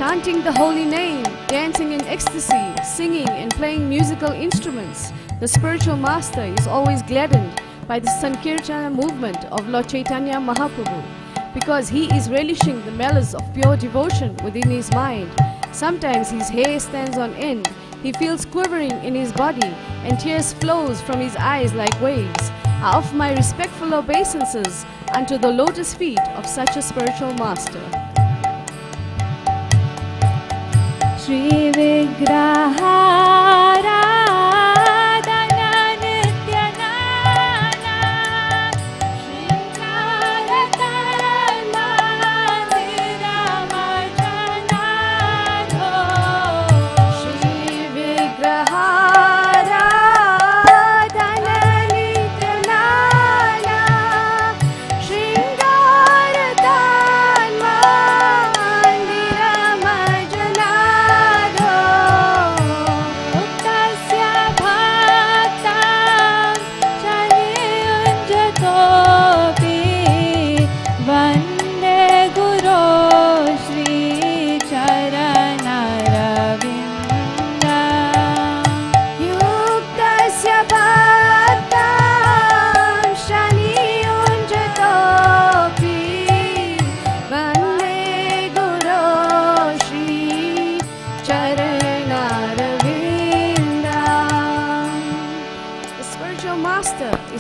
chanting the holy name, dancing in ecstasy, singing and playing musical instruments, the spiritual master is always gladdened by the Sankirtana movement of Lord Chaitanya Mahaprabhu, because he is relishing the malice of pure devotion within his mind. Sometimes his hair stands on end, he feels quivering in his body, and tears flows from his eyes like waves. I offer my respectful obeisances unto the lotus feet of such a spiritual master. Shri Vigrahara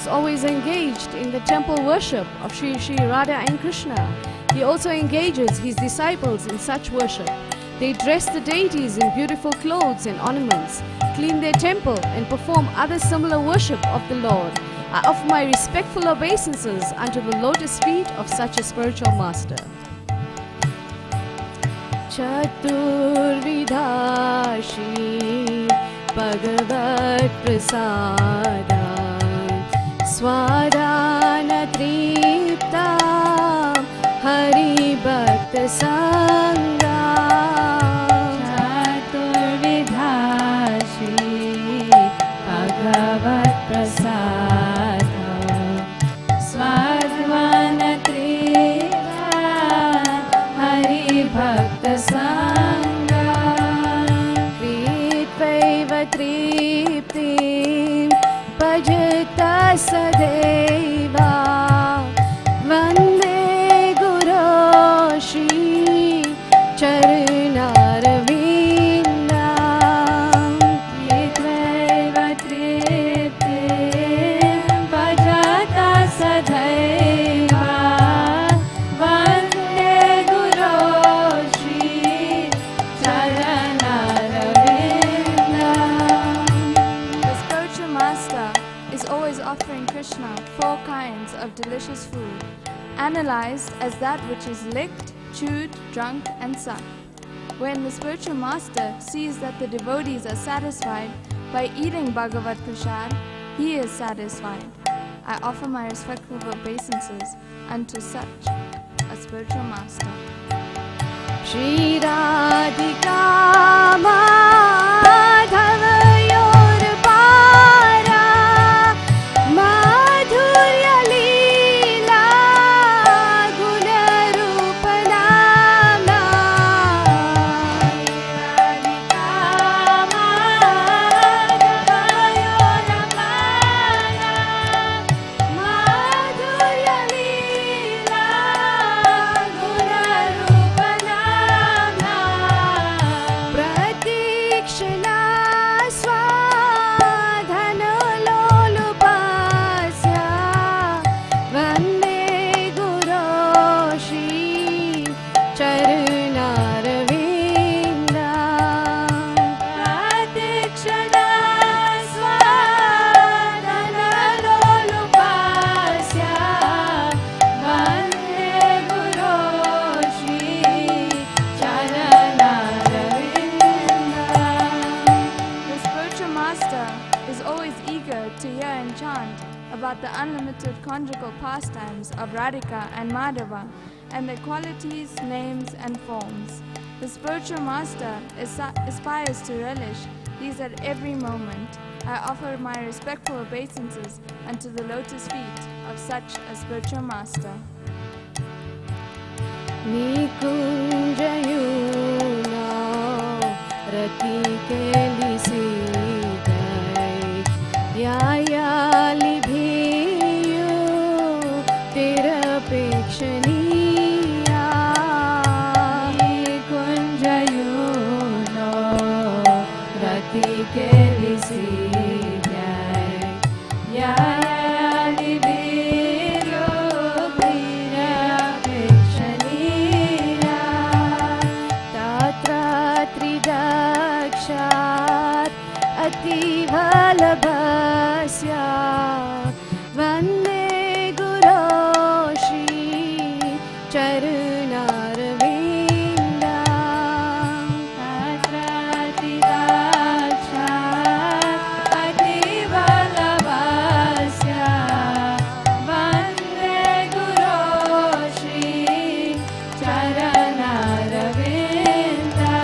always engaged in the temple worship of Shri Radha and Krishna. He also engages his disciples in such worship. They dress the deities in beautiful clothes and ornaments, clean their temple and perform other similar worship of the Lord. I offer my respectful obeisances unto the lotus feet of such a spiritual master. Chaturvidha Shri Bhagavat Prasada Swadana Tripta Hari Bhakta Sangha Chaturvidha Shri Bhagavat Prasada Swadana Tripta Hari Bhakta Sangha Kritvaiva Triptim Bhajata Sadeva Vande Guru Shri Charanarvindam Kritvaiva Triptim Bhajata Sadeva Vande Guru Shri Charanarvindam. The spiritual master is always offering Krishna 4 kinds of delicious food, analyzed as that which is licked, chewed, drunk and sung. When the spiritual master sees that the devotees are satisfied by eating Bhagavat Prasad, he is satisfied. I offer my respectful obeisances unto such a spiritual master. Shri Radhika Madhava about the unlimited conjugal pastimes of Radhika and Madhava and their qualities, names and forms. The spiritual master aspires to relish these at every moment. I offer my respectful obeisances unto the lotus feet of such a spiritual master. Nikunjayuna Kelisidai Yayali Bhiyu Tera Pekshaniya Kunjayuno Rati Kelisidai Yayali Bhiyu Tera Pekshaniya Tatra Tridakshat Ativalabhasya Vande Guru Shri Charunaravinda Tatra Tridakshat Ativalabhasya Vande Guru Shri Charunaravinda.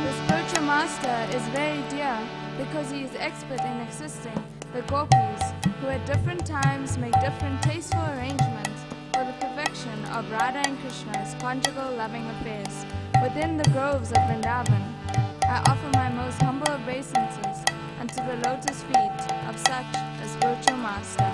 The spiritual master is very dear because he is expert in assisting the gopis who at different times make different tasteful arrangements for the perfection of Radha and Krishna's conjugal loving affairs within the groves of Vrindavan. I offer my most humble obeisances unto the lotus feet of such a spiritual master.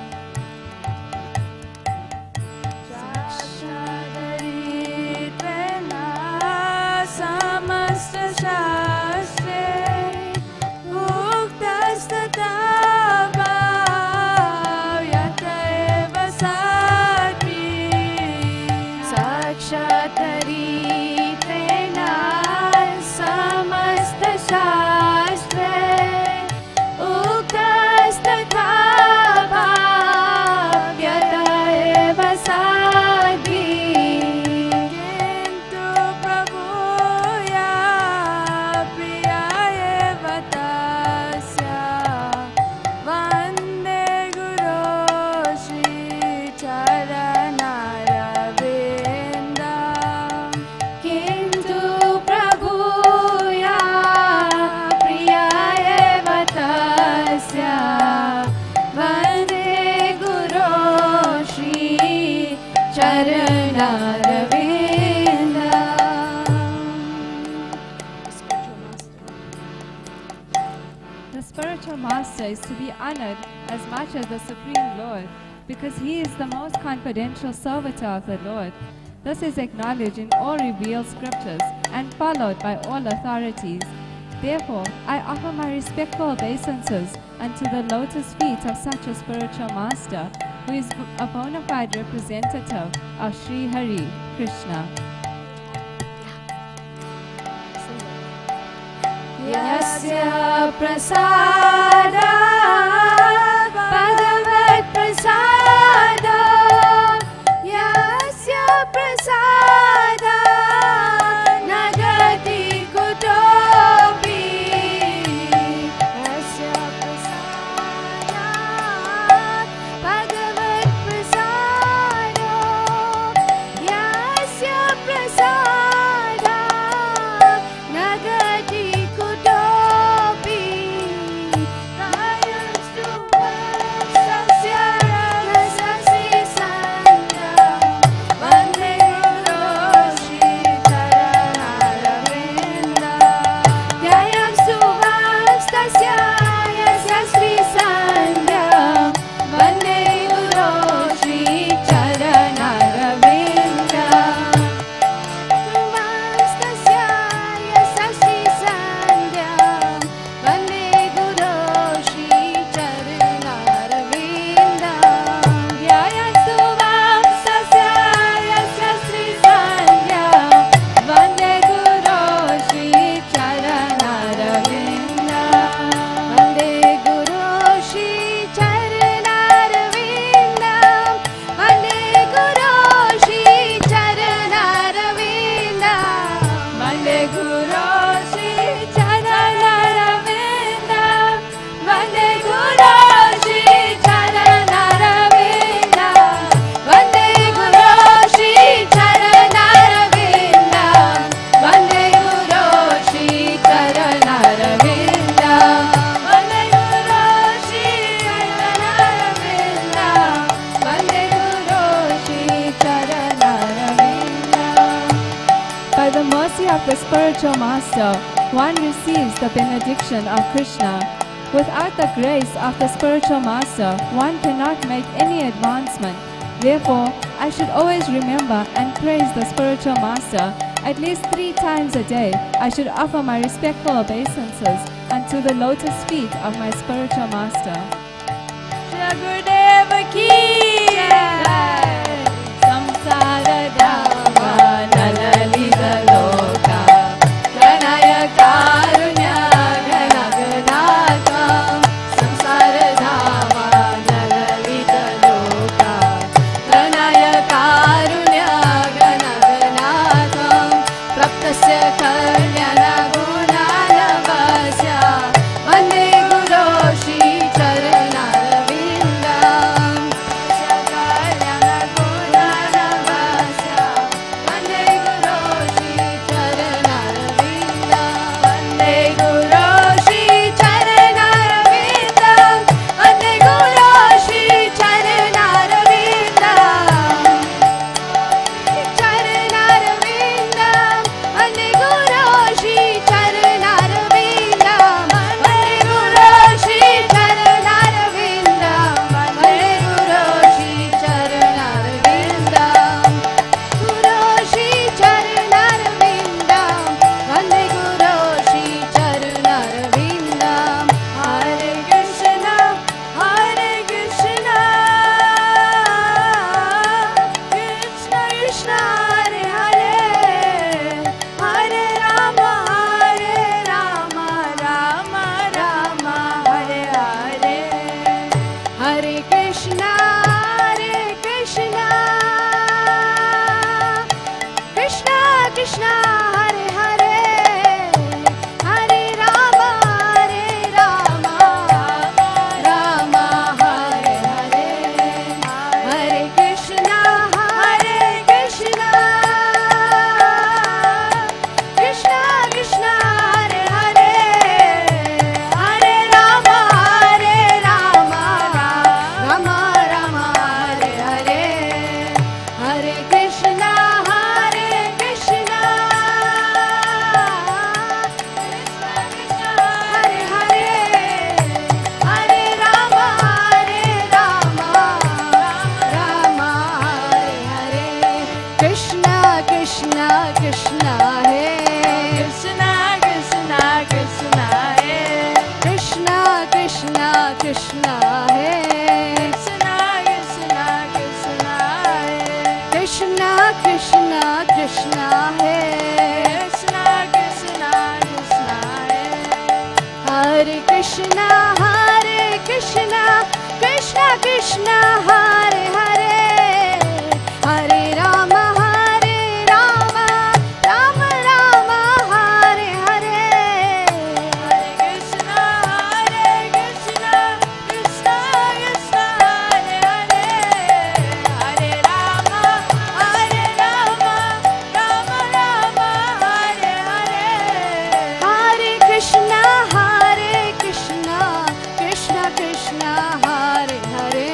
The spiritual master is to be honored as much as the Supreme Lord, because he is the most confidential servitor of the Lord. This is acknowledged in all revealed scriptures and followed by all authorities. Therefore, I offer my respectful obeisances unto the lotus feet of such a spiritual master, who is a bona fide representative of Sri Hari Krishna. Yasya prasada Bhagavat prasada Yasya prasada Nagati kutopi Yasya prasada Bhagavat prasada Yasya prasada Nagati By the mercy of the spiritual master, one receives the benediction of Krishna. Without the grace of the spiritual master, one cannot make any advancement. Therefore, I should always remember and praise the spiritual master. At least 3 times a day, I should offer my respectful obeisances unto the lotus feet of my spiritual master. Shri Gurudev ki jai. Samsara dhamma nalalita loka pranaya karunya ganaganatvam. Samsara dhamma nalalita loka pranaya karunya ganaganatvam. Praptasya kalyana gunana vasya vande guru shri charanarvindam. Praptasya kalyana gunana vasya vande guru shri charanarvindam. Vande guru shri charanarvindam. Vande guru shri charanarvindam. Charanarvindam. Vande guru shri charanarvindam. Vande guru shri charanarvindam. Vande guru shri charanarvindam. Guru shri charanarvindam. Vande guru shri charanarvindam. Hare Krishna, Hare Krishna, Krishna Krishna, Hare Hare, Hare Rama, Rama Rama, Hare Hare. Hare Krishna, Krishna Krishna, Hare Hare, Hare Rama, Rama Hare Hare. Hare Krishna, Krishna Krishna, Hare Hare, Hare Rama, Rama Hare Hare. Hare Krishna, Krishna Hare Hare, Hare Rama, Rama Hare Hare. Krishna Krishna Krishna Hai, Krishna Krishna Krishna Hai, Krishna Krishna Krishna Hai, Krishna Krishna Krishna Hai, Krishna Krishna Krishna Hai, Krishna Krishna Krishna Hai. Hare Krishna, Krishna Krishna, Hare Hare, Hare Rama, Rama Rama, Hare Hare. Hare Krishna, Krishna Krishna, Hare Hare, Hare Rama, Rama Rama, Hare Hare. Hare Krishna, Krishna Krishna, Hare Hare,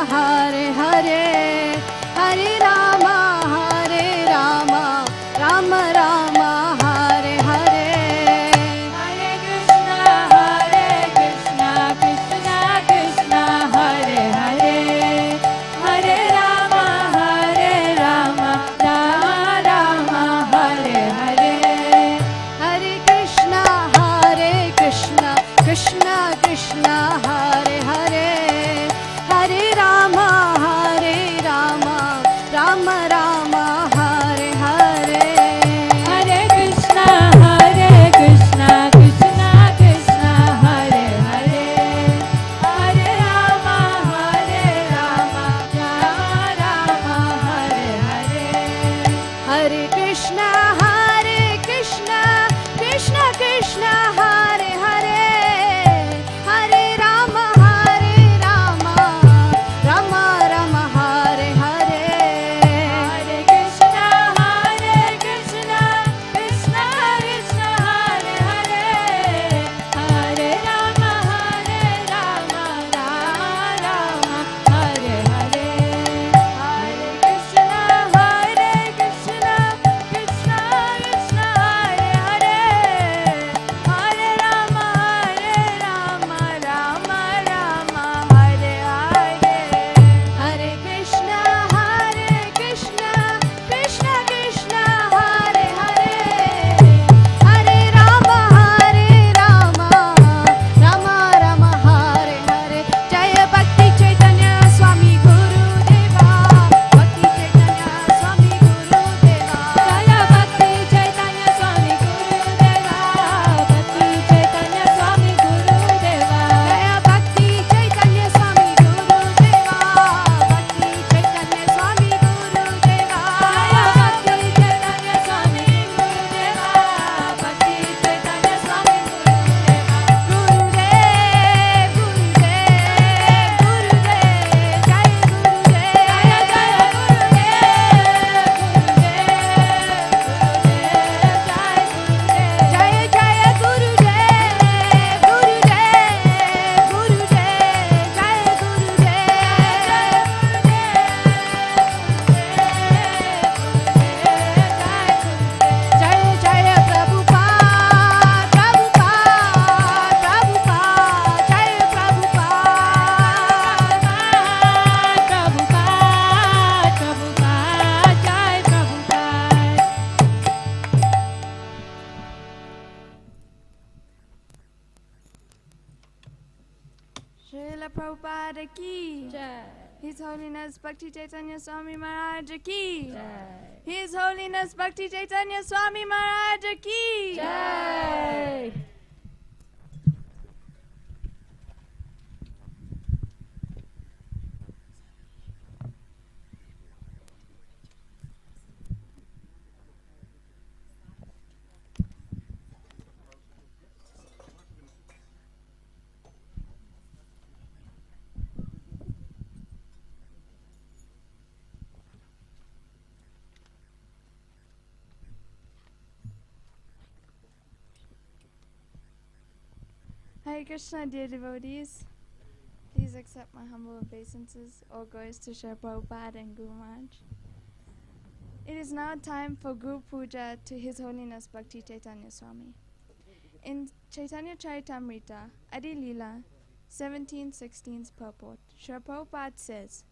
Hare Hare, Hare Rama, Rama Rama, Hare Hare. Hare Krishna, Krishna Krishna, Hare Hare. Hare Rama, Rama Rama, Hare Hare. Hare Krishna, Krishna Krishna, Hare Hare. Hare Rama, Rama Rama, Hare Hare. Hare Krishna, Krishna Krishna, Hare Hare. Hare Rama, Rama Rama, Hare Hare. Hare Krishna, Krishna Krishna, Hare Hare. Hare Rama, Rama Rama, Hare Hare. Hare Krishna, Krishna Krishna, Hare Hare. Hare Rama, Rama Rama, Hare Hare. Hare Krishna, Krishna Krishna, Hare Hare. Hare Rama, Rama Rama, Hare Hare. Hare Krishna, Krishna Krishna, Hare Hare. Hare Rama, Rama Rama, Hare Hare. Jaya Bhakti Chaitanya Swami Guru Deva, Bhakti Chaitanya Swami Guru Deva. Jaya Bhakti Chaitanya Swami Guru Deva, Bhakti Chaitanya Swami Guru Deva. Jaya Bhakti Chaitanya Swami Guru Deva, Bhakti Chaitanya Swami Guru Deva. Jaya Bhakti Chaitanya Swami Guru Deva, Bhakti Chaitanya Swami Guru Deva. Gurudev, Gurudev, Jai Gurudev. Jaya Jaya Jaya Jaya Gurudev, Gurudev, Gurudev, Jai Gurudev. Jaya Jaya Prabhupada, Prabhupada, Prabhupada, Jaya Prabhupada. Prabhupada, Prabhupada, Jai Prabhupada. Srila Prabhupada ki. His Holiness Bhakti Chaitanya Swami Maharaj ki. His Holiness Bhakti Chaitanya Swami Maharaj ki. Jai. Hare Krishna, dear devotees. Please accept my humble obeisances. All glories to Srila Prabhupada and Guru Maharaj. It is now time for Guru Puja to His Holiness Bhakti Chaitanya Swami. In Chaitanya Charitamrita, Adi Leela, 17:16's purport, Srila Prabhupada says,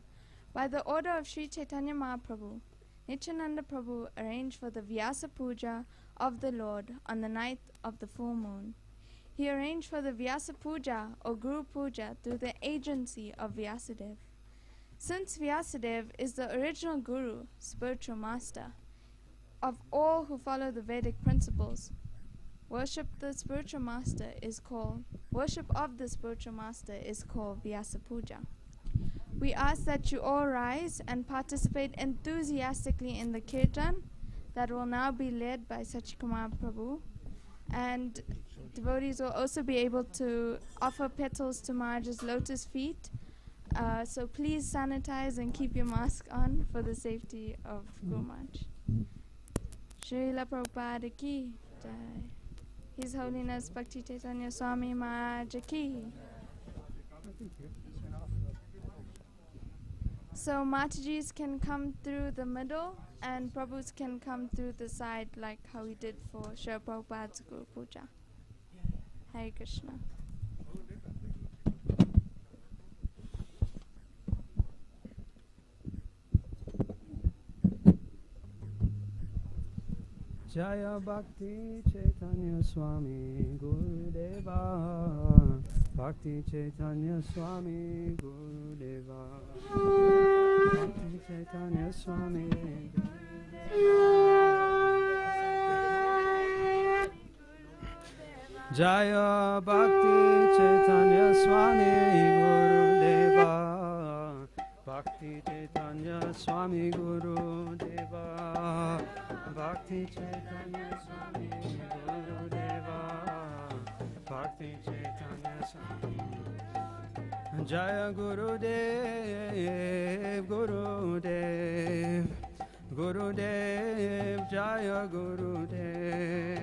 by the order of Sri Chaitanya Mahaprabhu, Nityananda Prabhu arranged for the Vyasa Puja of the Lord on the night of the full moon. He arranged for the Vyasa Puja or Guru Puja through the agency of Vyasadeva. Since Vyasadeva is the original Guru, spiritual master, of all who follow the Vedic principles, worship of the spiritual master is called Vyasa Puja. We ask that you all rise and participate enthusiastically in the kirtan that will now be led by Sachikumar Prabhu, and devotees will also be able to offer petals to Maharaj's lotus feet. So please sanitize and keep your mask on for the safety of Guru Maharaj. Srila Prabhupada ki jai. His Holiness Bhakti Chaitanya Swami Maharaj ki. So Matajis can come through the middle and Prabhus can come through the side, like how we did for Srila Prabhupada's Guru Puja. Hare Krishna. Jaya Bhakti Chaitanya Swami Gurudeva, Bhakti Chaitanya Swami Gurudeva, Bhakti Chaitanya Swami Gurudeva. Jaya Bhakti Chaitanya Swami Gurudeva, Bhakti Chaitanya Swami Gurudeva, Bhakti Chaitanya Swami Gurudeva, Bhakti Chaitanya Swami. Jaya Gurudev, Gurudev, Gurudev, Jaya Gurudev.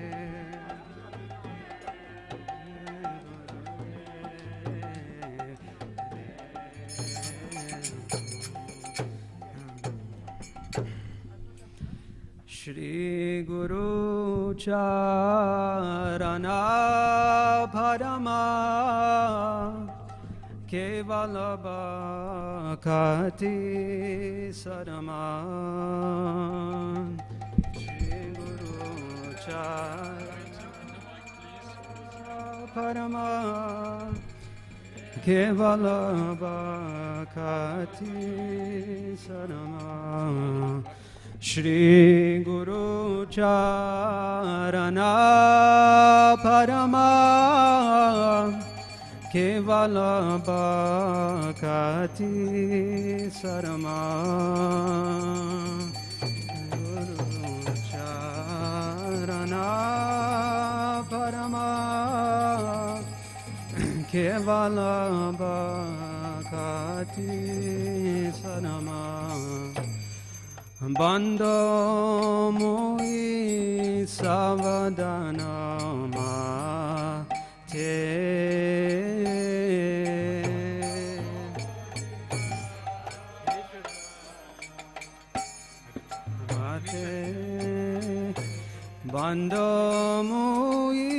Shri Guru Charana Parama Kevala Bhakti Sarama. Shri Guru Charana Parama Kevala Bhakti Sarama. Shri Guru Charana Parama Kevala Bhakti Sarama. Guru Charana Parama Kevala Bhakti Sarama. Bando mui savadana mate, Bando mui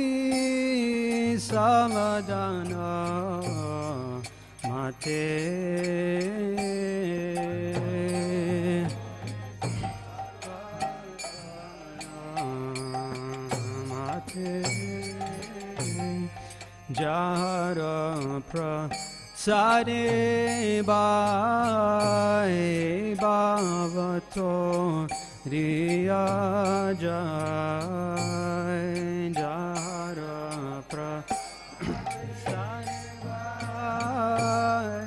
savadana mate. Jara prasade bai bhavato riya jai. Jara prasade bai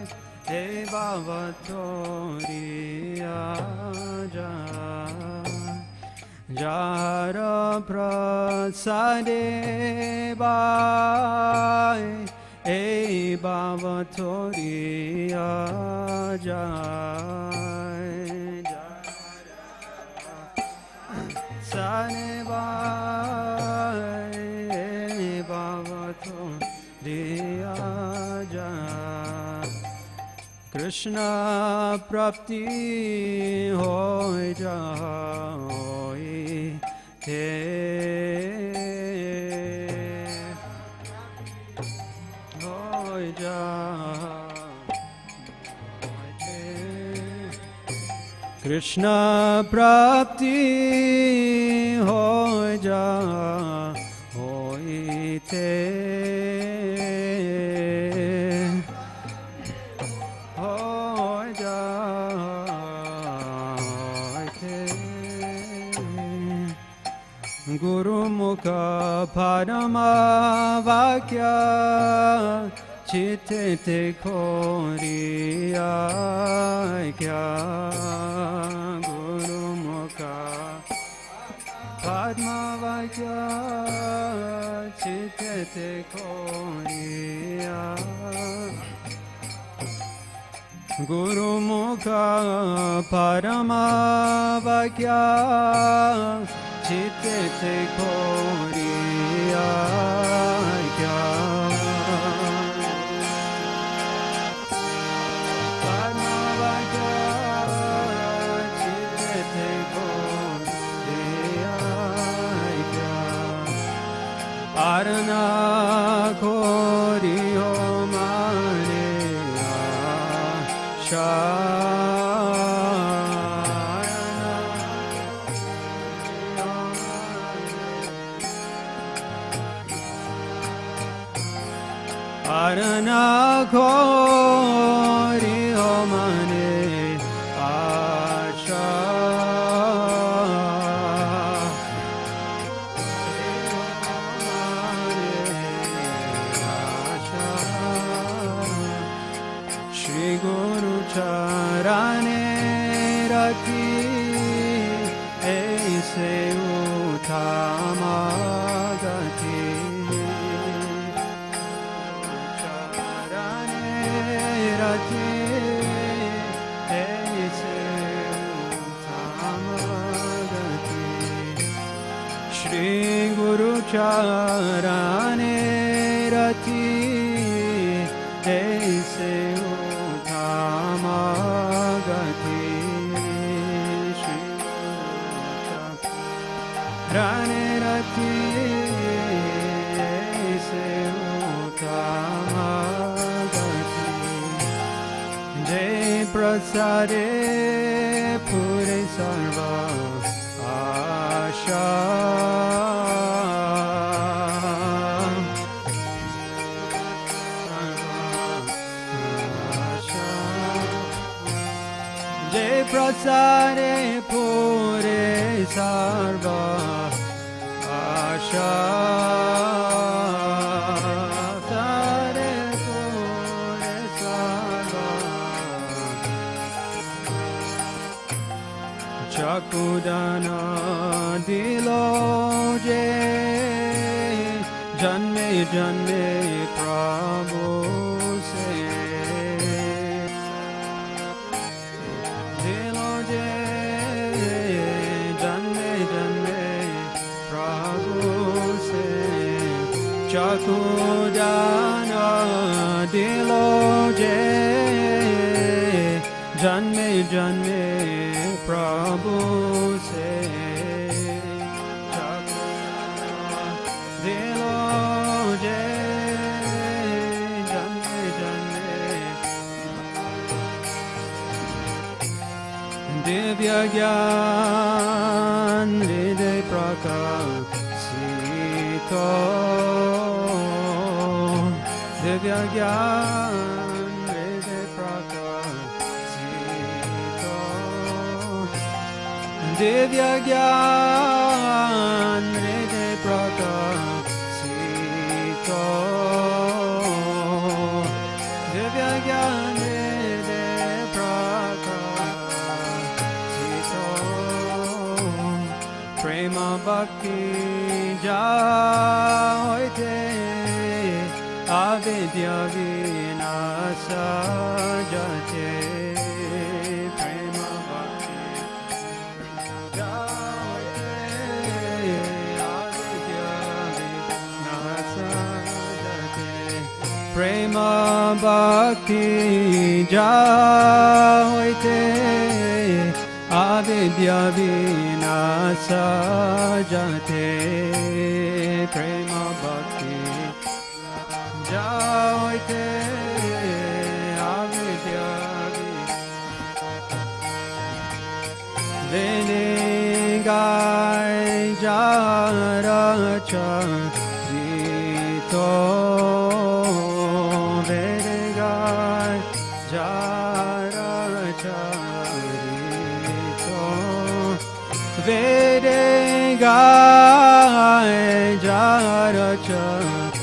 bhavato riya jai. Jara prasade bai bhavato riya jai. Jara prasade bai bhavato riya jai. Krishna prapti hoy jai te. Hoy jai te. Krishna prapti hoy jai te. Guru Mukha Parama Vakya Chitte Te Khoriya Kya. Guru Mukha Parama Vakya Chitte Te Khoriya. Guru Mukha Parama Vakya Chitte Te Khoriya Kya. Parama Vakya Arana Koriyo Mane Arana Koriyo Mane Shri Guru Charane Rati Aise Uttamagati Charane Rati Aise Uttamagati Shri Guru Charane Rati Aise Uttamagati Shri Rane Rati Aise Uttamagati Jai Prasade Pure Sarva Asha Jai Prasade Pure Sarva Asha Sare Pure Sarva Chakudana Dilo Je Janme Janme Prabhu Se Dilo Je Janme Janme Prabhu Se Chakudana Dilo Je Janme Janme Prabhu Se Chakudana Dilo Je Janme Janme Divya Gyan Hriday Prakashito Divya Gyan Hriday Prakashito Divya Gyan Hriday Prakashito Divya Gyan Hriday Prakashito Prema Bhakti Jahoite Avidya Vinasa Jate Prema Bhakti Jahoite Avidya Vinasa Jate Prema Bhakti Jahoite Avidya Vinasa Jate Prema Bhakti Jahoite Avidya Venigai Jara Charito Venigai Jara Charito Venigai Jara Charito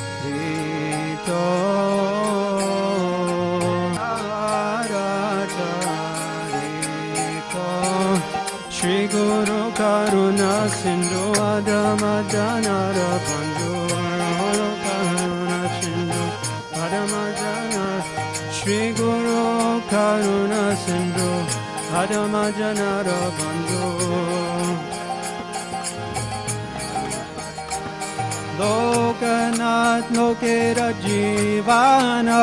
Shri Guru Karuna Sindhu Adama Janara Bandhu Guru Karuna Sindhu Adama Janara Shri Guru Karuna Sindhu Adama Janara Bandhu Lokanath Lokera Jivana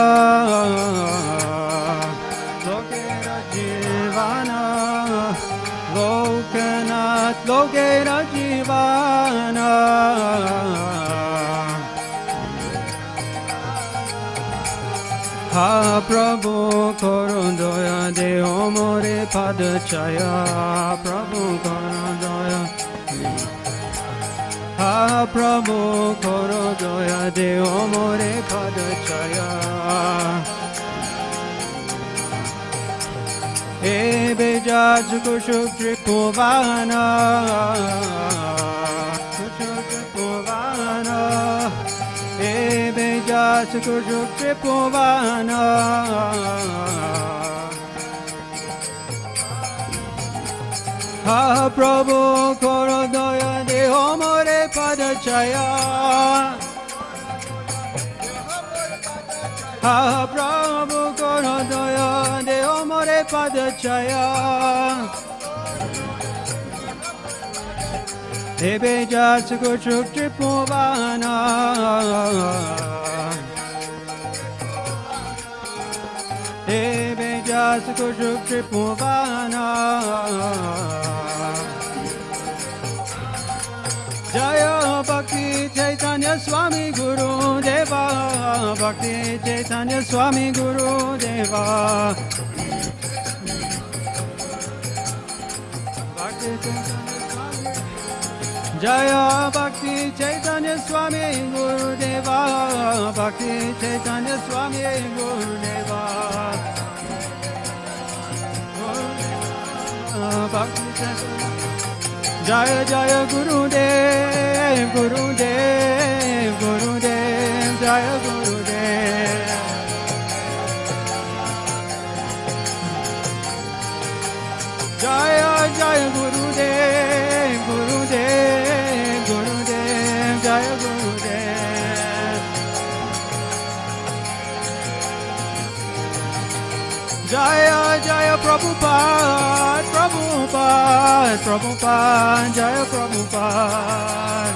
Lokera Jivana Lokanath Lokera Jivana Ha Prabhu Korondoya Deo More Padachaya Prabhu Korondoya Ha Prabhu Korondoya Deo More Padachaya Ebe Jajuku Shukri Puvana Shukri Puvana Ebe Jajuku Shukri Puvana Ha Prabhu Korodaya Deho More Padachaya Ha Prabhu Korodaya Deho More Padachaya Ebe Jajuku Shukri Puvana Ebe Jajuku Shukri Puvana Jaya Bhakti Chaitanya Swami Guru Deva Bhakti Chaitanya Swami Guru Deva Bhakti Chaitanya Swami Jaya Bhakti Chaitanya Swami Guru Deva Bhakti Chaitanya Swami Guru Deva Bhakti Chaitanya Jaya Jaya Guru Dev Guru Dev Guru Dev Jaya Guru Dev Jaya Jaya Guru Dev Guru Dev Guru Dev Jaya Guru Dev Jaya Jaya Prabhupada Prabhupada Prabhupada Jaya Prabhupada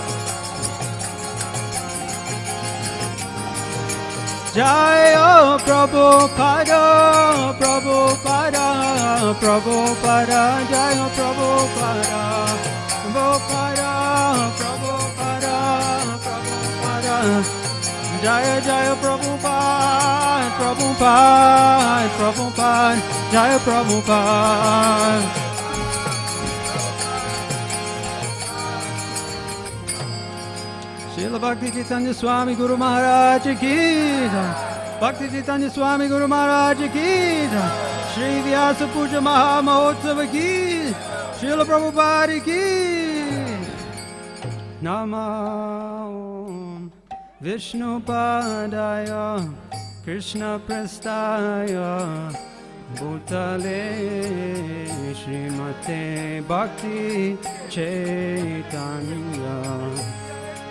Jaya Prabhupada Prabhupada Prabhupada Jaya Prabhupada Prabhupada Prabhupada Prabhupada Jaya Jaya Prabhupada Prabhupada Prabhupada Jaya Prabhupada Srila Bhakti Chaitanya Swami Guru Maharaj Ki Jai Bhakti Chaitanya Swami Guru Maharaj Ki Jai Shri Vyasa Puja Maha Mahotsava Ki Srila Prabhupada Ki Namo Vishnu Padaya Krishna Prastaya Bhutale Srimate Bhakti Chaitanya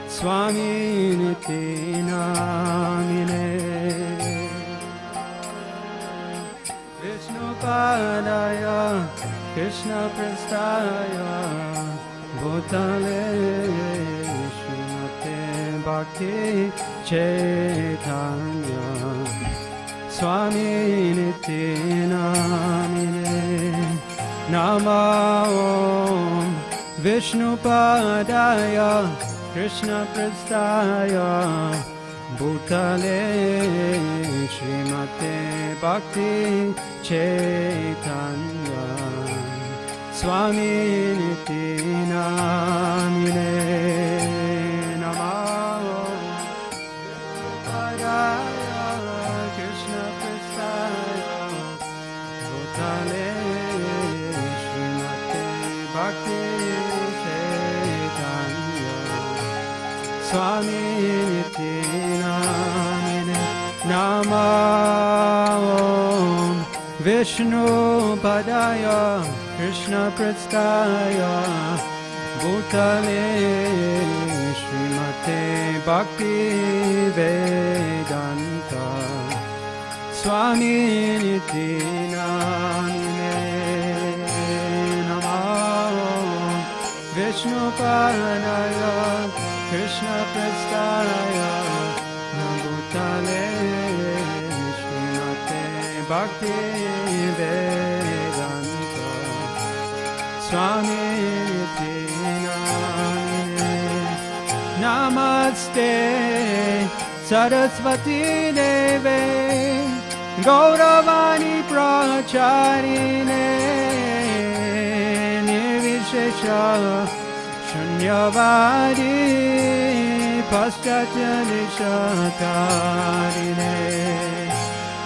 Swami Niti Namine Vishnu Padaya Krishna Prastaya Bhutale Srimate Bhakti Chaitanya Swami Niti Namine Nama Om Vishnu Padaya Krishna Prastaya Bhutale Srimate Bhakti Chaitanya Swami Niti Namine Nama Padaya Krishna Prastaya Bhutale Srimate Bhakti Swami Niti Namine Nama Om Vishnu Padaya Krishna Prastaya Bhutale Srimate Bhakti Vedanta Swami Niti Namine Nama Om Vishnu Padaya Krishna Prastaya Bhutale Srimate Bhakti Vedanta Swami Niti Namine Namaste Saraswati Deve Gauravani Pracharine Nirvishesha Shunyavadi Paschatya Nishakarine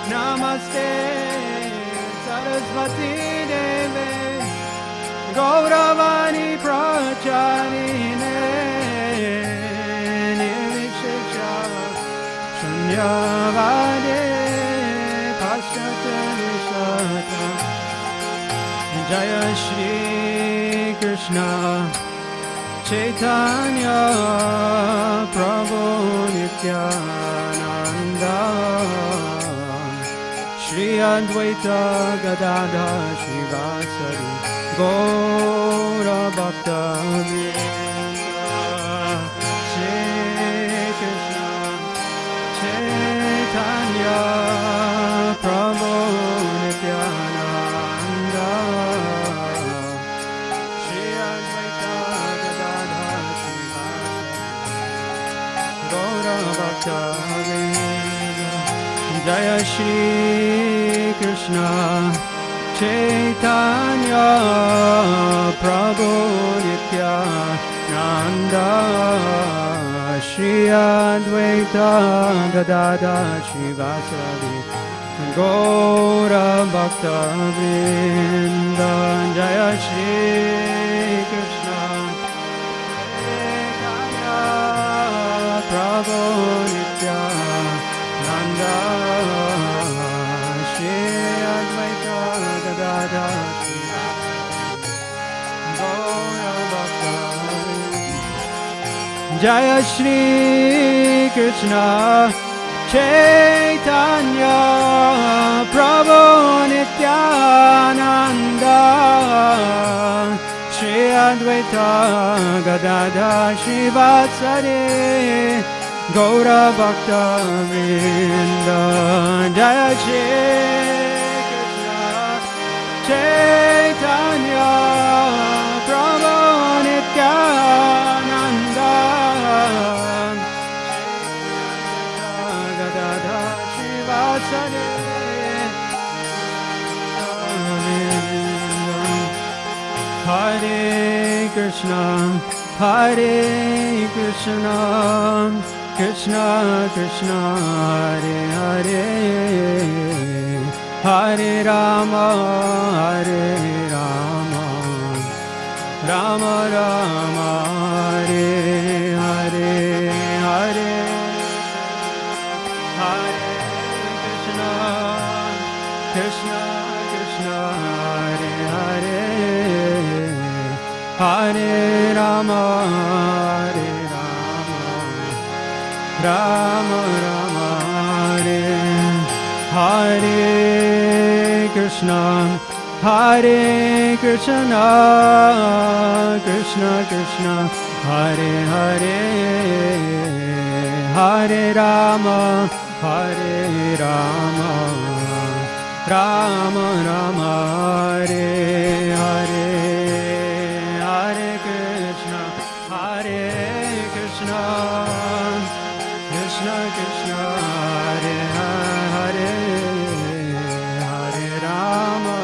Namaste Saraswati Deve Gauravani Pracharine Nirvishesha Shunyavadi Paschatya Nishakarine Jaya Shri Krishna Chaitanya Prabhu Nityananda Shri Advaita Gadadhar Shivasari Gaura Bhakta Shri Krishna Chaitanya Prabhu Nityananda Shri Advaita Gadadhar Shivasari Gaura Bhakta Jaya Shri Krishna Chaitanya Prabhu Nityananda Shri Advaita Gadadhar Shivasari Gaura Bhakta Vrinda Jaya Shri Krishna Chaitanya Prabhu Nityananda Shri Advaita Gadadhar Gaura Bhakta Jaya Shri Krishna Chaitanya Prabhu Nityananda Shri Advaita Gadadhar Shivasari Gaura Bhakta Vrinda Jaya Shri Krishna Chaitanya Prabhu Nityananda Gadadhar Shivasari Hare Krishna Hare Krishna Krishna Krishna Hare Hare Hare Rama Hare Rama Rama Rama Hare Hare Hare Hare Krishna Krishna Krishna Hare Hare Hare Rama Hare Rama Rama Hare Hare Krishna Hare Krishna Krishna Krishna Hare Hare Hare Rama Hare Rama Rama Rama Hare Hare Hare Krishna Hare Krishna Krishna Krishna Hare Hare Hare Rama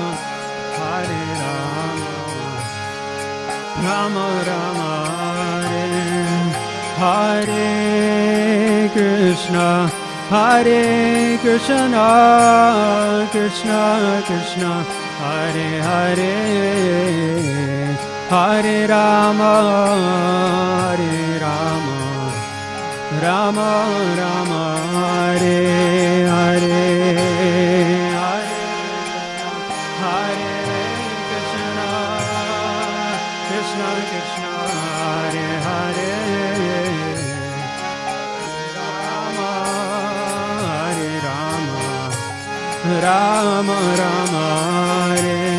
Hare Rama Rama Rama Hare Hare Krishna Hare Krishna Krishna Krishna Hare Hare Hare Rama Hare Rama Rama Rama Hare Hare Hare Hare Krishna Krishna Krishna Hare Hare Rama Hare Rama Rama Rama Hare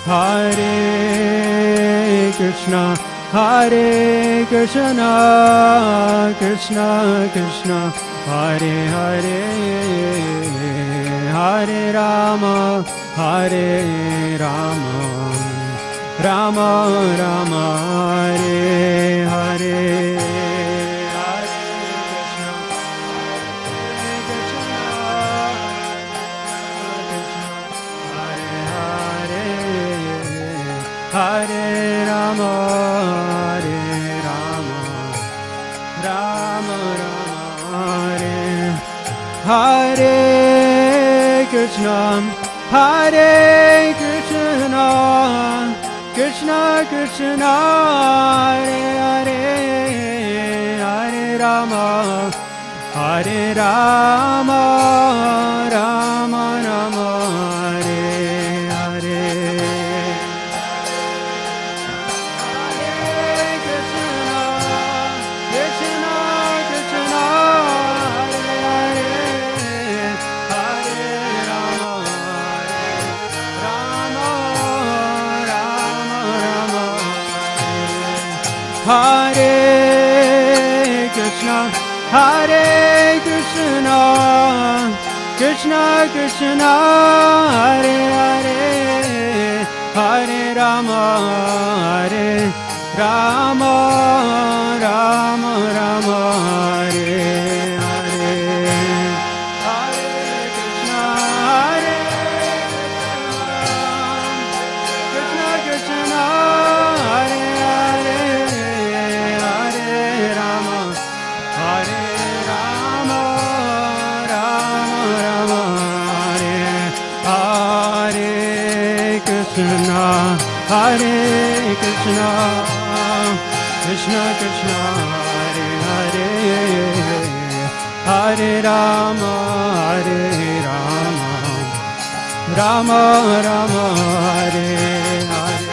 Hare Krishna Hare Krishna Krishna Krishna Hare Hare Hare Rama Hare Rama Rama Rama Hare Hare Hare Krishna Hare Krishna, Hare Krishna, Krishna Krishna, Hare Hare, Hare Rama, Hare Rama, Rama Rama, Hare Hare. Hare Krishna, Hare Krishna, Krishna Krishna, Hare Hare, Hare Rama, Hare Rama, Rama Rama, Hare Hare. Hare Krishna, Hare Krishna, Krishna Krishna, Hare Hare, Hare Rama, Hare Rama, Rama Rama, Hare Hare Krishna, Hare Krishna, Krishna Krishna, Hare Hare, Hare Rama, Hare Rama, Rama Rama, Hare Hare.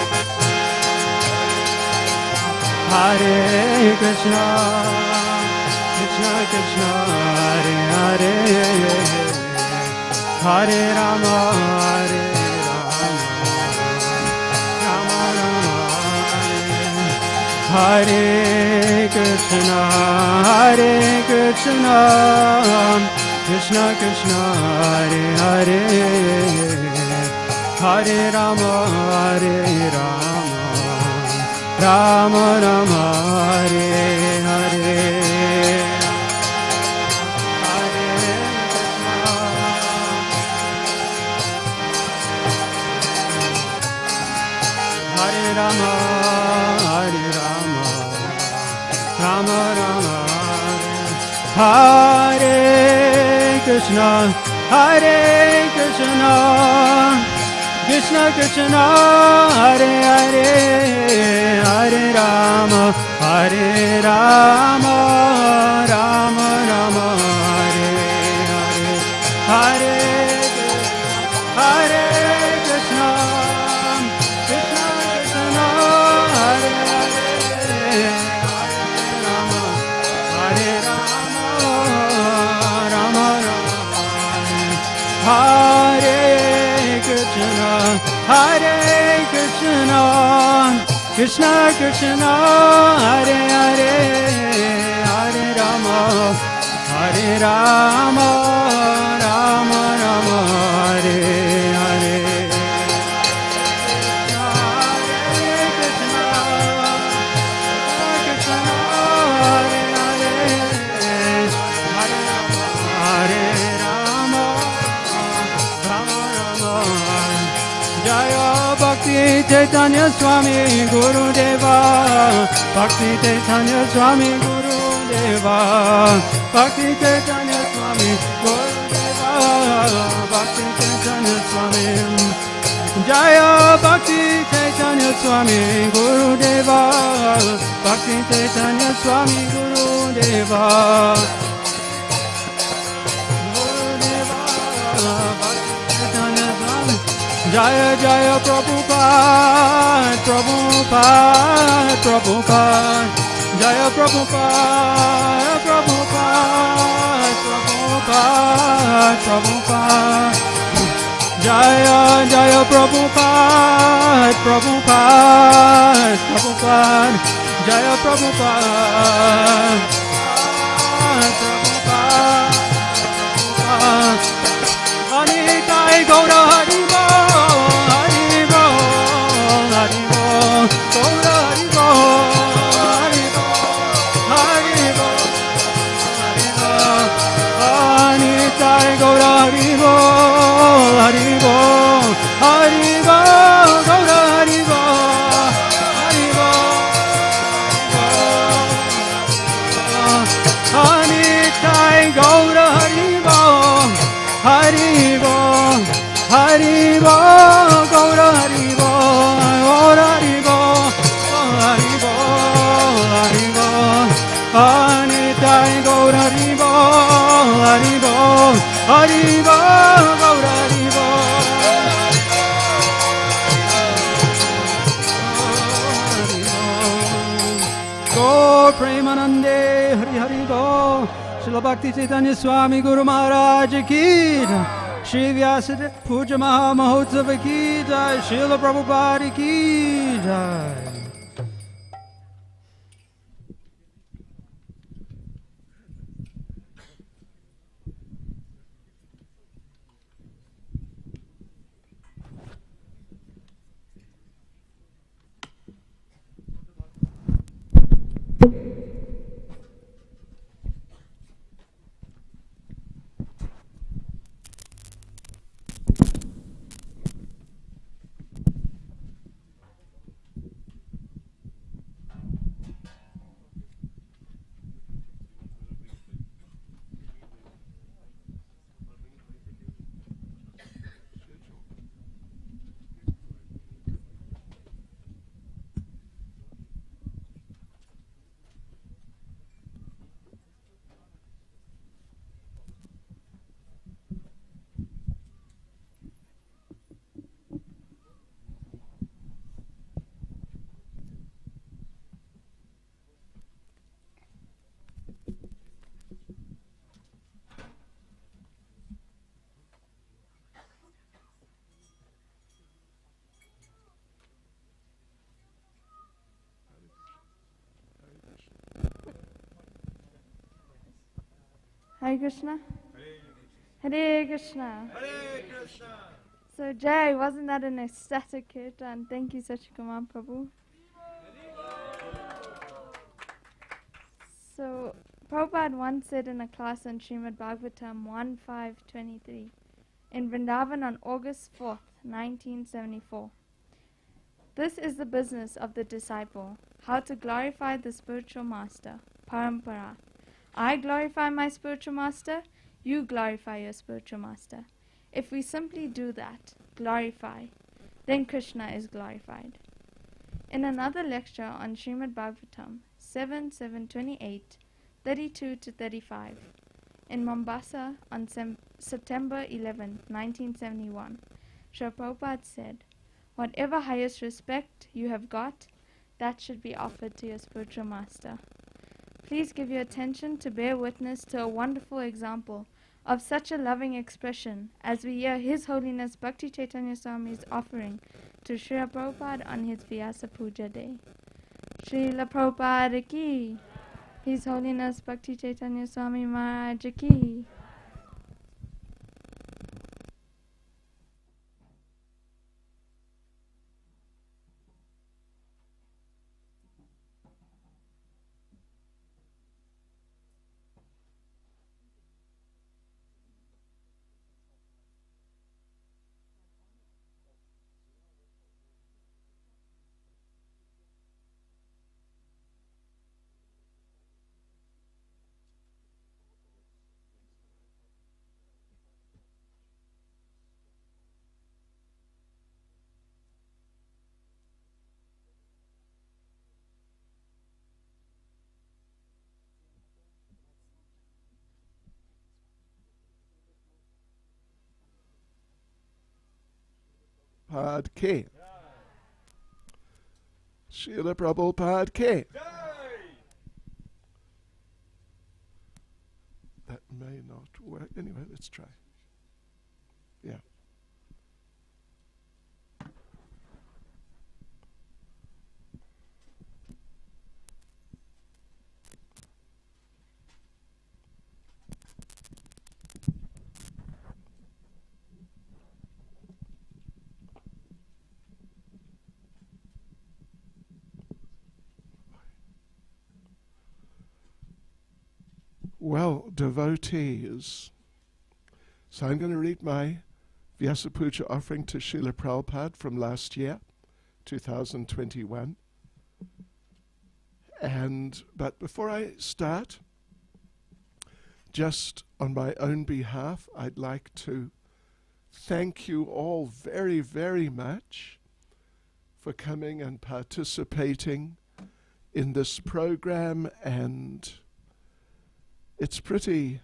Hare Krishna, Krishna Krishna, Hare Hare, Hare Rama, Hare Rama, Rama Rama, Hare Krishna, Hare Krishna, Krishna Krishna, Hare Hare, Hare Rama, Hare Rama, Rama Rama, Hare Hare. Hare Krishna, Hare Rama, Hare Rama, Rama Rama, Hare Krishna, Hare Krishna, Krishna Krishna, Hare Hare, Hare Rama, Hare Rama, Rama Rama, Hare Hare, Hare Hare Krishna, Krishna Krishna, Hare Hare, Hare Rama, Hare Rama, Rama Rama, Hare Krishna, Hare Krishna, Krishna Krishna, Hare Hare, Hare Rama, Hare Rama, Rama Rama, Hare Hare. Hare Krishna, Krishna Krishna, Hare Hare, Hare Rama, Rama Rama. Jaya Bhakti Chaitanya Swami Guru Deva, Bhakti Chaitanya Swami Guru Deva, Bhakti Chaitanya Swami Guru Deva, Bhakti Chaitanya Swami. Jaya Bhakti Chaitanya Swami Guru Deva, Bhakti Chaitanya Swami Guru Deva, Guru Deva, Bhakti Chaitanya Swami. Jaya Jaya Prabhupada, Prabhupada, Prabhupada, Jaya Prabhupada, Prabhupada, Prabhupada, Prabhupada, Jaya Jaya Prabhupada, Prabhupada, Prabhupada, Jaya Prabhupada, Prabhupada, Prabhupada, Anitai Gaura Haribo, Haribo, Haribo, Gaura Haribo, Haribo, Haribo, Haribo, Anitai Gaura Haribo, Haribo, Haribo, Gaura Haribo, Haribo, Bhakti Chaitanya Swami Guru Maharaj Ki Jai. Shri Vyasa Puja Maha Mahotsava Ki Jai. Srila Prabhupada Ki Jai. Hare Krishna. Hare Krishna. Hare Krishna. So Jai, wasn't that an ecstatic kirtan? Thank you, Sachikumar Prabhu. So Prabhupada once said in a class on Srimad Bhagavatam 1.5.23 in Vrindavan on August 4th, 1974. This is the business of the disciple, how to glorify the spiritual master, parampara. I glorify my spiritual master, you glorify your spiritual master. If we simply do that, glorify, then Krishna is glorified. In another lecture on Srimad Bhagavatam 7.7.28, 32 to 35, in Mombasa on September 11, 1971, Srila Prabhupada said, whatever highest respect you have got, that should be offered to your spiritual master. Please give your attention to bear witness to a wonderful example of such a loving expression as we hear His Holiness Bhakti Chaitanya Swami's offering to Srila Prabhupada on his Vyasa Puja day. Srila Prabhupada ki, His Holiness Bhakti Chaitanya Swami Maharaj ki. Prabhupada K. Srila Prabhupada K. That may not work. Anyway, let's try. Yeah. Well, devotees, so I'm going to read my Vyasa Puja offering to Srila Prabhupada from last year, 2021. But before I start, just on my own behalf, I'd like to thank you all very, very much for coming and participating in this program, and it's pretty,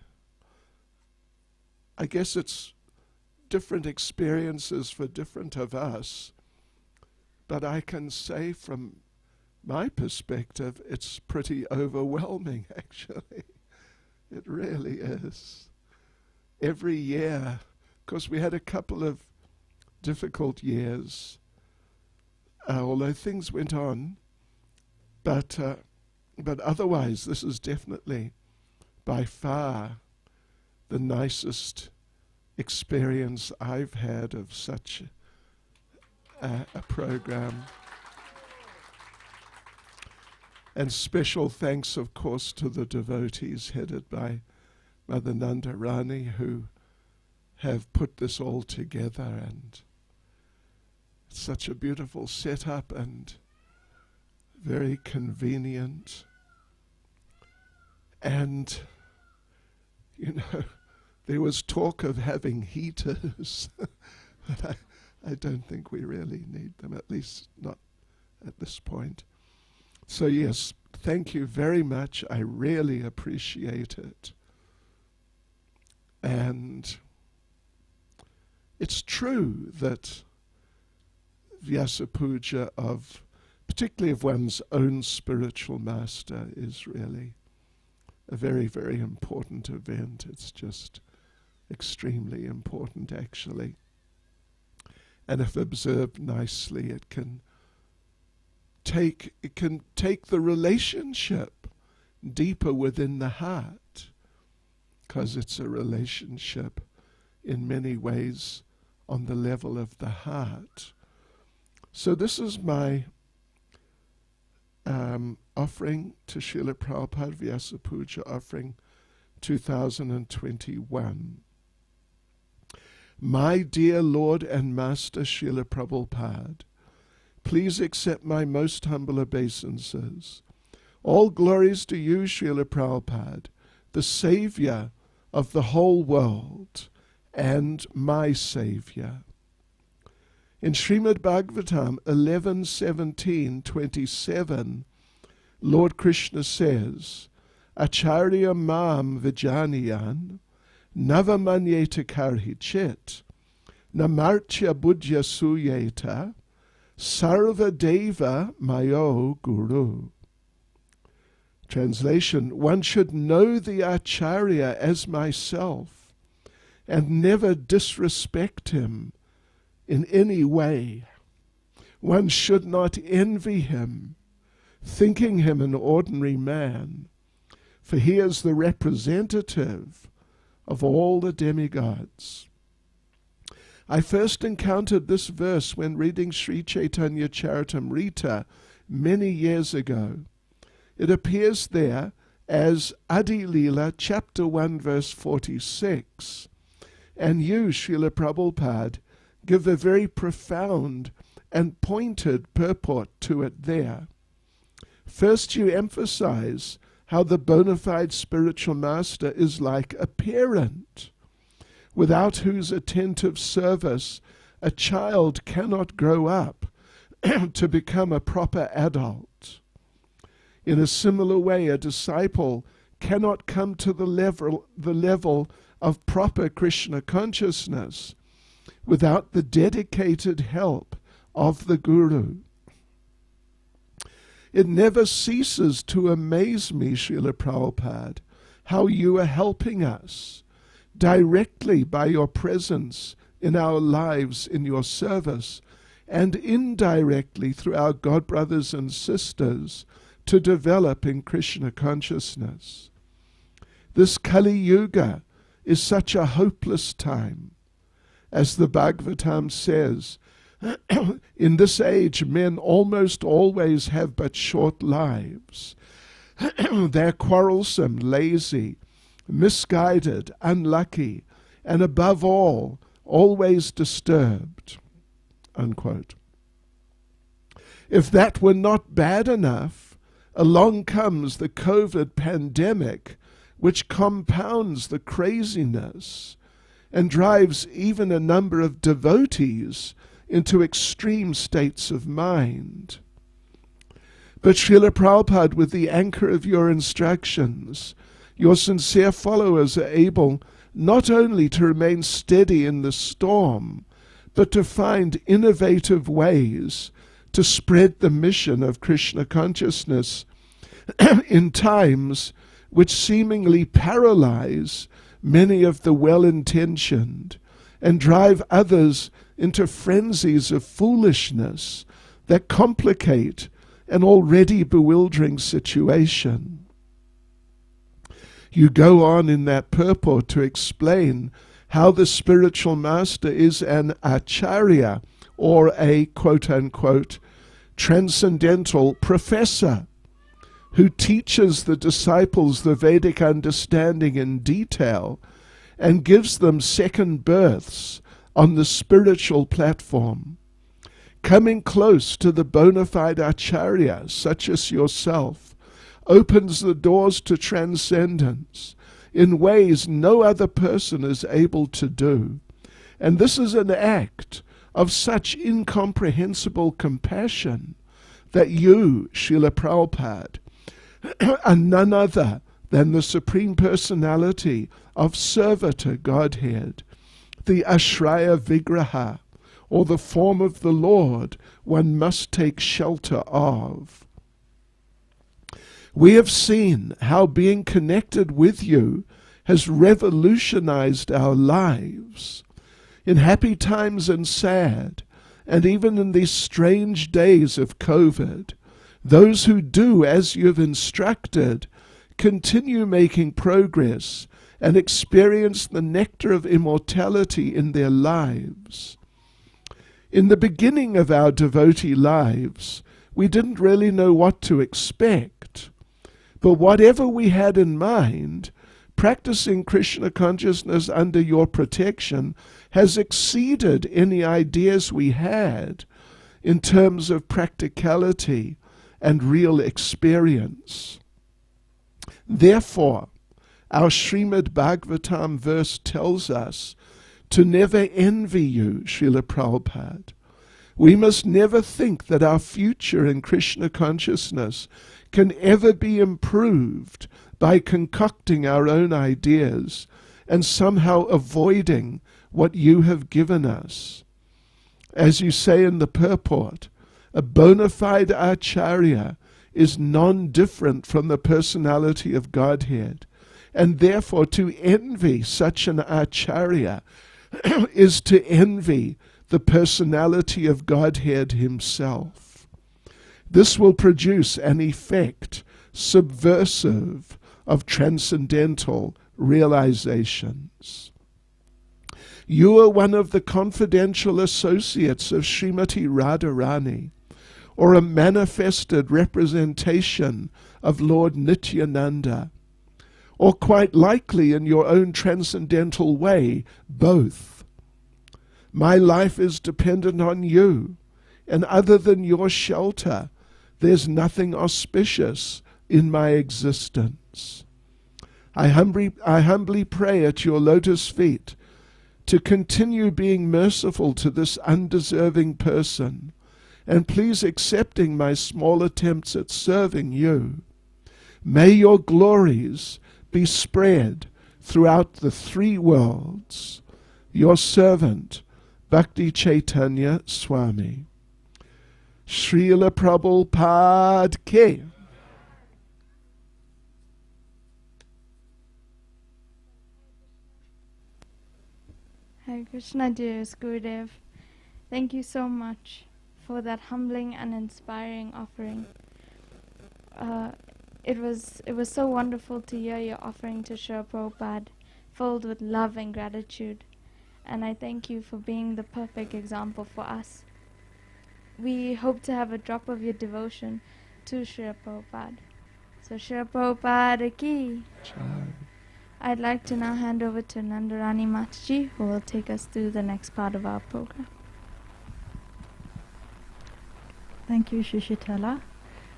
I guess it's different experiences for different of us, but I can say from my perspective, it's pretty overwhelming actually. It really is. Every year, because we had a couple of difficult years, although things went on, but otherwise this is definitely by far the nicest experience I've had of such a program. And special thanks, of course, to the devotees headed by Mother Nanda Rani, who have put this all together, and it's such a beautiful setup and very convenient. And, you know, there was talk of having heaters, but I don't think we really need them, at least not at this point. So yes, thank you very much. I really appreciate it. And it's true that Vyasa Puja, particularly of one's own spiritual master, is really a very, very important event. It's just extremely important, actually. And if observed nicely, it can take the relationship deeper within the heart, because it's a relationship in many ways on the level of the heart. So this is my offering to Srila Prabhupada, Vyasa Puja offering 2021. My dear Lord and Master Srila Prabhupada, please accept my most humble obeisances. All glories to you, Srila Prabhupada, the Saviour of the whole world and my Saviour. In Srimad Bhagavatam 11:17-27, Lord Krishna says, Acharya mam vijaniyan, navamanyeta karhi chit, namartya budhya suyeta, sarva deva mayo guru. Translation: one should know the Acharya as myself and never disrespect him in any way. One should not envy him, thinking him an ordinary man, for he is the representative of all the demigods. I first encountered this verse when reading Sri Chaitanya Charitamrita many years ago. It appears there as Adi Leela, chapter 1, verse 46. And you, Srila Prabhupada, give a very profound and pointed purport to it there. First, you emphasize how the bona fide spiritual master is like a parent, without whose attentive service a child cannot grow up to become a proper adult. In a similar way, a disciple cannot come to the level of proper Krishna consciousness without the dedicated help of the Guru. It never ceases to amaze me, Srila Prabhupada, how you are helping us directly by your presence in our lives, in your service, and indirectly through our God brothers and sisters to develop in Krishna consciousness. This Kali Yuga is such a hopeless time. As the Bhagavatam says, in this age men almost always have but short lives. They're quarrelsome, lazy, misguided, unlucky, and above all, always disturbed. Unquote. If that were not bad enough, along comes the COVID pandemic, which compounds the craziness and drives even a number of devotees into extreme states of mind. But Srila Prabhupada, with the anchor of your instructions, your sincere followers are able not only to remain steady in the storm, but to find innovative ways to spread the mission of Krishna consciousness in times which seemingly paralyze many of the well-intentioned and drive others into frenzies of foolishness that complicate an already bewildering situation. You go on in that purport to explain how the spiritual master is an acharya, or a quote-unquote transcendental professor, who teaches the disciples the Vedic understanding in detail and gives them second births on the spiritual platform. Coming close to the bona fide acharya, such as yourself, opens the doors to transcendence in ways no other person is able to do. And this is an act of such incomprehensible compassion that you, Srila Prabhupada, are none other than the Supreme Personality of Sarvata Godhead, the Ashraya Vigraha, or the form of the Lord one must take shelter of. We have seen how being connected with you has revolutionized our lives. In happy times and sad, and even in these strange days of COVID, those who do as you've instructed continue making progress and experience the nectar of immortality in their lives. In the beginning of our devotee lives, we didn't really know what to expect. But whatever we had in mind, practicing Krishna consciousness under your protection has exceeded any ideas we had in terms of practicality and real experience. Therefore, our Srimad Bhagavatam verse tells us to never envy you, Srila Prabhupada. We must never think that our future in Krishna consciousness can ever be improved by concocting our own ideas and somehow avoiding what you have given us. As you say in the purport, a bona fide acharya is non-different from the personality of Godhead, and therefore to envy such an acharya is to envy the personality of Godhead himself. This will produce an effect subversive of transcendental realizations. You are one of the confidential associates of Srimati Radharani, or a manifested representation of Lord Nityananda, or quite likely in your own transcendental way, both. My life is dependent on you, and other than your shelter, there's nothing auspicious in my existence. I humbly pray at your lotus feet to continue being merciful to this undeserving person, and please accepting my small attempts at serving you. May your glories be spread throughout the three worlds. Your servant, Bhakti Chaitanya Swami. Srila Prabhupada Ki. Hare Krishna, dearest Gurudev. Thank you so much for that humbling and inspiring offering. It was so wonderful to hear your offering to Srila Prabhupada, filled with love and gratitude. And I thank you for being the perfect example for us. We hope to have a drop of your devotion to Srila Prabhupada. So Srila Prabhupada Ki. I'd like to now hand over to Nandarani Mataji, who will take us through the next part of our program. Thank you, Shishitala.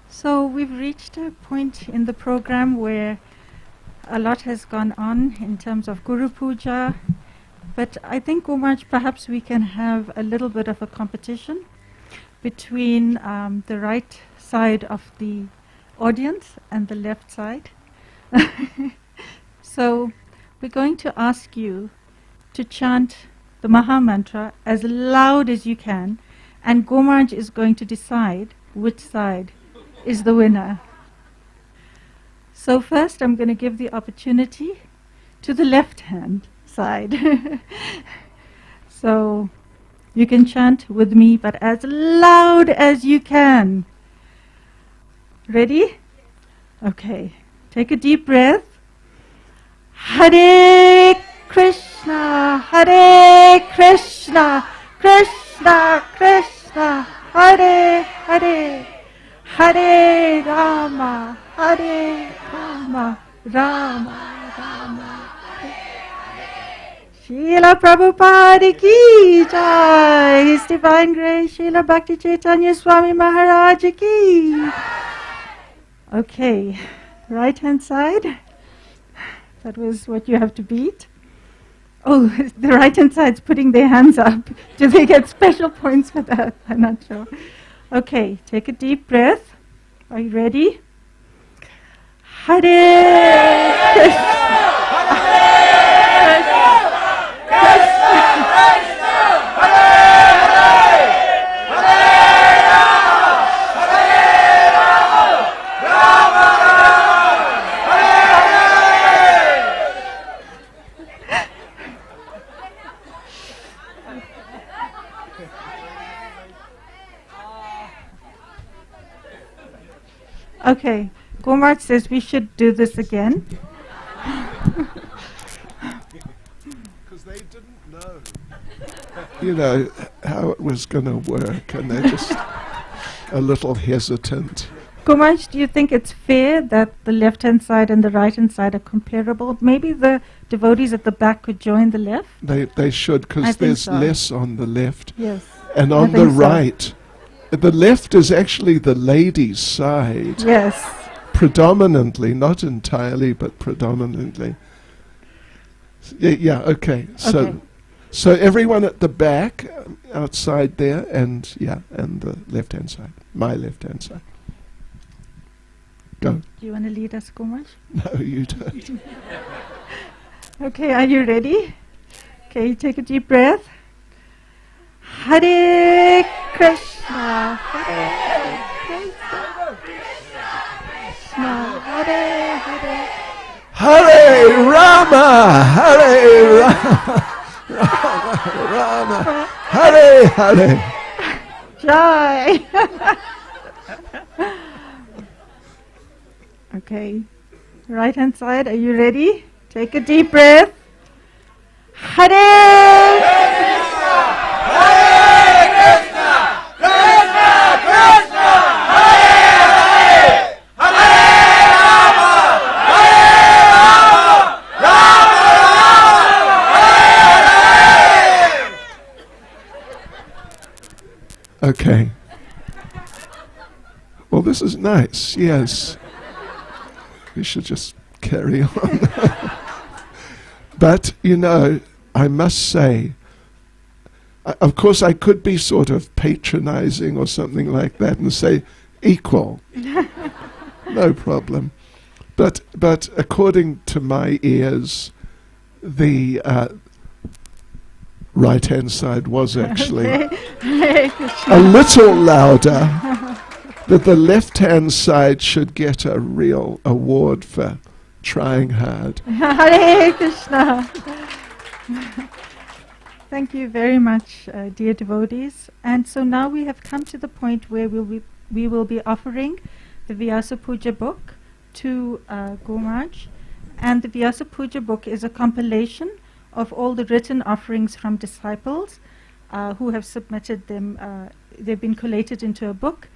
So we've reached a point in the program where a lot has gone on in terms of Guru Puja, but I think, Gomaj, perhaps we can have a little bit of a competition between the right side of the audience and the left side. So we're going to ask you to chant the Maha Mantra as loud as you can, and Gomaj is going to decide which side is the winner. So first I'm going to give the opportunity to the left hand side. So you can chant with me, but as loud as you can. Ready? Okay. Take a deep breath. Hare Krishna, Hare Krishna, Krishna Krishna, Hare Hare, Hare Rama, Hare Rama, Rama Rama. Srila Prabhupada ki jai, His Divine Grace, Srila Bhakti Chaitanya Swami Maharaj ki. Okay, right hand side. That was what you have to beat. Oh, the right hand side's putting their hands up. Do they get special points for that? I'm not sure. Okay, take a deep breath. Are you ready? Hare Krishna. Okay, Gomart says we should do this again. Because they didn't know, how it was going to work, and they're just a little hesitant. Gomart, do you think it's fair that the left-hand side and the right-hand side are comparable? Maybe the devotees at the back could join the left? They should, I because think there's so. less on the left. Yes. And I on the think so. right, the left is actually the ladies' side. Yes. Predominantly, not entirely, but predominantly. Yeah, okay. Okay. So everyone at the back, outside there, and the left-hand side, my left-hand side. Go. Do you want to lead us, Gomart? No, you don't. Okay, are you ready? Okay, take a deep breath. Hare Krishna, Hare Krishna, Krishna, Hare Hare. Hare Rama, Hare Rama, Rama Rama, Hare Hare. Jai. Okay, right hand side, are you ready? Take a deep breath. Hare Okay. Well, this is nice, yes. We should just carry on. But, I must say, of course I could be sort of patronizing or something like that and say, equal. No problem. But according to my ears, the right-hand side was actually a little louder, that the left-hand side should get a real award for trying hard. Hare Krishna. Thank you very much, dear devotees. And so now we have come to the point where we will be offering the Vyasa Puja book to Gomaj. And the Vyasa Puja book is a compilation of all the written offerings from disciples who have submitted them. They've been collated into a book.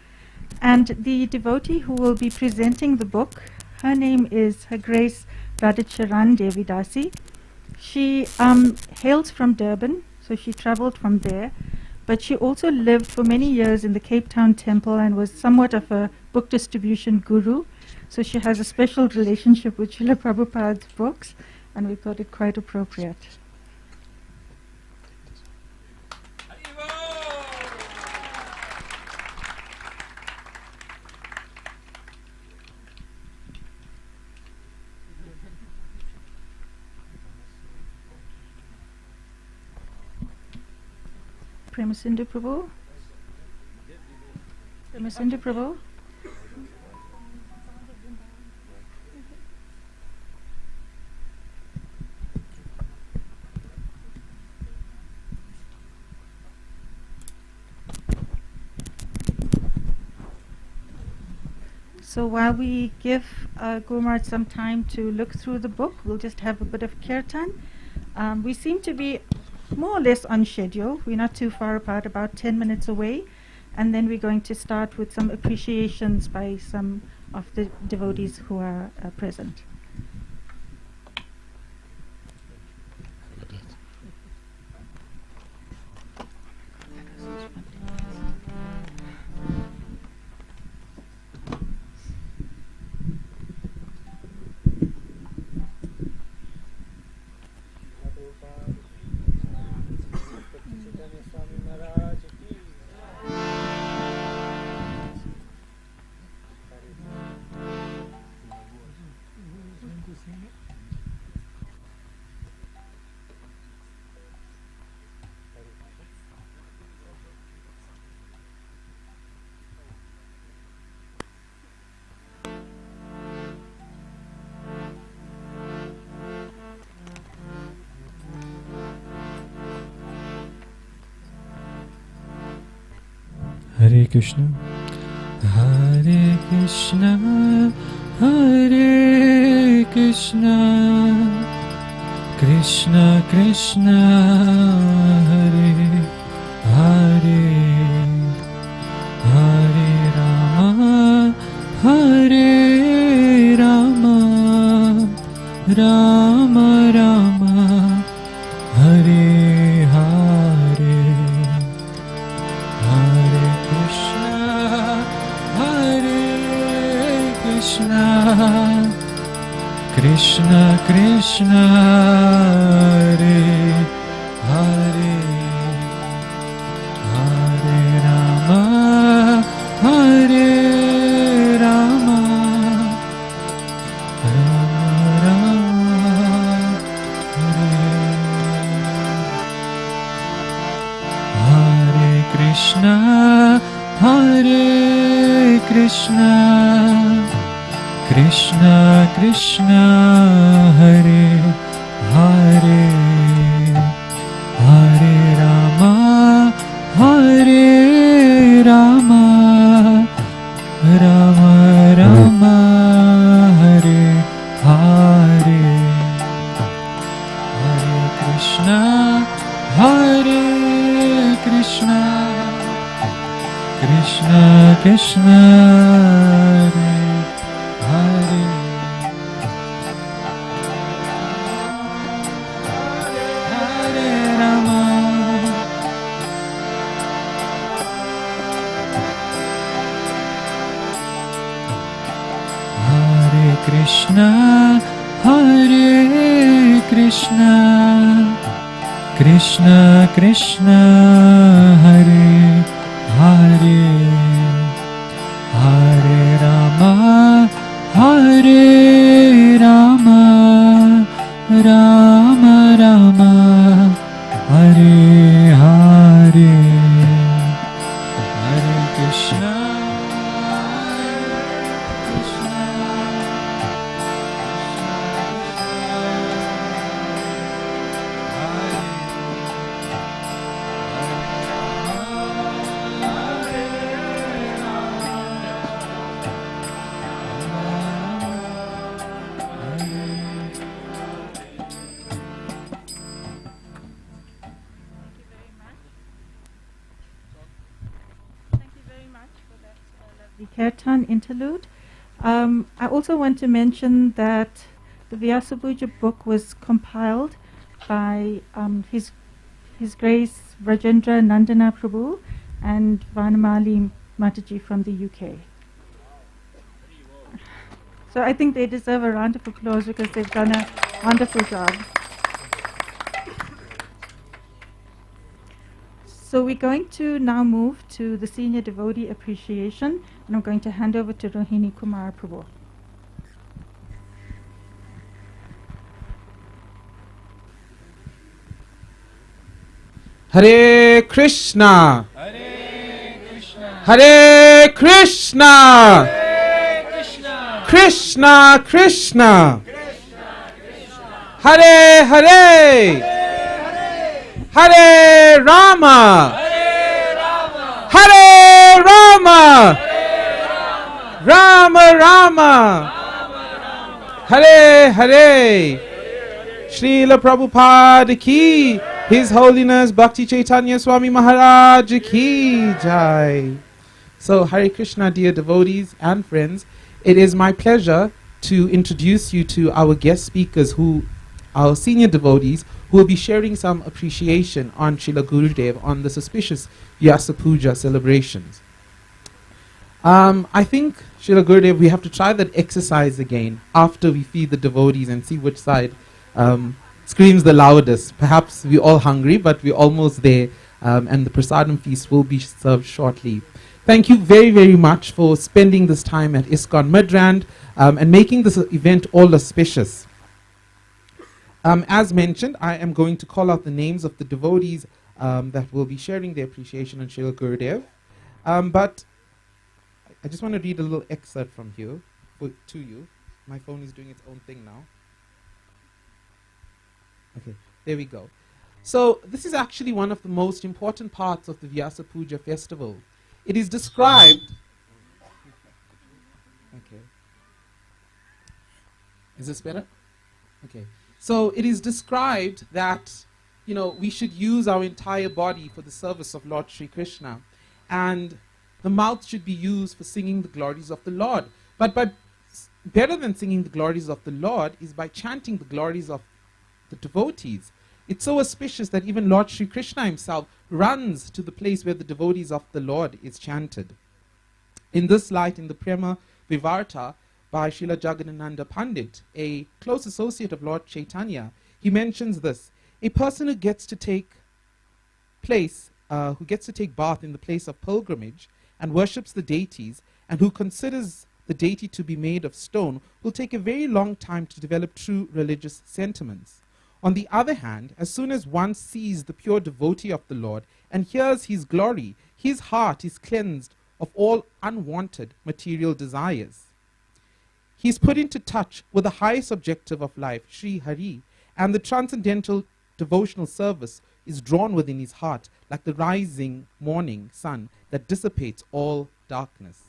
And the devotee who will be presenting the book, her name is Her Grace Radhacharan Devidasi. She hails from Durban, so she traveled from there. But she also lived for many years in the Cape Town temple and was somewhat of a book distribution guru. So she has a special relationship with Srila Prabhupada's books, and we thought it quite appropriate. Premasindu Prabhu? Premasindu Prabhu? So while we give Gurmat some time to look through the book, we'll just have a bit of kirtan. We seem to be more or less on schedule. We're not too far apart, about 10 minutes away. And then we're going to start with some appreciations by some of the devotees who are present. Hare Krishna, Hare Krishna, Hare Krishna, Krishna Krishna, Hare Hare, Hare Rama, Hare Rama, Rama Rama, Hare Hare. Hare Krishna, Krishna Krishna, Hare Hare, Hare Rama, Hare Rama, Rama Rama, Hare Krishna, Hare Krishna, Krishna Krishna, Hare Hare, Hare Rama, Hare Rama, Rama Rama, Hare Hare, Hare Krishna, Hare Krishna, Krishna Krishna, Hare Hare, Hare Rama, Hare Krishna, Hare Krishna, Krishna Krishna, Hare Hare, Hare Rama, Hare Rama, Rama Rama, Hare Hare, Hare Krishna, The kirtan interlude. I also want to mention that the Vyasa Puja book was compiled by His Grace Rajendra Nandana Prabhu and Vanamali Mataji from the UK. So I think they deserve a round of applause because they've done a wonderful job. So we're going to now move to the Senior Devotee Appreciation, and I'm going to hand over to Rohini Kumar Prabhu. Hare Krishna, Hare Krishna, Krishna Krishna, Hare Hare, Hare Rama, Hare Rama, Rama Rama, Hare Hare, Srila Prabhupada ki, His Holiness Bhakti Chaitanya Swami Maharaj ki jai. So Hare Krishna, dear devotees and friends, it is my pleasure to introduce you to our guest speakers, our senior devotees, who will be sharing some appreciation on Srila Gurudev on the auspicious Vyasa Puja celebrations. I think, Srila Gurudev, we have to try that exercise again after we feed the devotees and see which side screams the loudest. Perhaps we're all hungry, but we're almost there, and the prasadam feast will be served shortly. Thank you very, very much for spending this time at ISKCON Midrand and making this event all auspicious. As mentioned, I am going to call out the names of the devotees that will be sharing their appreciation on Srila Gurudev. But I just want to read a little excerpt from here to you. My phone is doing its own thing now. Okay, there we go. So this is actually one of the most important parts of the Vyasa Puja festival. It is described... Okay. Is this better? Okay. So it is described that, we should use our entire body for the service of Lord Sri Krishna. And the mouth should be used for singing the glories of the Lord. But better than singing the glories of the Lord is by chanting the glories of the devotees. It's so auspicious that even Lord Sri Krishna himself runs to the place where the devotees of the Lord is chanted. In this light, in the Prema Vivarta by Srila Jagadananda Pandit, a close associate of Lord Chaitanya, he mentions this: a person who gets to take bath in the place of pilgrimage and worships the deities, and who considers the deity to be made of stone, will take a very long time to develop true religious sentiments. On the other hand, as soon as one sees the pure devotee of the Lord and hears his glory, his heart is cleansed of all unwanted material desires. He is put into touch with the highest objective of life, Sri Hari, and the transcendental devotional service is drawn within his heart like the rising morning sun that dissipates all darkness.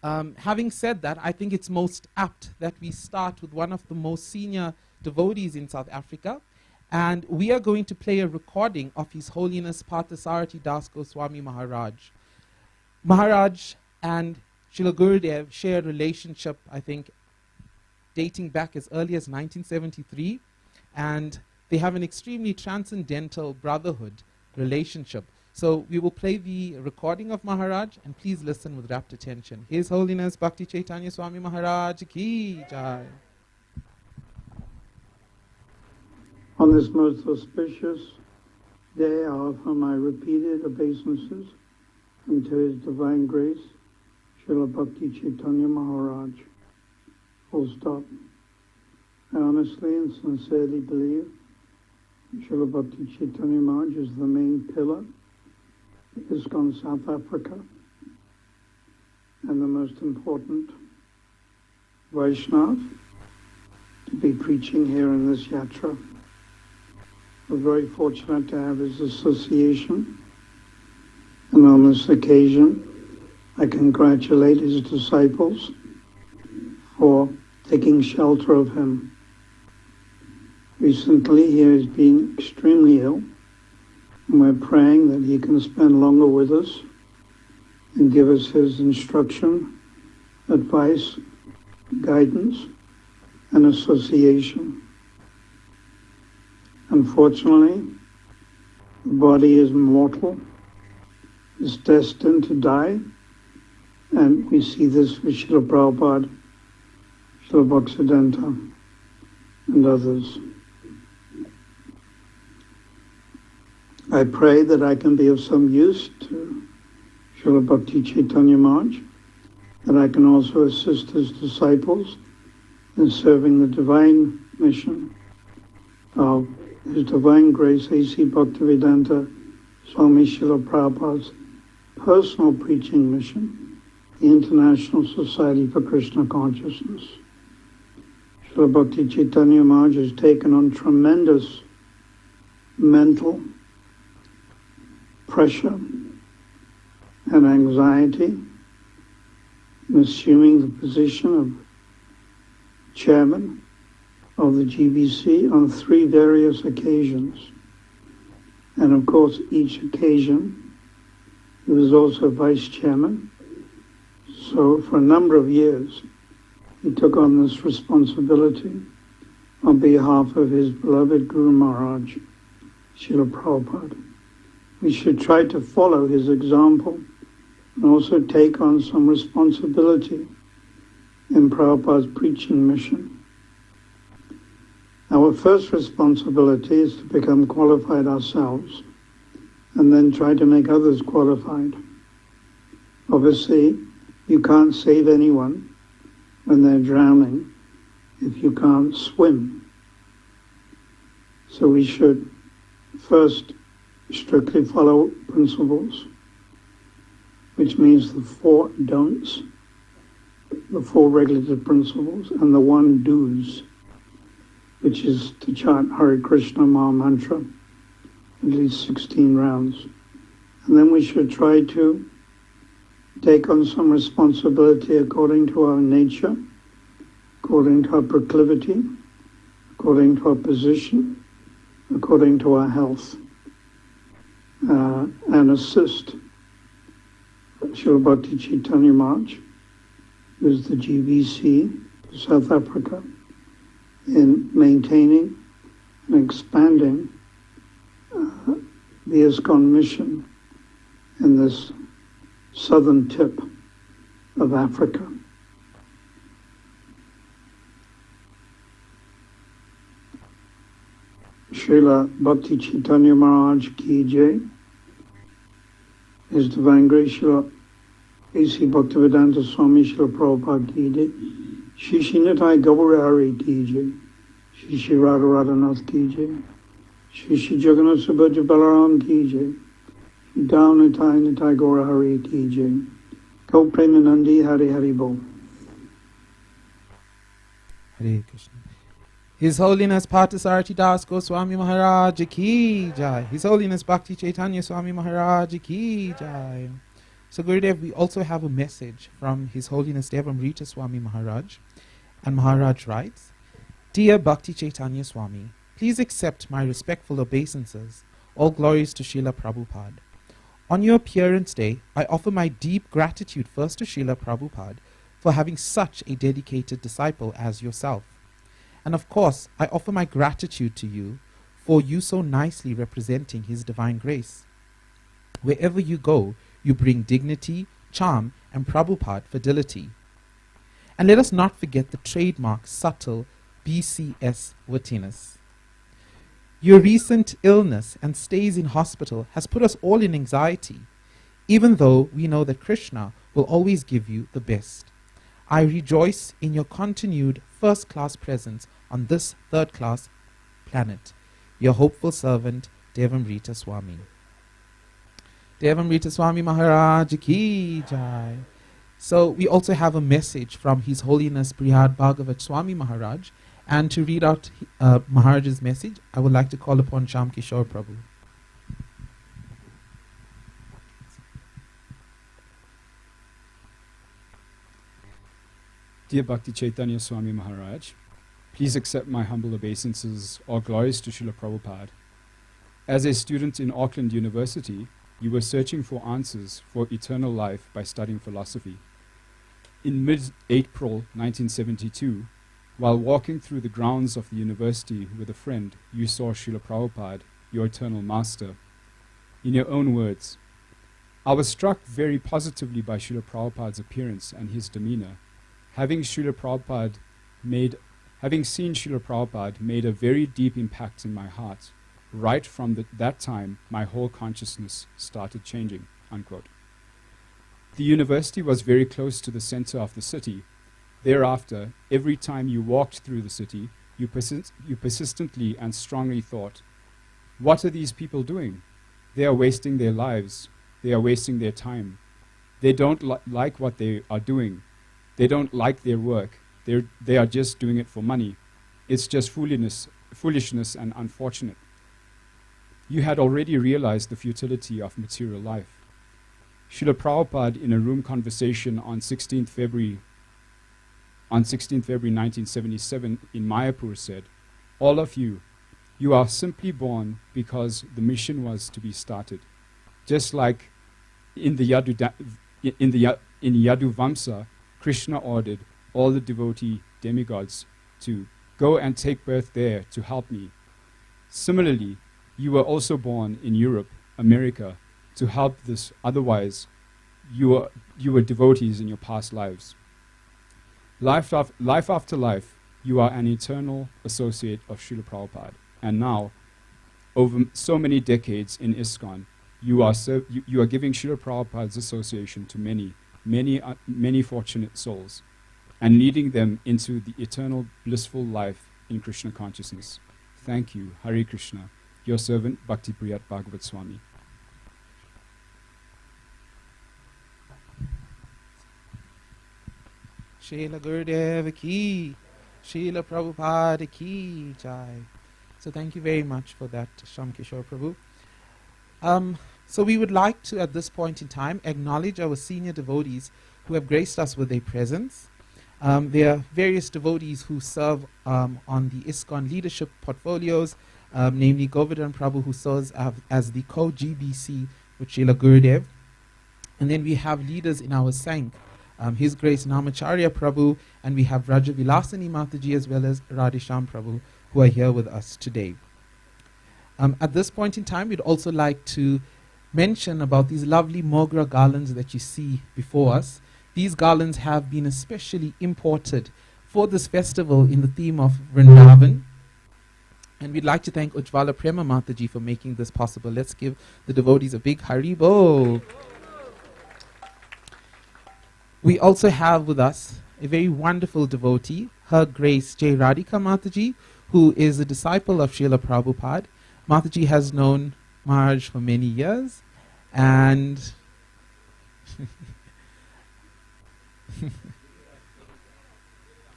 Having said that, I think it's most apt that we start with one of the most senior devotees in South Africa, and we are going to play a recording of His Holiness Parthasarathi Das Goswami Maharaj. Maharaj and Srila Gurudev share a relationship, I think, dating back as early as 1973, and they have an extremely transcendental brotherhood relationship. So we will play the recording of Maharaj, and please listen with rapt attention. His Holiness Bhakti Chaitanya Swami Maharaj ki jai. On this most auspicious day, I offer my repeated obeisances unto His Divine Grace, Srila Bhakti Chaitanya Maharaj. Full stop. I honestly and sincerely believe Srila Bhakti Chaitanya Maharaj is the main pillar of ISKCON South Africa and the most important Vaishnav to be preaching here in this yatra. We're very fortunate to have his association, and on this occasion I congratulate his disciples for taking shelter of him. Recently he has been extremely ill, and we're praying that he can spend longer with us and give us his instruction, advice, guidance, and association. Unfortunately, the body is mortal, is destined to die, and we see this with Srila Prabhupada, Srila Bhaktisiddhanta, and others. I pray that I can be of some use to Srila Bhakti Chaitanya Maharaj, that I can also assist his disciples in serving the divine mission of His Divine Grace A.C. Bhaktivedanta Swami Srila Prabhupada's personal preaching mission, the International Society for Krishna Consciousness. Srila Bhakti Chaitanya Maharaj has taken on tremendous mental pressure and anxiety in assuming the position of chairman of the GBC on 3 various occasions. And of course, each occasion, he was also vice chairman. So for a number of years, he took on this responsibility on behalf of his beloved Guru Maharaj, Srila Prabhupada. We should try to follow his example and also take on some responsibility in Prabhupada's preaching mission. Our first responsibility is to become qualified ourselves and then try to make others qualified. Obviously, you can't save anyone when they're drowning if you can't swim. So we should first strictly follow principles, which means the 4 don'ts, the 4 regulative principles, and the 1 do's, which is to chant Hare Krishna Maha Mantra at least 16 rounds. And then we should try to take on some responsibility according to our nature, according to our proclivity, according to our position, according to our health, and assist Srila Bhakti Chaitanya Maharaj, who is the GBC for South Africa, in maintaining and expanding the ISKCON mission in this southern tip of Africa. Srila Bhakti Chaitanya Maharaj Ki Jai. His Divine Grace Srila A.C. Bhaktivedanta Swami Srila Prabhupada Ki Jai. Shri Shri Nitai Gaurari Ki Jai. Shri Shri Radha Radhanath Ki Jai. Shri Shri Jagannath Subhaja Balaram Ki Jai. Shri Dao Nitai Nitai Gaurahari Ki Jai. Go Premanandi Hari Hari Bol. Hare Krishna. His Holiness Parthasarathi Das Goswami Maharaj Ki Jai. His Holiness Bhakti Chaitanya Swami Maharaj Ki Jai. So Gurudev, we also have a message from His Holiness Devamrita Swami Maharaj. And Maharaj writes, Dear Bhakti Chaitanya Swami, please accept my respectful obeisances. All glories to Srila Prabhupada. On your appearance day, I offer my deep gratitude first to Srila Prabhupada for having such a dedicated disciple as yourself. And of course, I offer my gratitude to you for you so nicely representing His divine grace. Wherever you go, you bring dignity, charm, and Prabhupada fidelity. And let us not forget the trademark subtle BCaiS wittiness. Your recent illness and stays in hospital has put us all in anxiety, even though we know that Krishna will always give you the best. I rejoice in your continued first-class presence on this third-class planet. Your hopeful servant, Devamrita Swami. Devamrita Swami Maharaj Ki Jai. So we also have a message from His Holiness Brihad Bhagavat Swami Maharaj. And to read out Maharaj's message, I would like to call upon Shyam Kishore Prabhu. Dear Bhakti Chaitanya Swami Maharaj, please accept my humble obeisances. All glories to Srila Prabhupada. As a student in Auckland University, you were searching for answers for eternal life by studying philosophy. In mid-April 1972, while walking through the grounds of the university with a friend, you saw Srila Prabhupada, your eternal master. In your own words, I was struck very positively by Srila Prabhupada's appearance and his demeanor. Having seen Srila Prabhupada made a very deep impact in my heart. Right from that time, my whole consciousness started changing, unquote. The university was very close to the center of the city. Thereafter, every time you walked through the city, you persistently and strongly thought, what are these people doing? They are wasting their lives. They are wasting their time. They don't like what they are doing. They don't like their work. They are just doing it for money. It's just foolishness and unfortunate. You had already realized the futility of material life. Srila Prabhupada, in a room conversation on 16th February 1977 in Mayapur, said, "All of you, you are simply born because the mission was to be started." Just like in the in Yadu Vamsa, Krishna ordered all the devotee demigods to go and take birth there to help me. Similarly, you were also born in Europe, America, to help this. Otherwise, you were devotees in your past lives. Life after life, you are an eternal associate of Srila Prabhupada. And now, over so many decades in ISKCON, you are giving Srila Prabhupada's association to many fortunate souls, and leading them into the eternal blissful life in Krishna consciousness. Thank you, Hare Krishna. Your servant, Bhakti Priyat Bhagavat Swami. Srila Gurudev ki, Srila Prabhupada ki jai. So thank you very much for that, Sham Kishore Prabhu. So we would like to, at this point in time, acknowledge our senior devotees who have graced us with their presence. There are various devotees who serve on the ISKCON leadership portfolios, namely Govardhan Prabhu, who serves as the co-GBC with Srila Gurudev. And then we have leaders in our Sank, His Grace Namacharya Prabhu, and we have Raja Vilasani Mataji as well as Radhesham Prabhu, who are here with us today. At this point in time, we'd also like to mention about these lovely Mogra garlands that you see before us. These garlands have been especially imported for this festival in the theme of Vrindavan. And we'd like to thank Ujjvala Prema Mataji for making this possible. Let's give the devotees a big Haribo. We also have with us a very wonderful devotee, Her Grace J. Radhika Mataji, who is a disciple of Srila Prabhupada. Mataji has known Maharaj for many years, and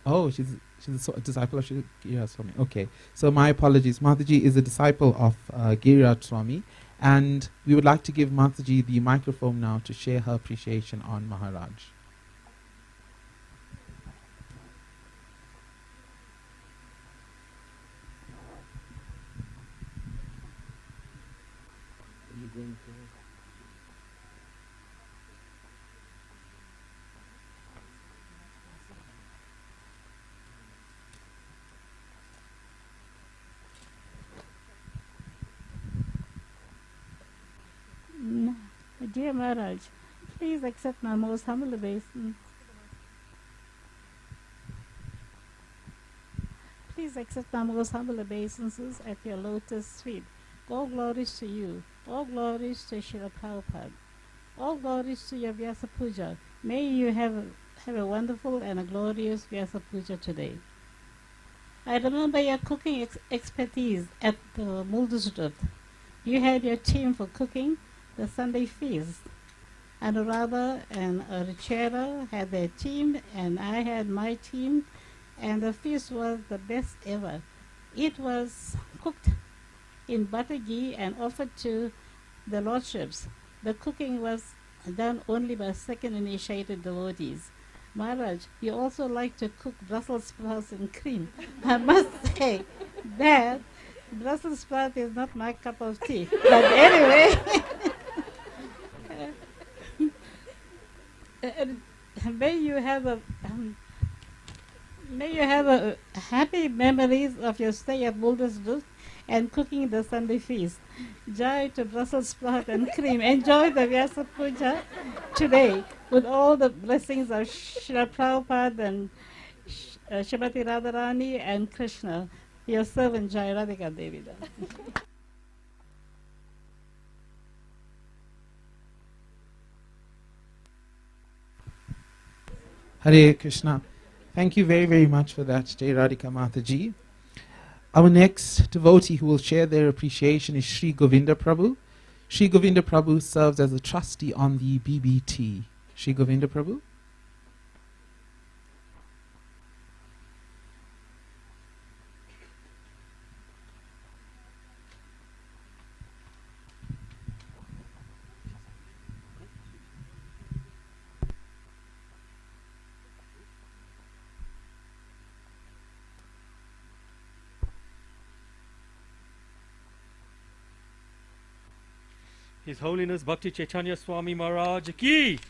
oh, she's a disciple of Srila Giriraj Swami. Okay, so my apologies. Mataji is a disciple of Giriraj Swami, and we would like to give Mataji the microphone now to share her appreciation on Maharaj. Dear Maharaj, please accept my most humble obeisance. Please accept my most humble obeisances at your lotus feet. All glories to you. All glories to Srila Prabhupada. All glories to your Vyasa Puja. May you have a wonderful and a glorious Vyasa Puja today. I remember your cooking expertise at the Muldusdut. You had your team for cooking the Sunday feast. Anuradha and Richera had their team, and I had my team, and the feast was the best ever. It was cooked in butter ghee and offered to the lordships. The cooking was done only by second initiated devotees. Maharaj, you also like to cook Brussels sprouts and cream. I must say that Brussels sprout is not my cup of tea. But anyway, may you have a happy memories of your stay at Muldersdorf and cooking the Sunday feast. Jai to Brussels sprout and cream. Enjoy the Vyasa Puja today with all the blessings of Srila Prabhupada and Srimati Radharani and Krishna. Your servant Jai Radhika Devi. Hare Krishna. Thank you very, very much for that, Jai Radhika Mataji. Our next devotee who will share their appreciation is Sri Govinda Prabhu. Sri Govinda Prabhu serves as a trustee on the BBT. Sri Govinda Prabhu. His Holiness Bhakti Chaitanya Swami Maharaj ki.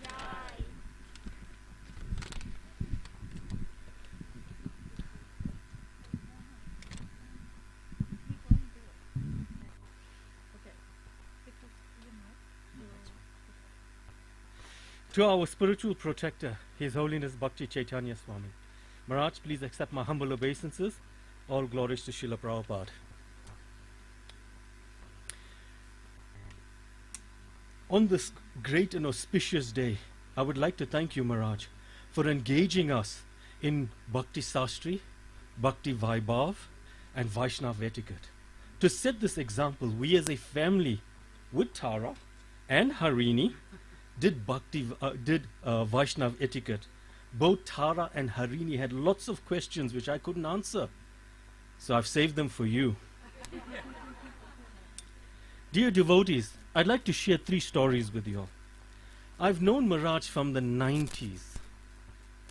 To our spiritual protector, His Holiness Bhakti Chaitanya Swami Maharaj, please accept my humble obeisances. All glories to Srila Prabhupada. On this great and auspicious day, I would like to thank you, Maharaj, for engaging us in Bhakti Sastri, Bhakti Vaibhav, and Vaishnav etiquette. To set this example, we as a family with Tara and Harini did Vaishnav etiquette. Both Tara and Harini had lots of questions which I couldn't answer, so I've saved them for you. Dear devotees, I'd like to share 3 stories with you all. I've known Maharaj from the 90s,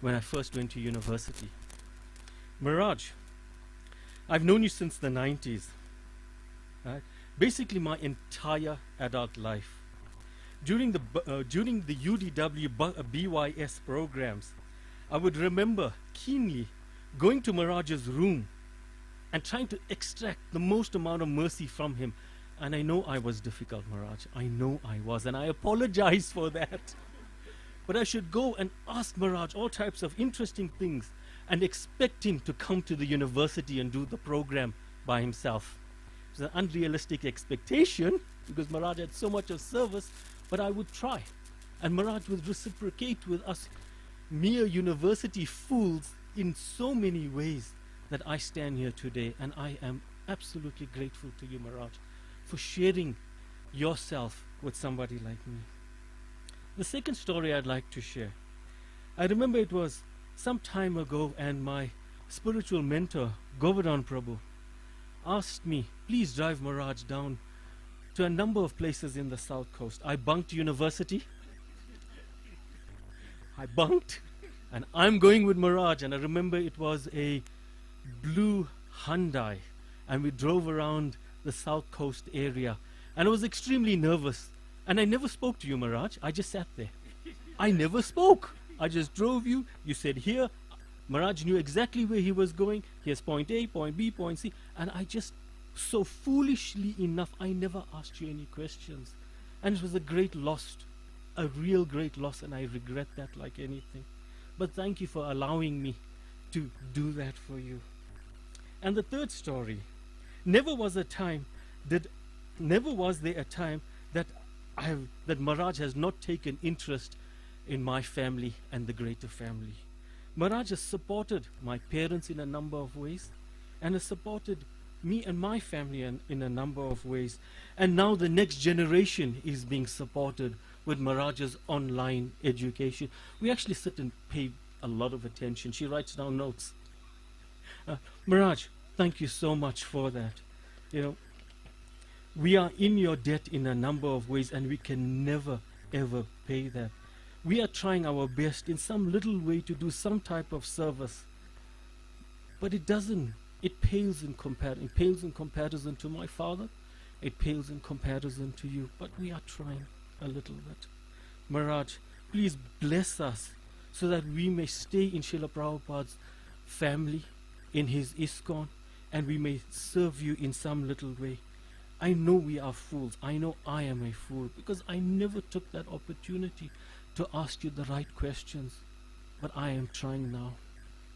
when I first went to university. Maharaj, I've known you since the 90s. Right? Basically my entire adult life. During the UDW BYS programs, I would remember keenly going to Maharaj's room and trying to extract the most amount of mercy from him. And I know I was difficult, Maharaj. I know I was, and I apologize for that. But I should go and ask Maharaj all types of interesting things and expect him to come to the university and do the program by himself. It was an unrealistic expectation because Maharaj had so much of service, but I would try. And Maharaj would reciprocate with us mere university fools in so many ways that I stand here today, and I am absolutely grateful to you, Maharaj, for sharing yourself with somebody like me. The second story I'd like to share. I remember it was some time ago, and my spiritual mentor, Govardhan Prabhu, asked me, please drive Maharaj down to a number of places in the South Coast. I bunked university. I bunked, and I'm going with Maharaj. And I remember it was a blue Hyundai, and we drove around the South Coast area, and I was extremely nervous, and I never spoke to you, Maharaj. I just sat there. I never spoke. I just drove you. You said here. Maharaj knew exactly where he was going. Here's point A, point B, point C, and I just, so foolishly enough, I never asked you any questions, and it was a great loss, a real great loss, and I regret that like anything. But thank you for allowing me to do that for you. And the third story. Never was there a time that Maharaj has not taken interest in my family and the greater family. Maharaj has supported my parents in a number of ways, and has supported me and my family in a number of ways. And now the next generation is being supported with Maharaj's online education. We actually sit and pay a lot of attention. She writes down notes. Maharaj, thank you so much for that. You know, we are in your debt in a number of ways, and we can never ever pay that. We are trying our best in some little way to do some type of service, but it doesn't. It pales in comparison to my father. It pales in comparison to you, but we are trying a little bit. Maharaj, please bless us so that we may stay in Srila Prabhupada's family, in his ISKCON, and we may serve you in some little way. I know we are fools. I know I am a fool because I never took that opportunity to ask you the right questions. But I am trying now.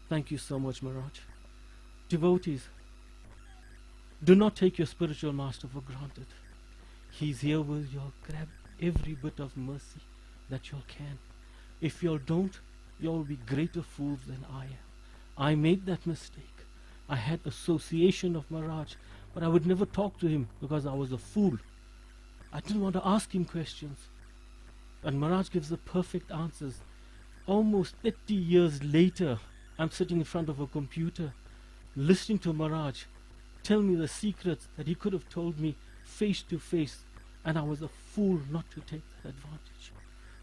Thank you so much, Maharaj. Devotees, do not take your spiritual master for granted. He's here with you. Grab every bit of mercy that you can. If you don't, you'll be greater fools than I am. I made that mistake. I had association of Maharaj, but I would never talk to him because I was a fool. I didn't want to ask him questions. And Maharaj gives the perfect answers. Almost 30 years later, I'm sitting in front of a computer, listening to Maharaj tell me the secrets that he could have told me face to face, and I was a fool not to take that advantage.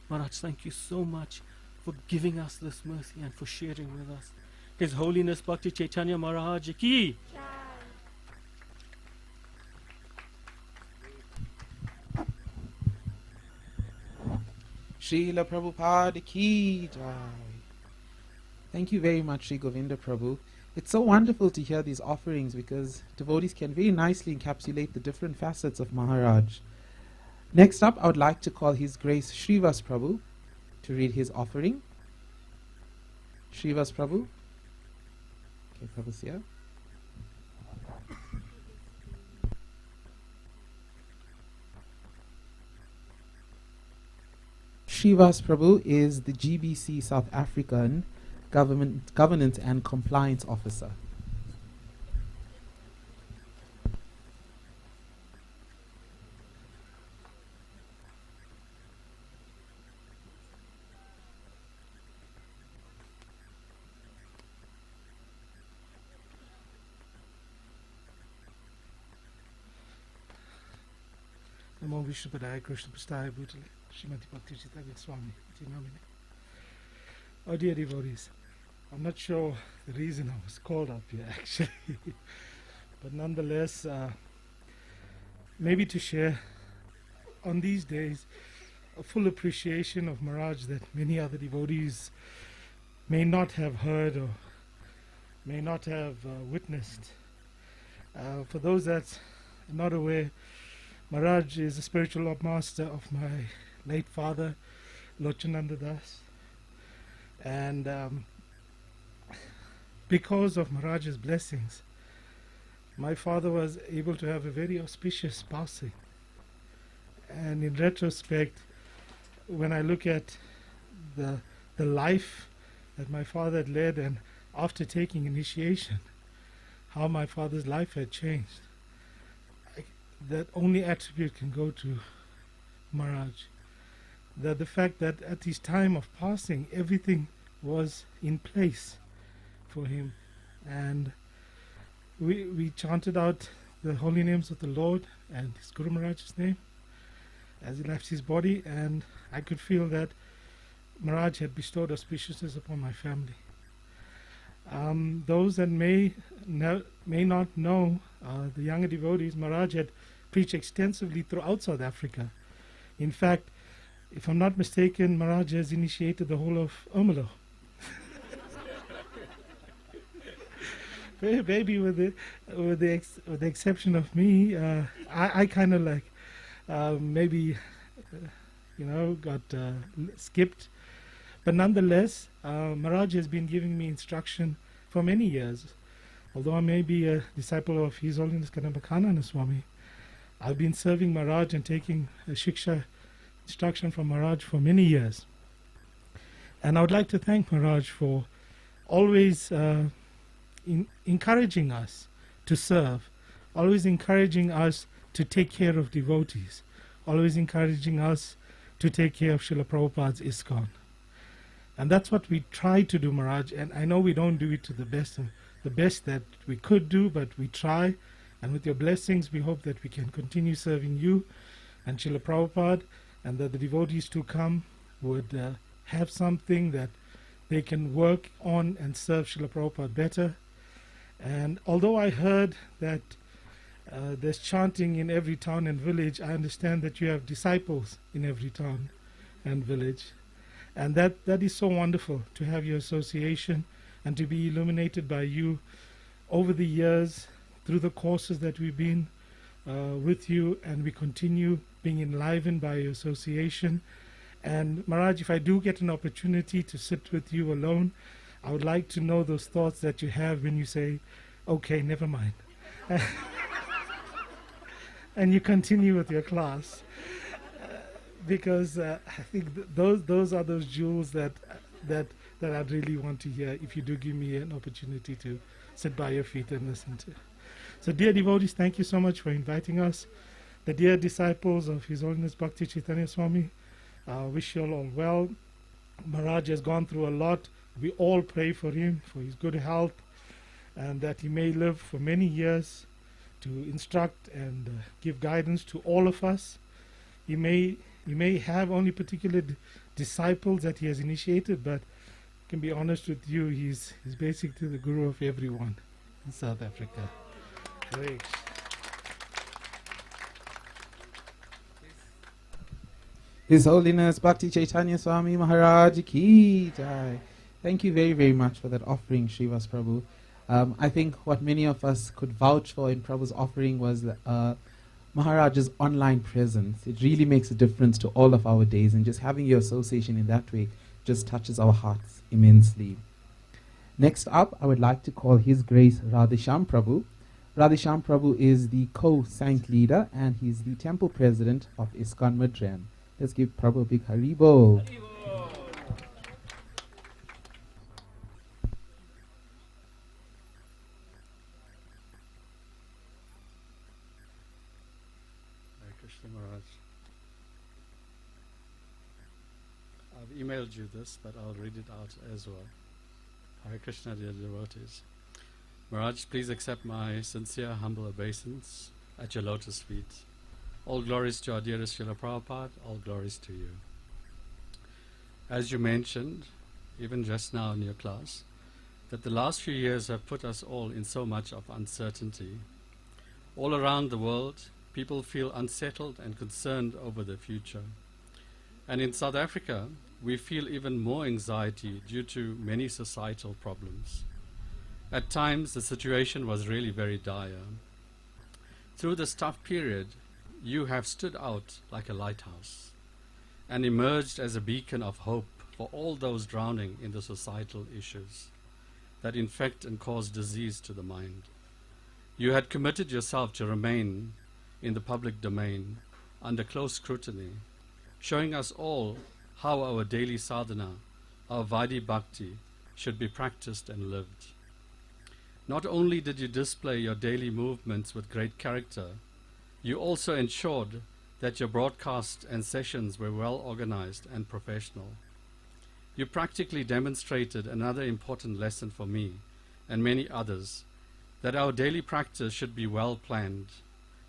Maharaj, thank you so much for giving us this mercy and for sharing with us. His Holiness Bhakti Chaitanya Maharaj ki. Srila Prabhupada ki jai. Thank you very much, Sri Govinda Prabhu. It's so wonderful to hear these offerings because devotees can very nicely encapsulate the different facets of Maharaj. Next up, I would like to call His Grace Srivas Prabhu to read his offering. Srivas Prabhu. Okay, Prabhu's here. Srivas Prabhu is the GBC South African Governance and Compliance Officer. Namo Vishnupadaya Krishna Pastaya Bhutale Srimati Bhakti Chaitanya Swami Iti Namine. Oh dear devotees, I'm not sure the reason I was called up here actually, but nonetheless, maybe to share on these days a full appreciation of Maharaj that many other devotees may not have heard or may not have witnessed. For those that are not aware, Maharaj is the spiritual master of my late father, Lochananda Das. And because of Maharaj's blessings, my father was able to have a very auspicious passing. And in retrospect, when I look at the life that my father had led, and after taking initiation, how my father's life had changed, that only attribute can go to Maharaj. That the fact that at his time of passing, everything was in place for him. And we chanted out the holy names of the Lord and his Guru Maharaj's name as he left his body, and I could feel that Maharaj had bestowed auspiciousness upon my family. Those that may not know, the younger devotees, Maharaj had preached extensively throughout South Africa. In fact, if I'm not mistaken, Maharaj has initiated the whole of Ermelo. Maybe with the exception of me, I kind of like maybe got skipped. But nonetheless, Maharaj has been giving me instruction for many years. Although I may be a disciple of His Holiness Kadambakhanana Swami, I've been serving Maharaj and taking Shiksha instruction from Maharaj for many years. And I would like to thank Maharaj for always encouraging us to serve, always encouraging us to take care of devotees, always encouraging us to take care of Srila Prabhupada's ISKCON. And that's what we try to do, Maharaj. And I know we don't do it to the best that we could do, but we try. And with your blessings, we hope that we can continue serving you and Srila Prabhupada, and that the devotees to come would have something that they can work on and serve Srila Prabhupada better. And although I heard that there's chanting in every town and village, I understand that you have disciples in every town and village. And that is so wonderful to have your association and to be illuminated by you over the years through the courses that we've been with you, and we continue being enlivened by your association. And Maharaj, if I do get an opportunity to sit with you alone, I would like to know those thoughts that you have when you say, okay, never mind. And you continue with your class. Because I think those are those jewels that I'd really want to hear if you do give me an opportunity to sit by your feet and listen to. So dear devotees, thank you so much for inviting us. The dear disciples of His Holiness Bhakti Chaitanya Swami, wish you all well. Maharaj has gone through a lot. We all pray for him, for his good health, and that he may live for many years to instruct and give guidance to all of us. He may have only particular disciples that he has initiated, but I can be honest with you, he's basically the guru of everyone in South Africa. Great. His Holiness Bhakti Chaitanya Swami Maharaj Ki Jai. Thank you very, very much for that offering, Srivas Prabhu. I think what many of us could vouch for in Prabhu's offering was Maharaj's online presence. It really makes a difference to all of our days, and just having your association in that way just touches our hearts immensely. Next up, I would like to call His Grace Radhesham Prabhu. Radhesham Prabhu is the co-saint leader, and he's the temple president of ISKCON Madran. Let's give Prabhu a big Haribo. Maharaj. I've emailed you this, but I'll read it out as well. Hare Krishna, dear devotees. Maharaj, please accept my sincere, humble obeisance at your lotus feet. All glories to our dearest Srila Prabhupada, all glories to you. As you mentioned, even just now in your class, that the last few years have put us all in so much of uncertainty. All around the world, people feel unsettled and concerned over the future. And in South Africa, we feel even more anxiety due to many societal problems. At times, the situation was really very dire. Through this tough period, you have stood out like a lighthouse and emerged as a beacon of hope for all those drowning in the societal issues that infect and cause disease to the mind. You had committed yourself to remain in the public domain under close scrutiny, showing us all how our daily sadhana, our Vaidhi Bhakti, should be practiced and lived. Not only did you display your daily movements with great character, you also ensured that your broadcasts and sessions were well organized and professional. You practically demonstrated another important lesson for me and many others, that our daily practice should be well planned,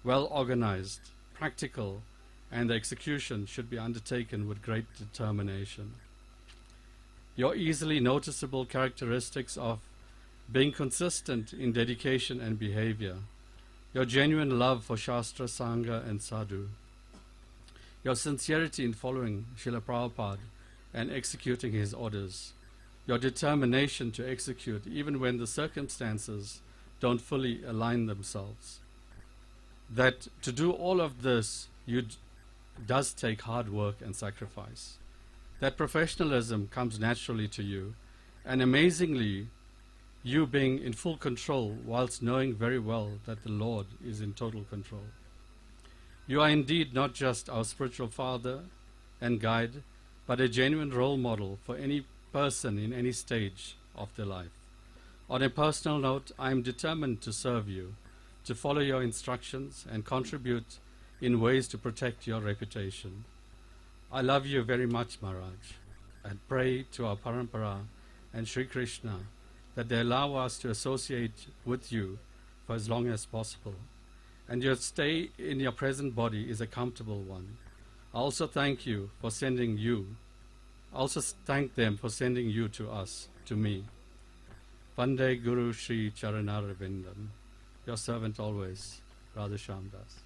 well organized, practical, and the execution should be undertaken with great determination. Your easily noticeable characteristics of being consistent in dedication and behavior, your genuine love for Shastra, Sangha, and Sadhu, your sincerity in following Srila Prabhupada and executing his orders, your determination to execute even when the circumstances don't fully align themselves. That to do all of this does take hard work and sacrifice. That professionalism comes naturally to you, and amazingly, you being in full control whilst knowing very well that the Lord is in total control. You are indeed not just our spiritual father and guide, but a genuine role model for any person in any stage of their life. On a personal note, I am determined to serve you, to follow your instructions and contribute in ways to protect your reputation. I love you very much, Maharaj, and pray to our Parampara and Sri Krishna that they allow us to associate with you for as long as possible, and your stay in your present body is a comfortable one. I also thank you for sending you. I also thank them for sending you to us, to me. Vande Guru Shri Charanarvindam. Your servant always, Radhesham Das.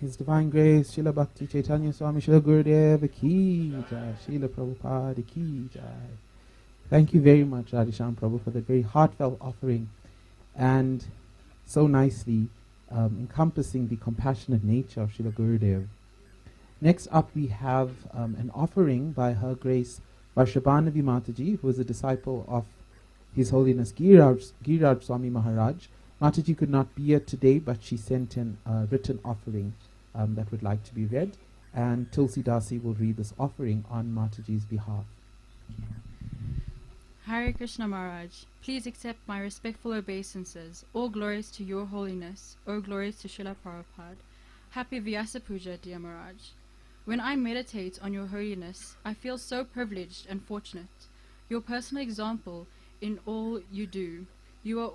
His Divine Grace, Srila Bhakti Chaitanya Swami Srila Gurudev Ki Jai, Srila Prabhupada Ki Jai. Thank you very much, Radhesham Prabhu, for that very heartfelt offering and so nicely encompassing the compassionate nature of Srila Gurudev. Next up, we have an offering by Her Grace Varshabhanavi Mataji, who is a disciple of His Holiness Giriraj Swami Maharaj. Mataji could not be here today, but she sent in a written offering that would like to be read, and Tulsi Dasi will read this offering on Mataji's behalf. Hare Krishna Maharaj, please accept my respectful obeisances. All glories to your holiness. All glories to Srila Prabhupada. Happy Vyasa Puja, dear Maharaj. When I meditate on your holiness, I feel so privileged and fortunate. Your personal example in all you do. You are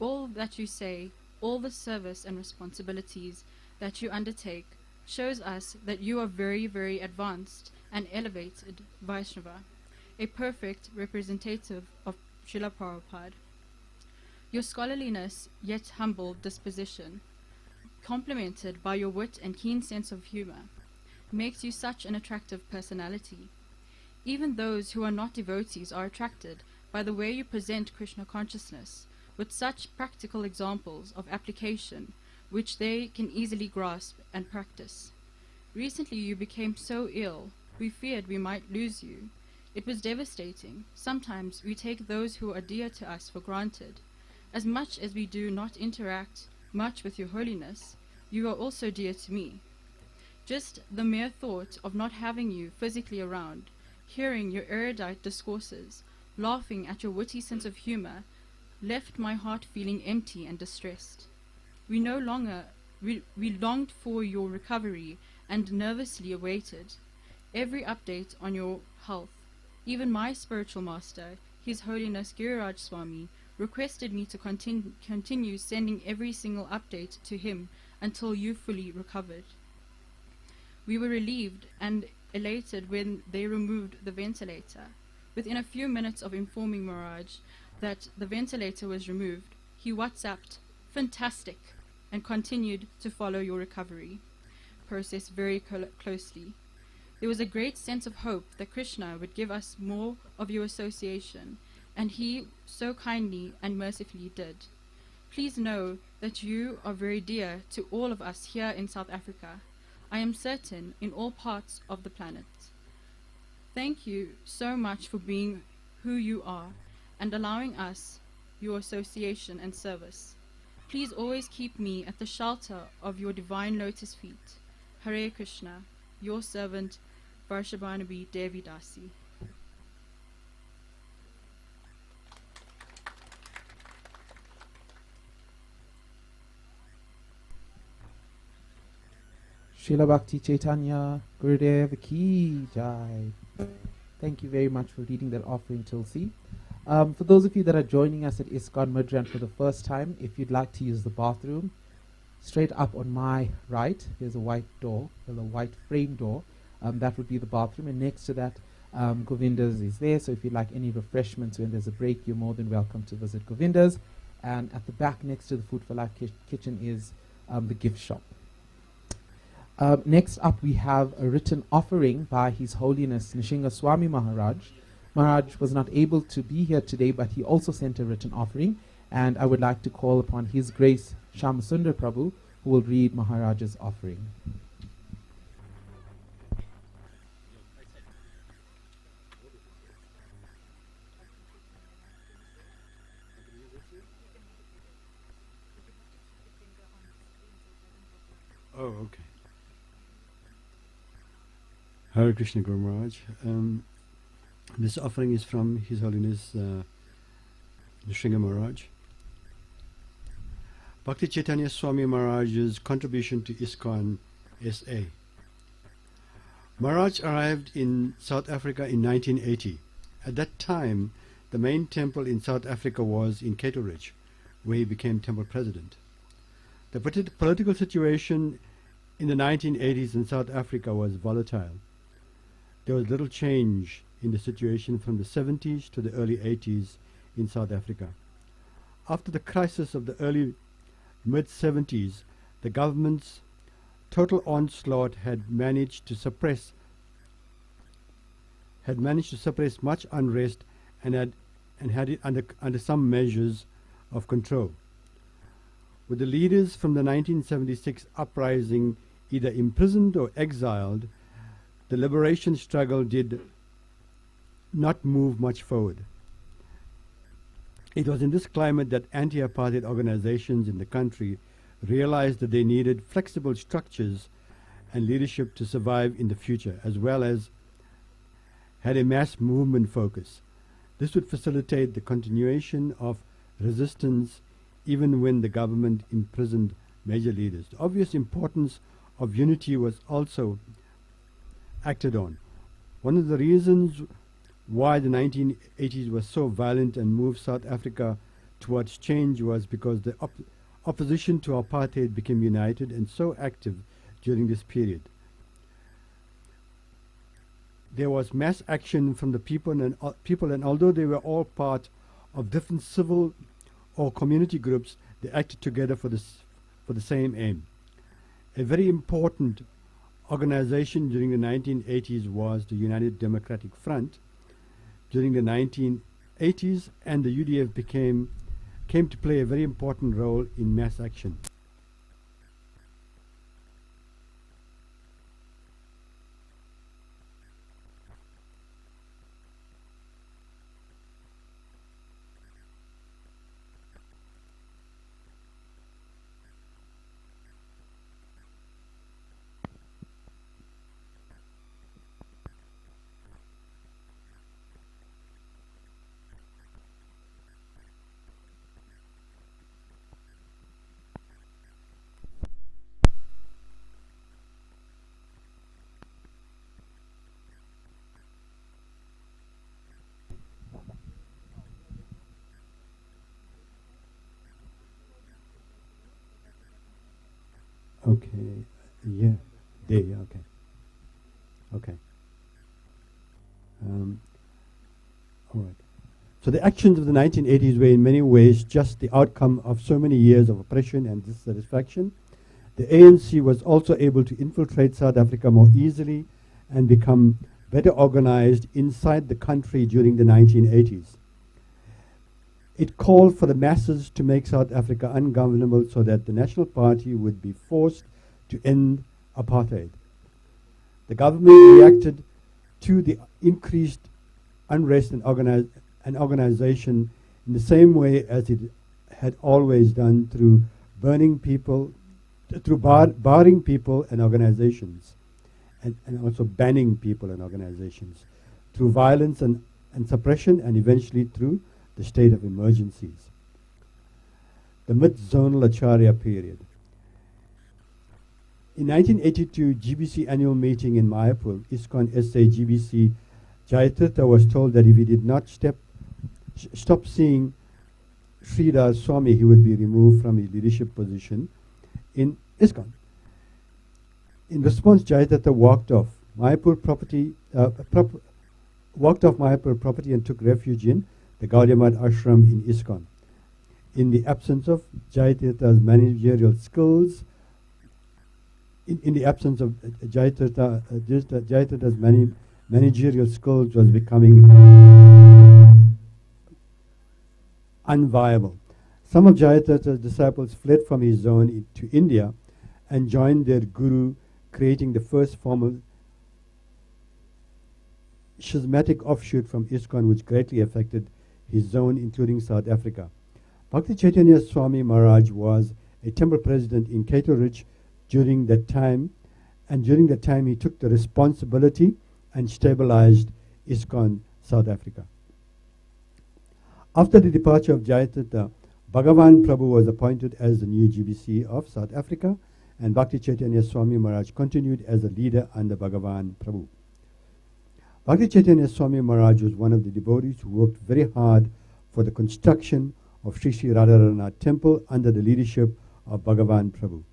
all that you say, all the service and responsibilities that you undertake shows us that you are very, very advanced and elevated Vaishnava, a perfect representative of Srila Prabhupada. Your scholarliness yet humble disposition, complemented by your wit and keen sense of humor, makes you such an attractive personality. Even those who are not devotees are attracted by the way you present Krishna consciousness with such practical examples of application which they can easily grasp and practice. Recently you became so ill, we feared we might lose you. It was devastating. Sometimes we take those who are dear to us for granted. As much as we do not interact much with your holiness, you are also dear to me. Just the mere thought of not having you physically around, hearing your erudite discourses, laughing at your witty sense of humor, left my heart feeling empty and distressed. We longed for your recovery and nervously awaited every update on your health. Even my spiritual master, His Holiness Giriraj Swami, requested me to continue sending every single update to him until you fully recovered. We were relieved and elated when they removed the ventilator. Within a few minutes of informing Maharaj that the ventilator was removed, he WhatsApped, "Fantastic," and continued to follow your recovery process very closely. There was a great sense of hope that Krishna would give us more of your association, and he so kindly and mercifully did. Please know that you are very dear to all of us here in South Africa. I am certain in all parts of the planet. Thank you so much for being who you are and allowing us your association and service. Please always keep me at the shelter of your divine lotus feet. Hare Krishna, your servant, Varshabhanabi Devi Dasi. Srila Bhakti Chaitanya Gurudev Ki Jai. Thank you very much for reading that offering, Tulsi. For those of you that are joining us at ISKCON Midrand for the first time, if you'd like to use the bathroom, straight up on my right, there's a white door, there's a white frame door. That would be the bathroom, and next to that, Govinda's is there. So if you'd like any refreshments when there's a break, you're more than welcome to visit Govinda's. And at the back, next to the Food for Life kitchen, is the gift shop. Next up, we have a written offering by His Holiness Nishinga Swami Maharaj. Maharaj was not able to be here today, but he also sent a written offering, and I would like to call upon His Grace Shamasundar Prabhu, who will read Maharaj's offering. Oh, okay. Hare Krishna Guru Maharaj. This offering is from His Holiness Nrsimha Maharaj. Bhakti Chaitanya Swami Maharaj's contribution to ISKCON SA. Maharaj arrived in South Africa in 1980. At that time, the main temple in South Africa was in Cato Ridge, where he became temple president. The political situation in the 1980s in South Africa was volatile. There was little change in the situation from the 70s to the early 80s in South Africa. After the crisis of the early mid-70s, the government's total onslaught had managed to suppress much unrest and had it under some measures of control. With the leaders from the 1976 uprising either imprisoned or exiled, the liberation struggle did not move much forward. It was in this climate that anti-apartheid organizations in the country realized that they needed flexible structures and leadership to survive in the future, as well as had a mass movement focus. This would facilitate the continuation of resistance even when the government imprisoned major leaders. The obvious importance of unity was also acted on. One of the reasons why the 1980s was so violent and moved South Africa towards change was because the opposition to apartheid became united and so active during this period. There was mass action from the people, and although they were all part of different civil or community groups, they acted together for the same aim. A very important organization during the 1980s was the United Democratic Front. During the 1980s, and the UDF came to play a very important role in mass action. Okay, yeah, okay. Okay. All right. So the actions of the 1980s were in many ways just the outcome of so many years of oppression and dissatisfaction. The ANC was also able to infiltrate South Africa more easily and become better organized inside the country during the 1980s. It called for the masses to make South Africa ungovernable so that the National Party would be forced to end apartheid. The government reacted to the increased unrest and organization in the same way as it had always done, through barring people and organizations, and also banning people and organizations, through violence and suppression, and eventually through the state of emergencies. The mid-zonal Acharya period. In 1982 GBC annual meeting in Mayapur, ISKCON SA GBC Jayatirtha was told that if he did not stop seeing Sridhar Swami, he would be removed from his leadership position in ISKCON. In response, Jayatirtha walked off Mayapur property and took refuge in the Gaudiya Math ashram in ISKCON. In the absence of Jayatirtha's managerial skills, Jayatirtha's managerial skills was becoming unviable. Some of Jayatirtha's disciples fled from his zone to India and joined their guru, creating the first formal schismatic offshoot from ISKCON, which greatly affected his zone, including South Africa. Bhakti Chaitanya Swami Maharaj was a temple president in Cato Ridge during that time, and during that time he took the responsibility and stabilized ISKCON South Africa. After the departure of Jayatirtha, Bhagavan Prabhu was appointed as the new GBC of South Africa, and Bhakti Chaitanya Swami Maharaj continued as a leader under Bhagavan Prabhu. Bhakti Chaitanya Swami Maharaj was one of the devotees who worked very hard for the construction of Sri Sri Radharanath Temple under the leadership of Bhagavan Prabhu.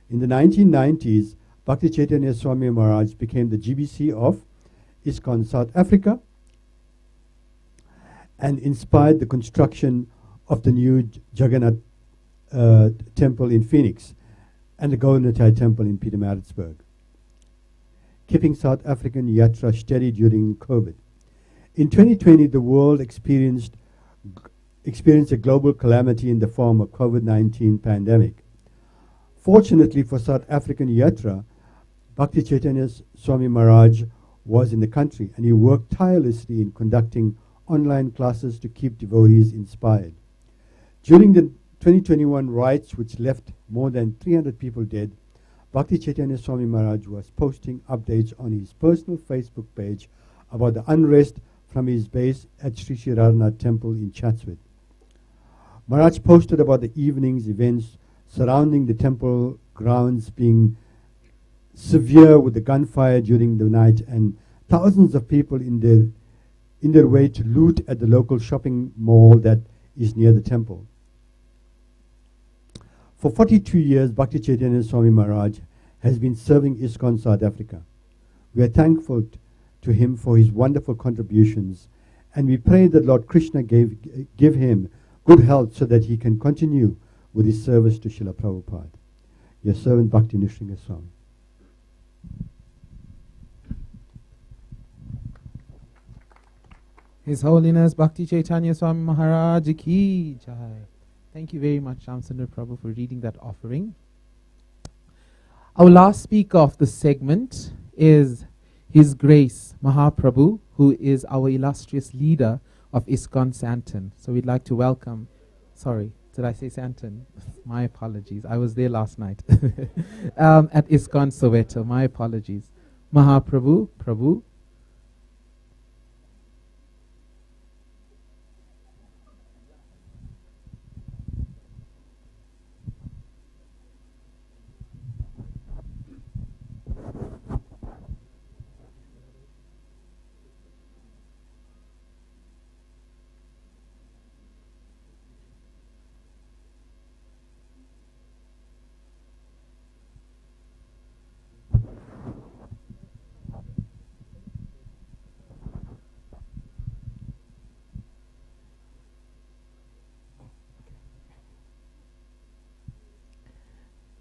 In the 1990s, Bhakti Chaitanya Swami Maharaj became the GBC of ISKCON South Africa and inspired the construction of the new Jagannath Temple in Phoenix and the Gauranatai Temple in Pietermaritzburg, keeping South African yatra steady during COVID. In 2020, the world experienced a global calamity in the form of COVID-19 pandemic. Fortunately for South African yatra, Bhakti Chaitanya Swami Maharaj was in the country, and he worked tirelessly in conducting online classes to keep devotees inspired. During the 2021 riots, which left more than 300 people dead, Bhakti Chaitanya Swami Maharaj was posting updates on his personal Facebook page about the unrest from his base at Sri Sri Radharanath Temple in Chatsworth. Maharaj posted about the evening's events surrounding the temple grounds being severe with the gunfire during the night, and thousands of people in their way to loot at the local shopping mall that is near the temple. For 42 years, Bhakti Chaitanya Swami Maharaj has been serving ISKCON South Africa. We are thankful to him for his wonderful contributions, and we pray that Lord Krishna give him good health so that he can continue with his service to Srila Prabhupada. Your servant Bhakti Nishringa Swami. His Holiness Bhakti Chaitanya Swami Maharaj Ki Jai. Thank you very much, Shamsundar Prabhu, for reading that offering. Our last speaker of the segment is His Grace Mahaprabhu, who is our illustrious leader of ISKCON Santon. So we'd like to welcome, sorry, did I say Santon? My apologies. I was there last night at ISKCON Soweto. My apologies. Mahaprabhu, Prabhu.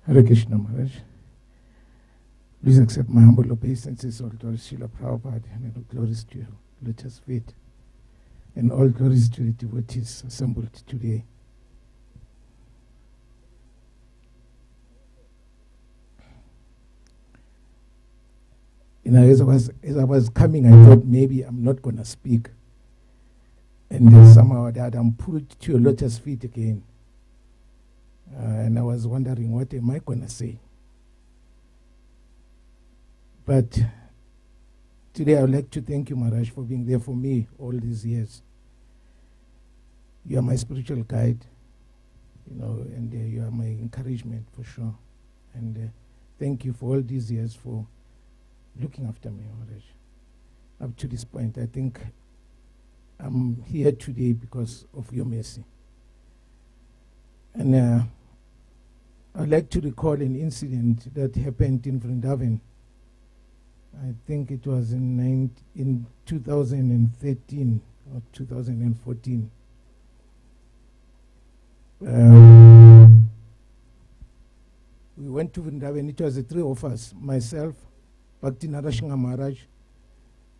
Hare Krishna Maharaj. Please accept my humble obeisances, all glories to Srila Prabhupada, and all glories to your lotus feet, and all glories to the devotees assembled today. You know, as I was coming, I thought maybe I'm not going to speak. And then somehow that I'm pulled to your lotus feet again. And I was wondering, what am I going to say? But today I would like to thank you, Maharaj, for being there for me all these years. You are my spiritual guide, you know, and you are my encouragement for sure. And thank you for all these years for looking after me, Maharaj. Up to this point, I think I'm here today because of your mercy. And I'd like to recall an incident that happened in Vrindavan. I think it was in 2013 or 2014. We went to Vrindavan. It was the three of us, myself, Bhakti Narashinga Maharaj,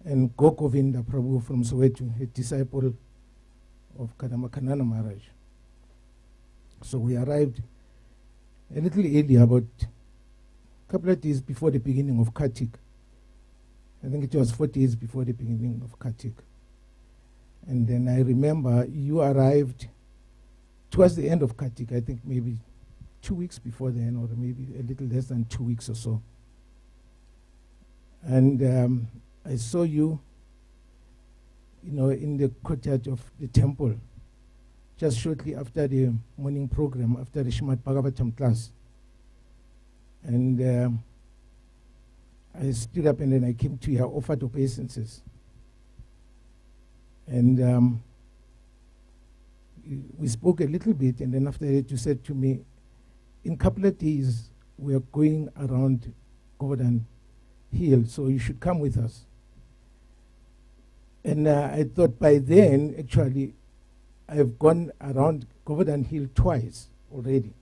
and Govinda Prabhu from Soweto, a disciple of Kadamakanana Maharaj. So we arrived a little early, about a couple of days before the beginning of Kartik. I think it was 40 days before the beginning of Kartik. And then I remember you arrived towards the end of Kartik, I think maybe 2 weeks before then, or maybe a little less than 2 weeks or so. And I saw you, you know, in the courtyard of the temple, just shortly after the morning program, after the Srimad Bhagavatam class. And I stood up and then I came to your offered obeisances. And we spoke a little bit, and then after that you said to me, in a couple of days we are going around Govardhan Hill, so you should come with us. And I thought by then, actually, I've gone around Govardhan Hill twice already.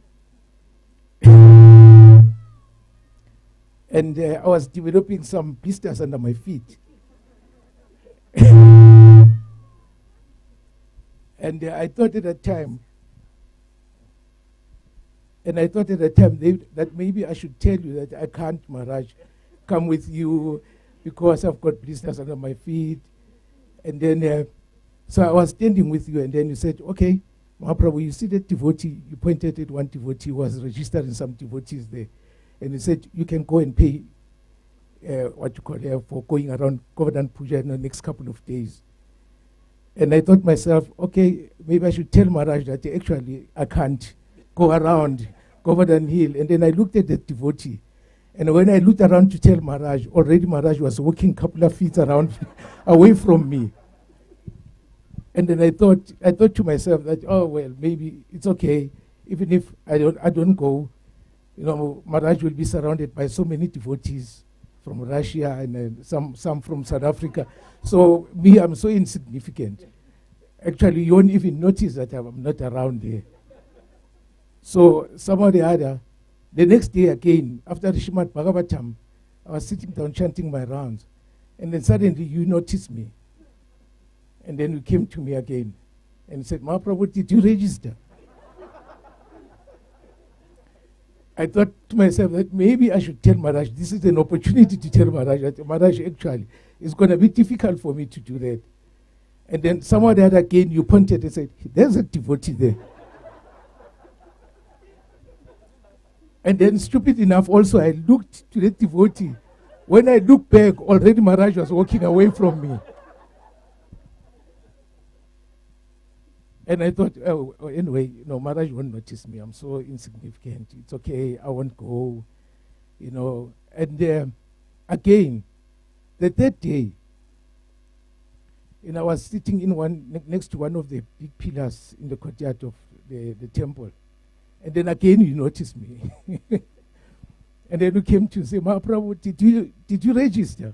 And I was developing some blisters under my feet. And I thought at that time, that maybe I should tell you that I can't, Maharaj, come with you because I've got blisters under my feet. And then, so I was standing with you, and then you said, okay, Mahaprabhu, you see that devotee, you pointed at one devotee who was registering some devotees there. And he said, you can go and pay for going around Govardhan Puja in the next couple of days. And I thought myself, okay, maybe I should tell Maharaj that actually I can't go around Govardhan Hill. And then I looked at the devotee. And when I looked around to tell Maharaj, already Maharaj was walking a couple of feet around away from me. And then I thought to myself that, oh, well, maybe it's okay. Even if I don't go, You know, Maharaj will be surrounded by so many devotees from Russia and some from South Africa. So me, I'm so insignificant. Actually, you won't even notice that I'm not around there. So somehow or the other, the next day again, after the Srimad Bhagavatam, I was sitting down chanting my rounds. And then suddenly you noticed me. And then you came to me again and said, Mahaprabhu, did you register? I thought to myself that maybe I should tell Maharaj, this is an opportunity to tell Maharaj that Maharaj, actually, it's going to be difficult for me to do that. And then someone that again you pointed and said, there's a devotee there. And then stupid enough also, I looked to the devotee. When I looked back, already Maharaj was walking away from me. And I thought, oh, anyway, you know, Maharaj won't notice me. I'm so insignificant. It's okay. I won't go, you know. And again, the third day, you know, I was sitting in next to one of the big pillars in the courtyard of the temple. And then again, you noticed me. And then you came to say, Mahaprabhu, did you register?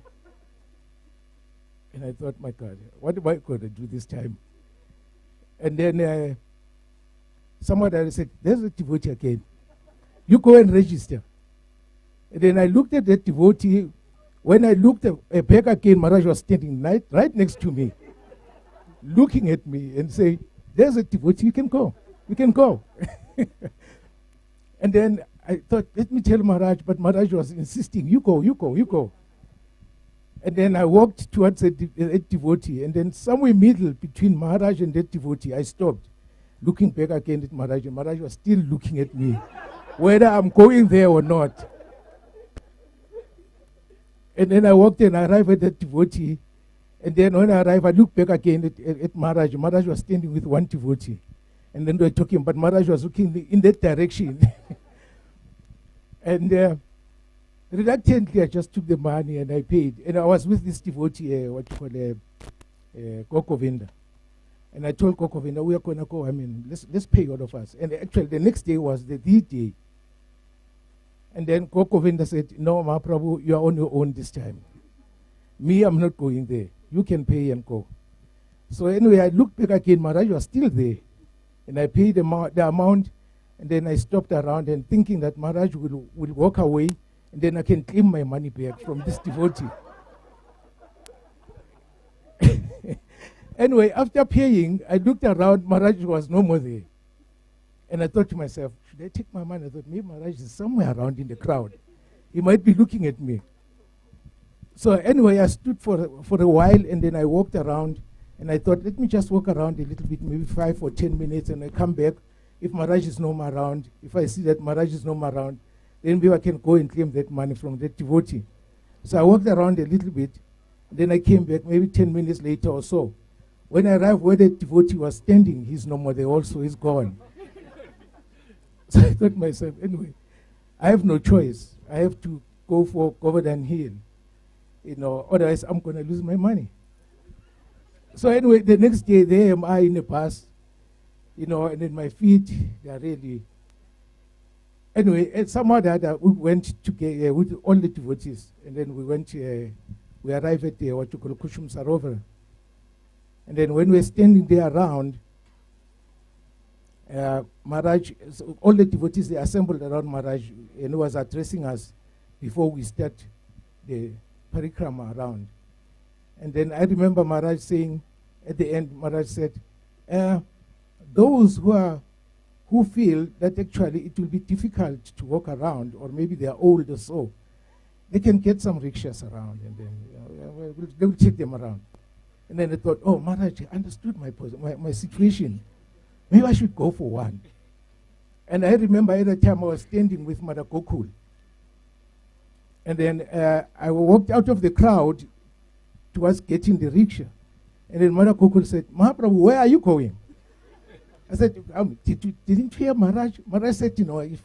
And I thought, my God, what am I going to do this time? And then someone else said, there's a devotee again. You go and register. And then I looked at that devotee. When I looked back again, Maharaj was standing right next to me, looking at me and saying, there's a devotee, you can go. You can go. And then I thought, let me tell Maharaj, but Maharaj was insisting, you go, you go, you go. And then I walked towards a devotee, and then somewhere middle between Maharaj and that devotee, I stopped, looking back again at Maharaj, and Maharaj was still looking at me, whether I'm going there or not. And then I walked and I arrived at that devotee, and then when I arrived, I looked back again at Maharaj. Maharaj was standing with one devotee, and then they were talking, but Maharaj was looking in that direction. And reluctantly, I just took the money and I paid. And I was with this devotee, Gokovinda. And I told Gokovinda, we are going to go. I mean, let's pay all of us. And actually, the next day was the day. And then Gokovinda said, no, Mahaprabhu, you are on your own this time. Me, I'm not going there. You can pay and go. So anyway, I looked back again. Maharaj was still there. And I paid the amount. And then I stopped around and thinking that Maharaj will walk away. And then I can claim my money back from this devotee. Anyway, after paying, I looked around, Maharaj was no more there. And I thought to myself, should I take my money? I thought, maybe Maharaj is somewhere around in the crowd. He might be looking at me. So anyway, I stood for a while, and then I walked around, and I thought, let me just walk around a little bit, maybe 5 or 10 minutes, and I come back. If Maharaj is no more around, if I see that Maharaj is no more around, then maybe I can go and claim that money from that devotee. So I walked around a little bit, then I came back maybe 10 minutes later or so. When I arrived where the devotee was standing, he's no more there also, he's gone. So I thought to myself, anyway, I have no choice. I have to go for Govardhan Hill, you know, otherwise I'm going to lose my money. So anyway, the next day, there am I in a bus, you know, and then my feet, they are really... Anyway, and somehow that we went together with all the devotees, and then we went, we arrived at what you call Kushum Sarovar. And then when we were standing there around, Maharaj, so all the devotees, they assembled around Maharaj, and he was addressing us before we start the parikrama around. And then I remember Maharaj saying, at the end, Maharaj said, those who feel that actually it will be difficult to walk around, or maybe they are old or so, they can get some rickshaws around, and then we'll take them around. And then I thought, oh, Maharaj understood my situation. Maybe I should go for one. And I remember at the time I was standing with Mother Gokul. And then I walked out of the crowd towards getting the rickshaw. And then Mother Gokul said, Mahaprabhu, where are you going? I said, didn't you hear Maharaj? Maharaj said, you know, if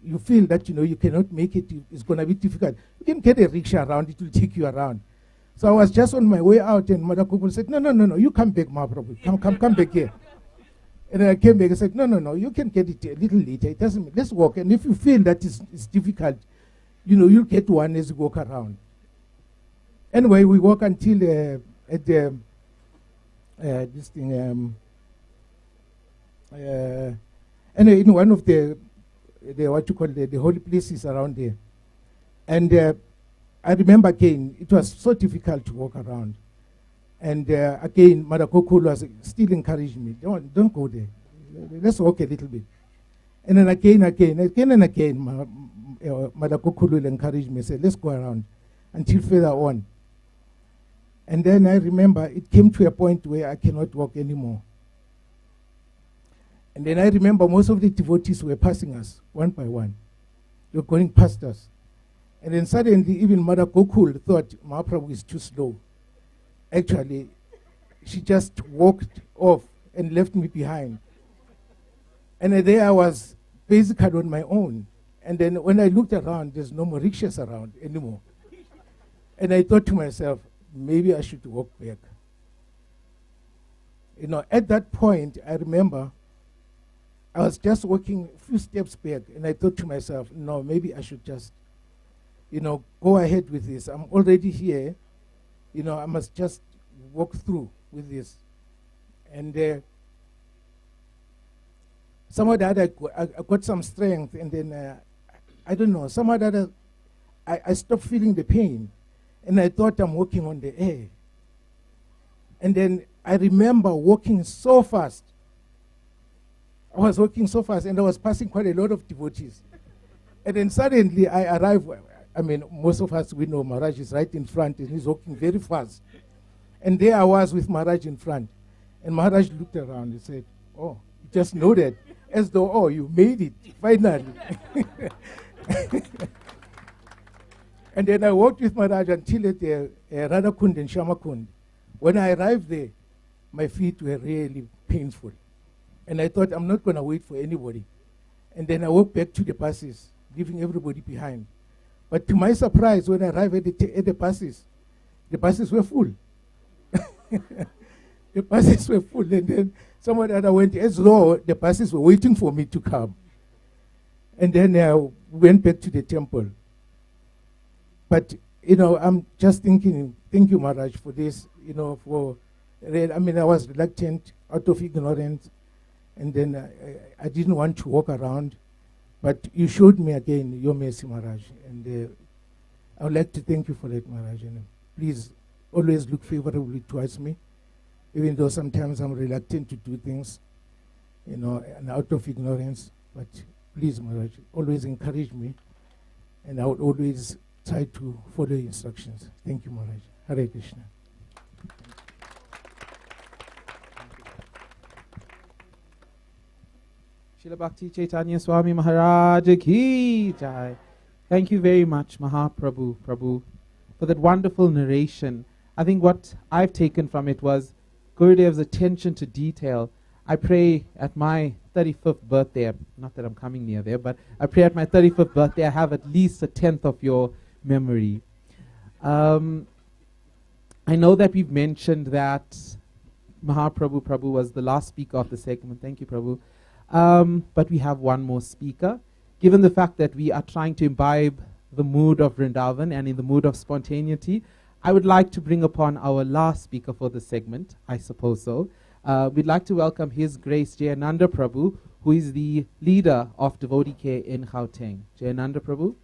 you feel that, you know, you cannot make it, it's going to be difficult. You can get a rickshaw around, it will take you around. So I was just on my way out, and Mother Gokul said, no, you come back, Mahaprabhu. Come back here. And I came back and said, no, you can get it a little later. It doesn't, let's walk. And if you feel that it's difficult, you'll get one as you walk around. Anyway, we walk until at the, this thing, anyway, in one of the what you call the holy places around there. And I remember again, it was so difficult to walk around. And again, Mother Kokulu was still encouraging me, don't go there. Let's walk a little bit. And then again and again, Mother Kokulu will encourage me, say, let's go around until further on. And then I remember it came to a point where I cannot walk anymore. And then I remember most of the devotees were passing us one by one. They were going past us. And then suddenly even Mother Gokul thought Mahaprabhu is too slow. Actually, she just walked off and left me behind. And there I was basically on my own. And then when I looked around, there's no more rickshaws around anymore. And I thought to myself, maybe I should walk back. At that point, I remember I was just walking a few steps back, and I thought to myself, no, maybe I should just, go ahead with this. I'm already here. I must just walk through with this. And somehow that I got some strength, and then, I don't know, somehow that I stopped feeling the pain, and I thought I'm walking on the air. And then I remember walking so fast. I was walking so fast, and I was passing quite a lot of devotees. And then suddenly I arrived. I mean, most of us, we know Maharaj is right in front, and he's walking very fast. And there I was with Maharaj in front. And Maharaj looked around and said, oh, you just nodded, as though, oh, you made it, finally. And then I walked with Maharaj until at the Radhakund and Shamakund. When I arrived there, my feet were really painful. And I thought, I'm not going to wait for anybody. And then I walked back to the buses, leaving everybody behind. But to my surprise, when I arrived at the buses were full. The buses were full. And then someone that I went as though the buses were waiting for me to come. And then I went back to the temple. But, I'm just thinking, thank you, Maharaj, for this, I was reluctant, out of ignorance. And then I didn't want to walk around. But you showed me again your mercy, Maharaj. And I would like to thank you for that, Maharaj. And please always look favorably towards me, even though sometimes I'm reluctant to do things, and out of ignorance. But please, Maharaj, always encourage me. And I would always try to follow your instructions. Thank you, Maharaj. Hare Krishna. Srila Bhakti Chaitanya Swami Maharaj Ki Jai. Thank you very much, Mahaprabhu, Prabhu, for that wonderful narration. I think what I've taken from it was Gurudev's attention to detail. I pray at my 35th birthday, not that I'm coming near there, but I pray at my 35th birthday I have at least a 10th of your memory. I know that we've mentioned that Mahaprabhu, Prabhu was the last speaker of the segment. Thank you, Prabhu. But we have one more speaker. Given the fact that we are trying to imbibe the mood of Vrindavan and in the mood of spontaneity, I would like to bring upon our last speaker for the segment, I suppose so. We'd like to welcome His Grace Jayananda Prabhu, who is the leader of devotee care in Gauteng. Jayananda Prabhu.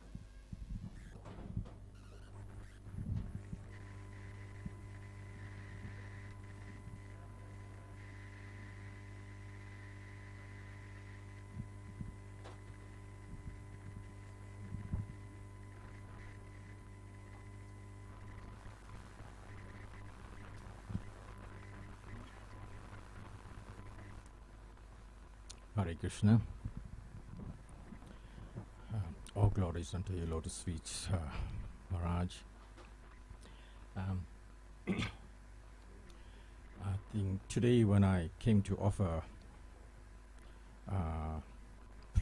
Hare Krishna. All glories unto your lotus feet, Maharaj. I think today when I came to offer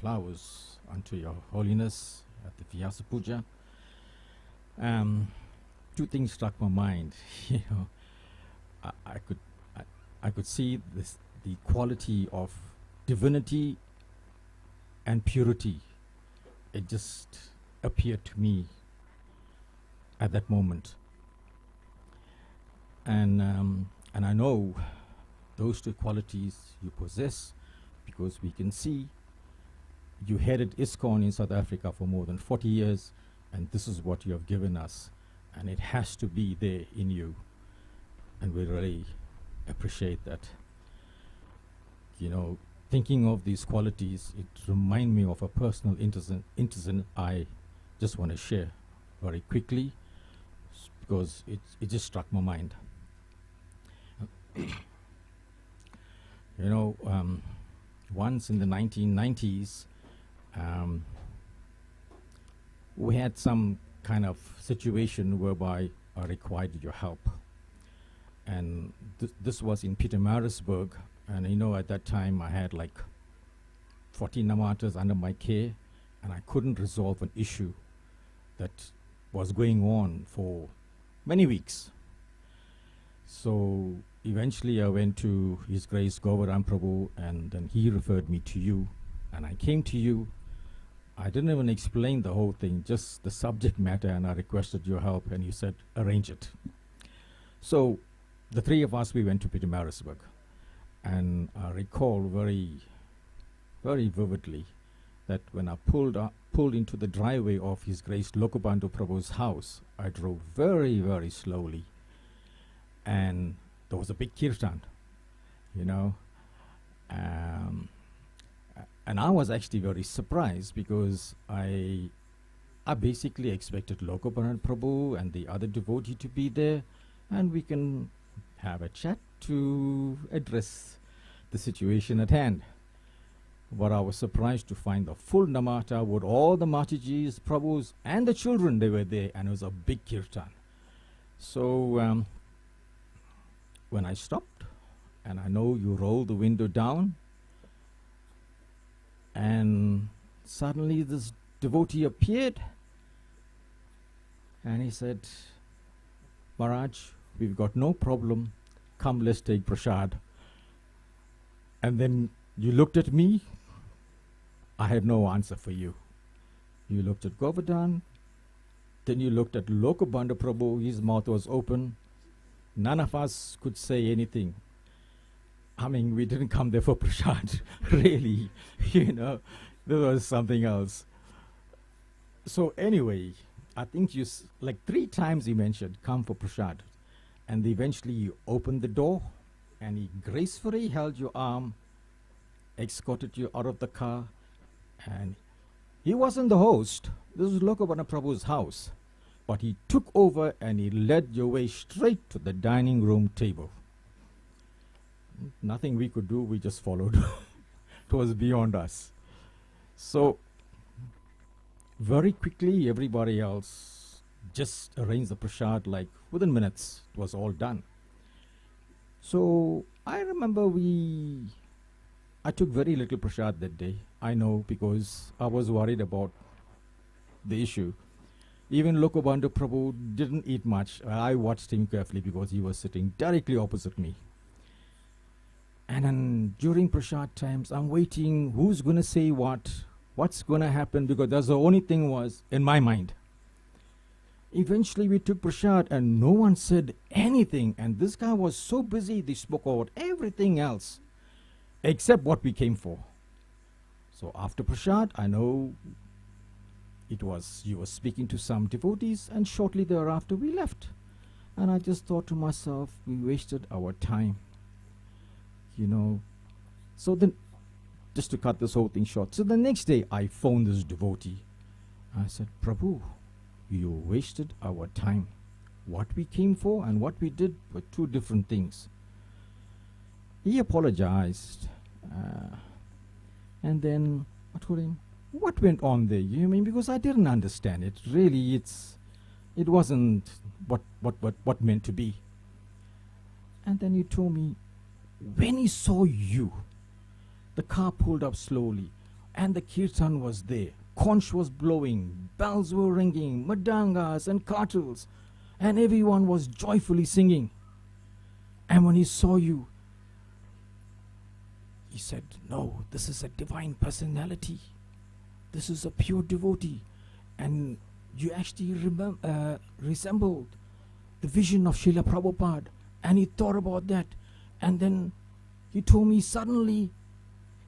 flowers unto your holiness at the Vyasa Puja, two things struck my mind. I could see the quality of divinity and purity. It just appeared to me at that moment. And I know those two qualities you possess, because we can see you headed ISKCON in South Africa for more than 40 years, and this is what you have given us, and it has to be there in you, and we really appreciate that. You know, thinking of these qualities, it reminds me of a personal incident I just want to share very quickly, because it just struck my mind. You know, once in the 1990s, we had some kind of situation whereby I required your help. And this was in Pietermaritzburg. And you know, at that time I had like 14 namatras under my care, and I couldn't resolve an issue that was going on for many weeks. So eventually I went to His Grace Govardhan Prabhu, and then he referred me to you, and I came to you. I didn't even explain the whole thing, just the subject matter, and I requested your help, and you said, arrange it. So the three of us, we went to Pietermaritzburg, and I recall very, very vividly that when I pulled into the driveway of His Grace Lokabandhu Prabhu's house, I drove very, very slowly, and there was a big kirtan, you know, and I was actually very surprised, because I basically expected Lokabandhu Prabhu and the other devotee to be there, and we can have a chat to address the situation at hand. But I was surprised to find the full namata with all the Matajis, Prabhus, and the children, they were there, and it was a big kirtan. So when I stopped, and I know you rolled the window down, and suddenly this devotee appeared, and he said, Maharaj, we've got no problem, come, let's take prasad. And then you looked at me, I had no answer for you. You looked at Govardhan, then you looked at Lokabandhu Prabhu, his mouth was open. None of us could say anything. I mean, we didn't come there for prasad, really, you know, there was something else. So anyway, I think you, like 3 times he mentioned, come for prasad. And eventually you opened the door, and he gracefully held your arm, escorted you out of the car, and he wasn't the host. This was Lokabandhu Prabhu's house. But he took over and he led your way straight to the dining room table. Nothing we could do, we just followed. It was beyond us. So very quickly, everybody else just arranged the prasad, like within minutes, it was all done. So I remember I took very little prasad that day. I know, because I was worried about the issue. Even Lokabandhu Prabhu didn't eat much. I watched him carefully because he was sitting directly opposite me. And then during prasad times, I'm waiting, who's going to say what's going to happen, because that's the only thing was in my mind. Eventually we took prasad and no one said anything, and this guy was so busy, they spoke about everything else except what we came for. So after prasad, I know you were speaking to some devotees, and shortly thereafter we left. And I just thought to myself, we wasted our time, you know. So then, just to cut this whole thing short, so the next day I phoned this devotee. I said, Prabhu, you wasted our time. What we came for and what we did were 2 different things. He apologized, and then I told him, what went on there? You mean, because I didn't understand it. Really, it wasn't what meant to be. And then he told me, when he saw you, the car pulled up slowly, and the kirtan was there. Conch was blowing, bells were ringing, madangas and cartels, and everyone was joyfully singing. And when he saw you, He said, no, this is a divine personality. This is a pure devotee. And you actually resembled the vision of Srila Prabhupada. And he thought about that. And then he told me suddenly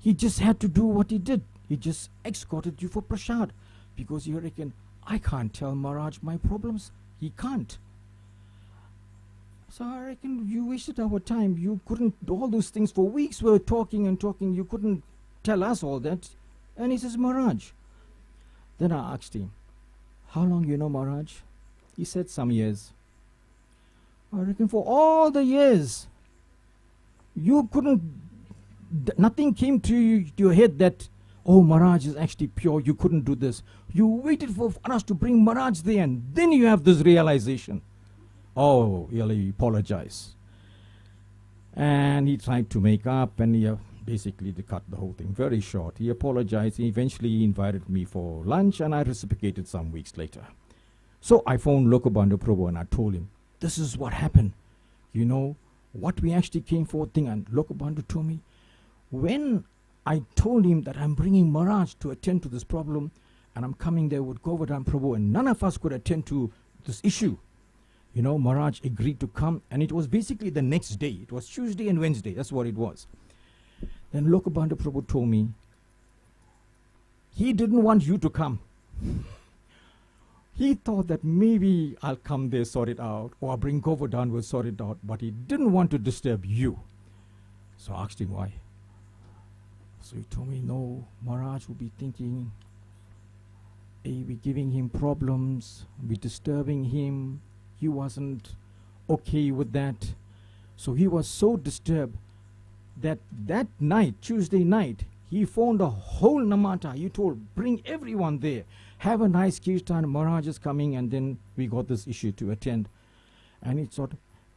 he just had to do what he did. He just escorted you for prasad. Because he reckoned, I can't tell Maharaj my problems. He can't. So I reckon you wasted our time. You couldn't, all those things for weeks we were talking and talking. You couldn't tell us all that. And he says, Maharaj. Then I asked him, how long you know Maharaj? He said, some years. I reckon for all the years, you couldn't, nothing came to your head that, oh, Maharaj is actually pure, you couldn't do this. You waited for us to bring Maharaj there, and then you have this realization. Oh, he apologized. And he tried to make up, and he basically cut the whole thing very short. He apologized. He eventually invited me for lunch, and I reciprocated some weeks later. So I phoned Lokabandhu Prabhu, and I told him, this is what happened. You know, what we actually came for thing. And Lokabandhu told me, when I told him that I'm bringing Maharaj to attend to this problem, and I'm coming there with Govardhan Prabhu, and none of us could attend to this issue. You know, Maharaj agreed to come, and it was basically the next day. It was Tuesday and Wednesday. That's what it was. Then Lokabandhu Prabhu told me, he didn't want you to come. He thought that maybe I'll come there, sort it out, or I'll bring Govardhan, will sort it out, but he didn't want to disturb you. So I asked him why. So he told me, no, Maharaj will be thinking, hey, we're giving him problems, we're disturbing him. He wasn't okay with that. So he was so disturbed that that night, Tuesday night, he phoned the whole Namata. He told, bring everyone there. Have a nice kirtan. Maharaj is coming, and then we got this issue to attend. And he thought,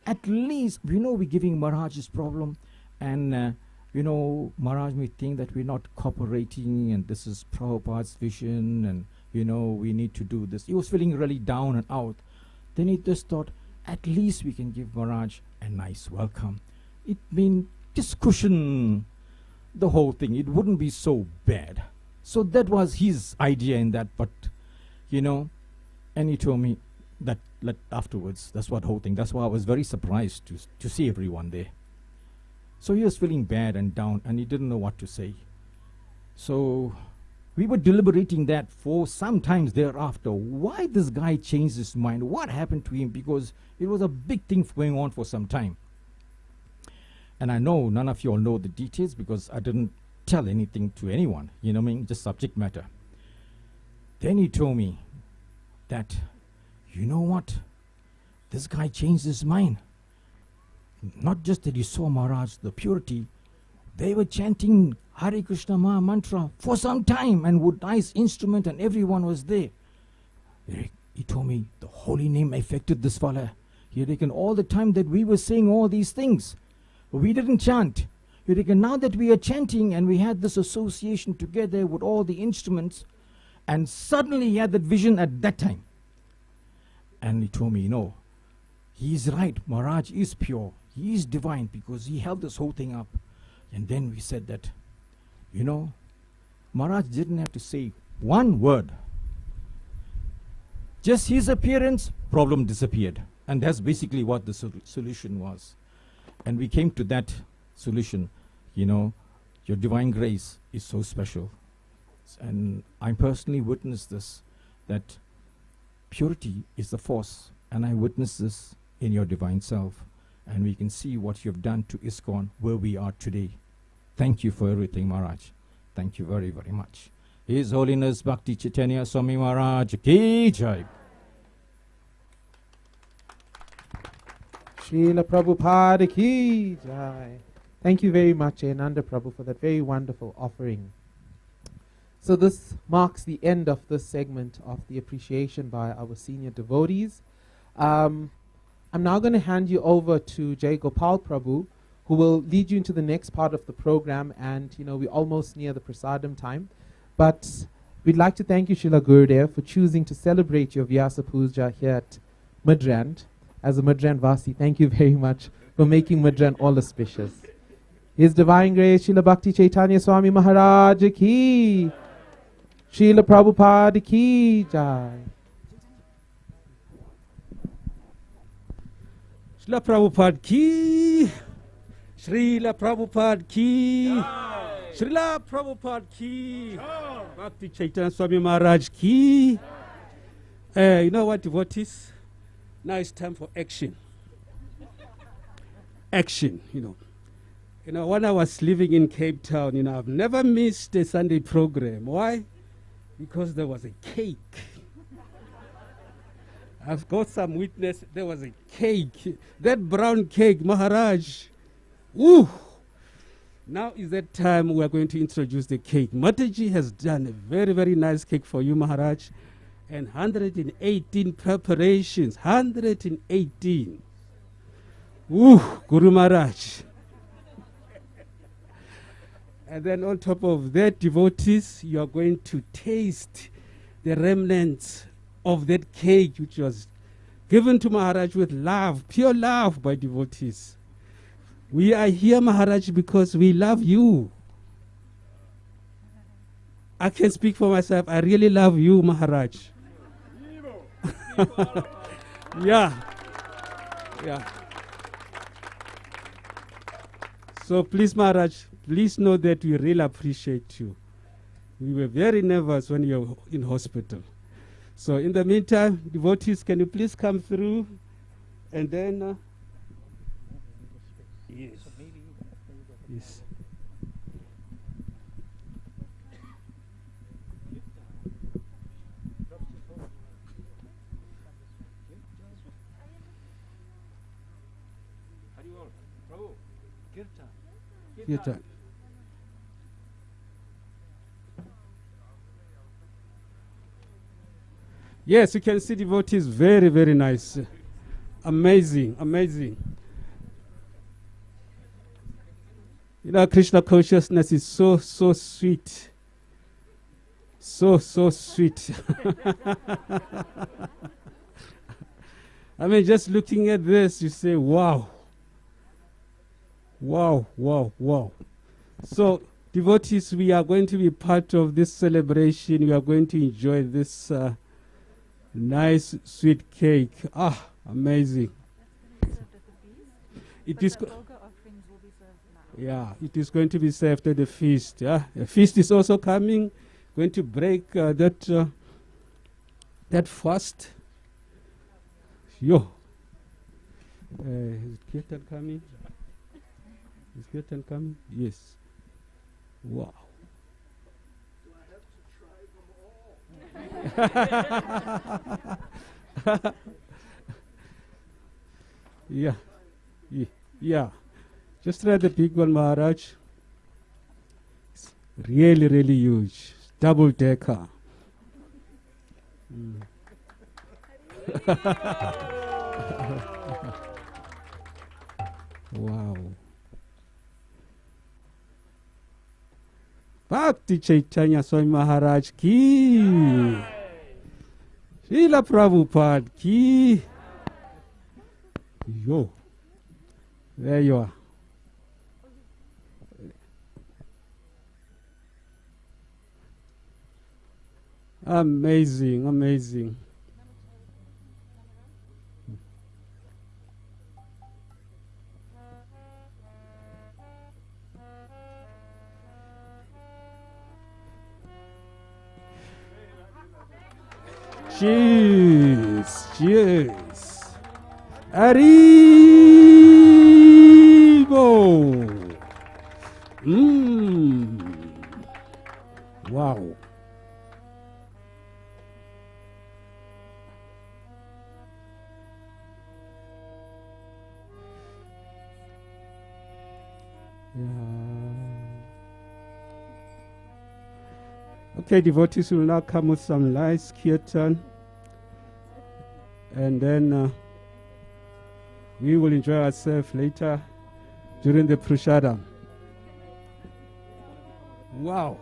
at least, we know we're giving Maharaj his problem, and you know, Maharaj may think that we're not cooperating, and this is Prabhupada's vision, and you know, we need to do this. He was feeling really down and out. Then he just thought, at least we can give Maharaj a nice welcome. It mean just cushion the whole thing. It wouldn't be so bad. So that was his idea in that, but you know, and he told me that afterwards, that's what whole thing. That's why I was very surprised to see everyone there. So he was feeling bad and down, and he didn't know what to say. So we were deliberating that for some times thereafter. Why this guy changed his mind? What happened to him? Because it was a big thing going on for some time. And I know none of you all know the details because I didn't tell anything to anyone. You know what I mean? Just subject matter. Then he told me that, you know what? This guy changed his mind. Not just that he saw Maharaj, the purity, they were chanting Hare Krishna Maha Mantra for some time and with nice instrument, and everyone was there. He told me the holy name affected this fella. He reckoned all the time that we were saying all these things, we didn't chant. He reckoned now that we are chanting and we had this association together with all the instruments, and suddenly he had that vision at that time. And he told me, no, he is right. Maharaj is pure. He is divine because he held this whole thing up. And then we said that, you know, Maharaj didn't have to say one word. Just his appearance, problem disappeared. And that's basically what the solution was. And we came to that solution. You know, your divine grace is so special. And I personally witnessed this, that purity is the force. And I witnessed this in your divine self. And we can see what you've done to ISKCON, where we are today. Thank you for everything, Maharaj. Thank you very, very much. His Holiness Bhakti Chaitanya Swami Maharaj Ki Jai. Srila Prabhupada Ki Jai. Thank you very much, Ananda Prabhu, for that very wonderful offering. So this marks the end of this segment of the appreciation by our senior devotees. I'm now going to hand you over to Jai Gopal Prabhu, who will lead you into the next part of the program. And, you know, we're almost near the prasadam time. But we'd like to thank you, Srila Gurudev, for choosing to celebrate your Vyasa Puja here at Midrand. As a Midrand Vasi, thank you very much for making Midrand all auspicious. His Divine Grace Srila Bhakti Chaitanya Swami Maharaj ki, Srila Prabhupada ki jai. Srila Prabhupada ki, Srila Prabhupada ki, Srila Prabhupada ki, Bhakti Chaitanya Swami Maharaj ki. You know what, devotees? Now it's time for action. Action, you know. You know, when I was living in Cape Town, you know, I've never missed a Sunday program. Why? Because there was a cake. I've got some witness. There was a cake. That brown cake, Maharaj. Woo! Now is that time we are going to introduce the cake. Mataji has done a very, very nice cake for you, Maharaj. And 118 preparations. 118. Woo! Guru Maharaj. And then on top of that, devotees, you are going to taste the remnants of that cake which was given to Maharaj with love, pure love by devotees. We are here, Maharaj, because we love you. I can speak for myself. I really love you, Maharaj. Yeah. Yeah. So please, Maharaj, please know that we really appreciate you. We were very nervous when you were in hospital. So in the meantime, devotees, can you please come through? And then, yes. Yes. Kirtan. Yes, you can see devotees, very, very nice. Amazing, amazing. You know, Krishna consciousness is so, so sweet. So, so sweet. I mean, just looking at this, you say, wow. Wow, wow, wow. So, devotees, we are going to be part of this celebration. We are going to enjoy this nice sweet cake. Ah, amazing. It is yeah, it is going to be served at the feast. Yeah, a feast is also coming. Going to break that fast. Yo, is Kirtan coming? Is Kirtan coming? Yes. Wow. Yeah. Yeah. Just try the big one, Maharaj. It's really, really huge. Double decker. Mm. Wow. Bhakti Chaitanya Swami Maharaj ki. Srila Prabhupada ki. Yo. There you are. Amazing, amazing. Cheers, cheers. Arrivo. Wow. Okay, devotees will now come with some nice kirtan, and then we will enjoy ourselves later during the prasadam. Wow.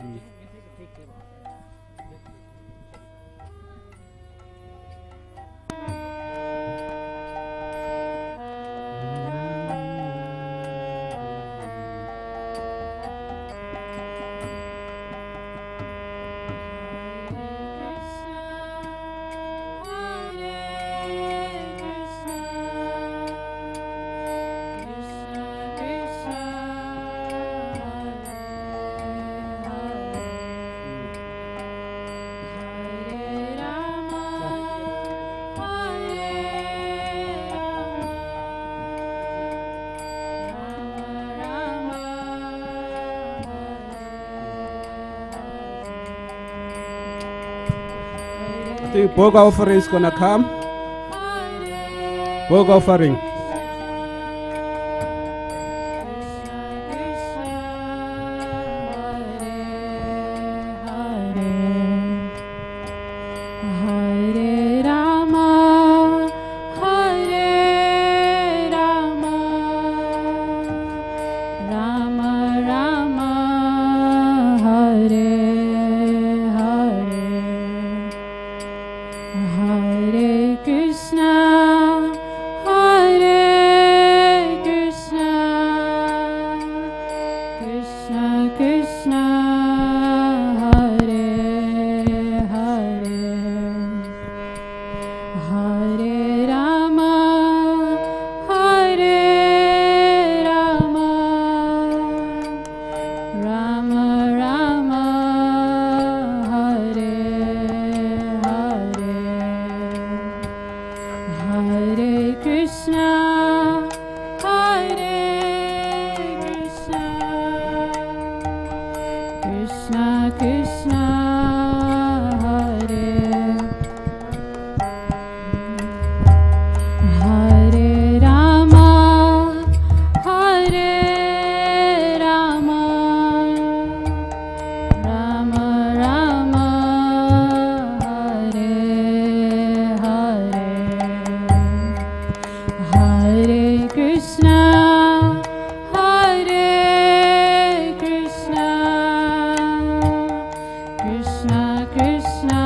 me. I think Bog offering is gonna come. Bog offering. Hare Rama, Hare Rama, Rama Rama, Hare Hare, Hare Krishna, Hare Krishna, Krishna Krishna, Hare Hare, Hare Rama, Hare Rama, Rama Rama, Hare Hare, Hare Krishna, Hare Krishna, Krishna Krishna, Hare Hare Rama, Hare Rama, Rama Rama, Hare Hare, Hare Krishna, Hare Krishna, Krishna Krishna,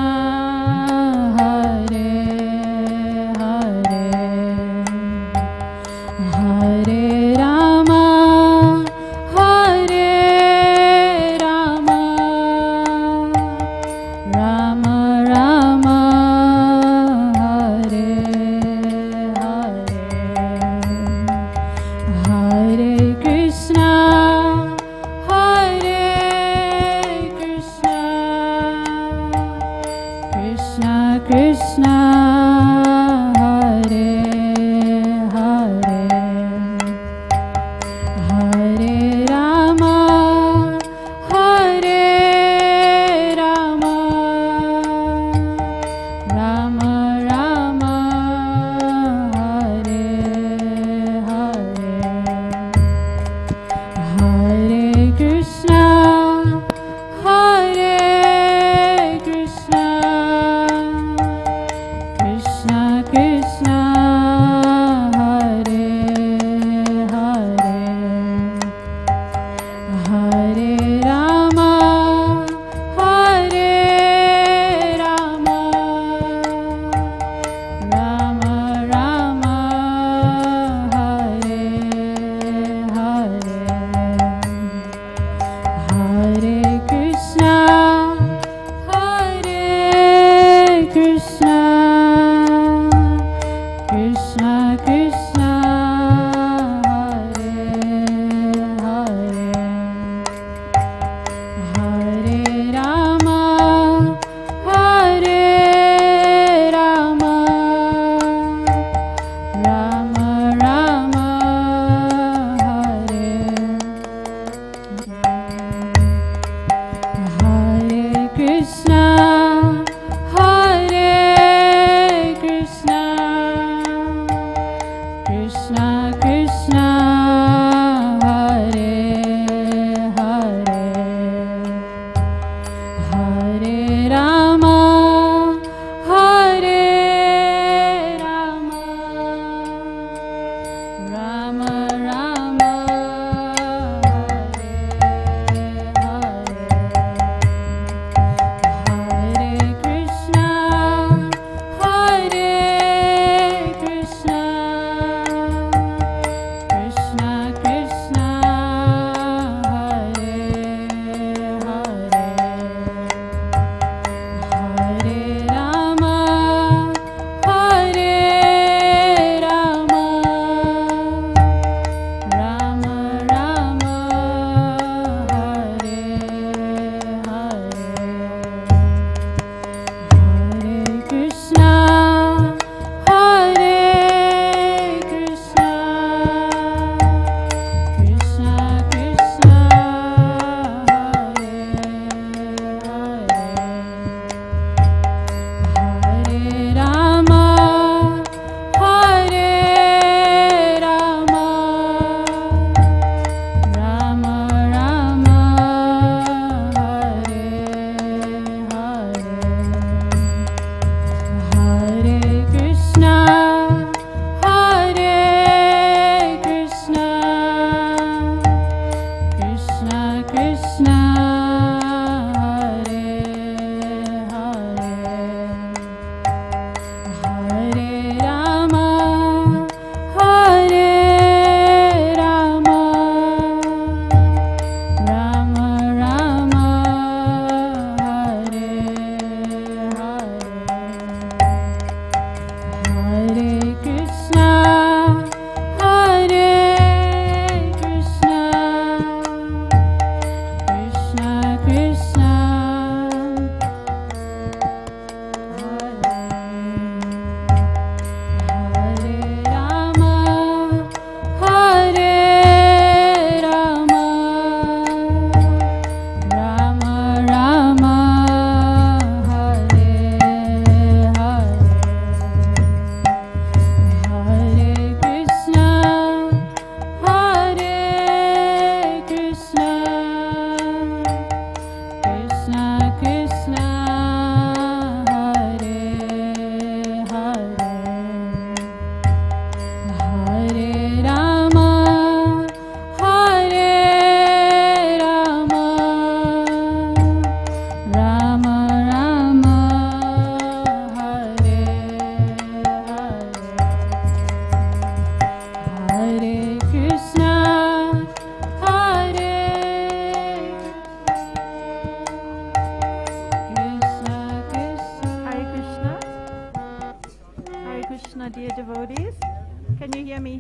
hear me?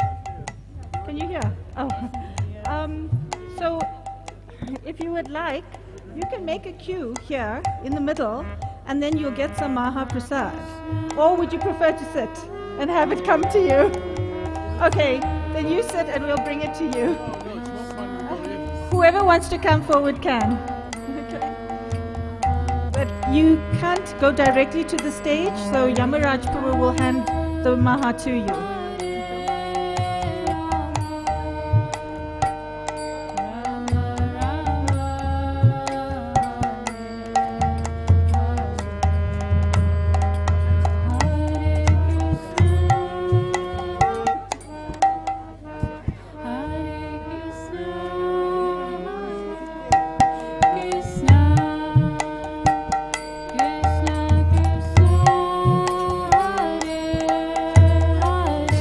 Can you hear? Oh. So, if you would like, you can make a queue here in the middle, and then you'll get some Maha Prasad. Or would you prefer to sit and have it come to you? Okay, then you sit and we'll bring it to you. Whoever wants to come forward can. Okay. But you can't go directly to the stage, so Yamaraj Prabhu will hand the Maha to you. Krishna Krishna, Hare Hare.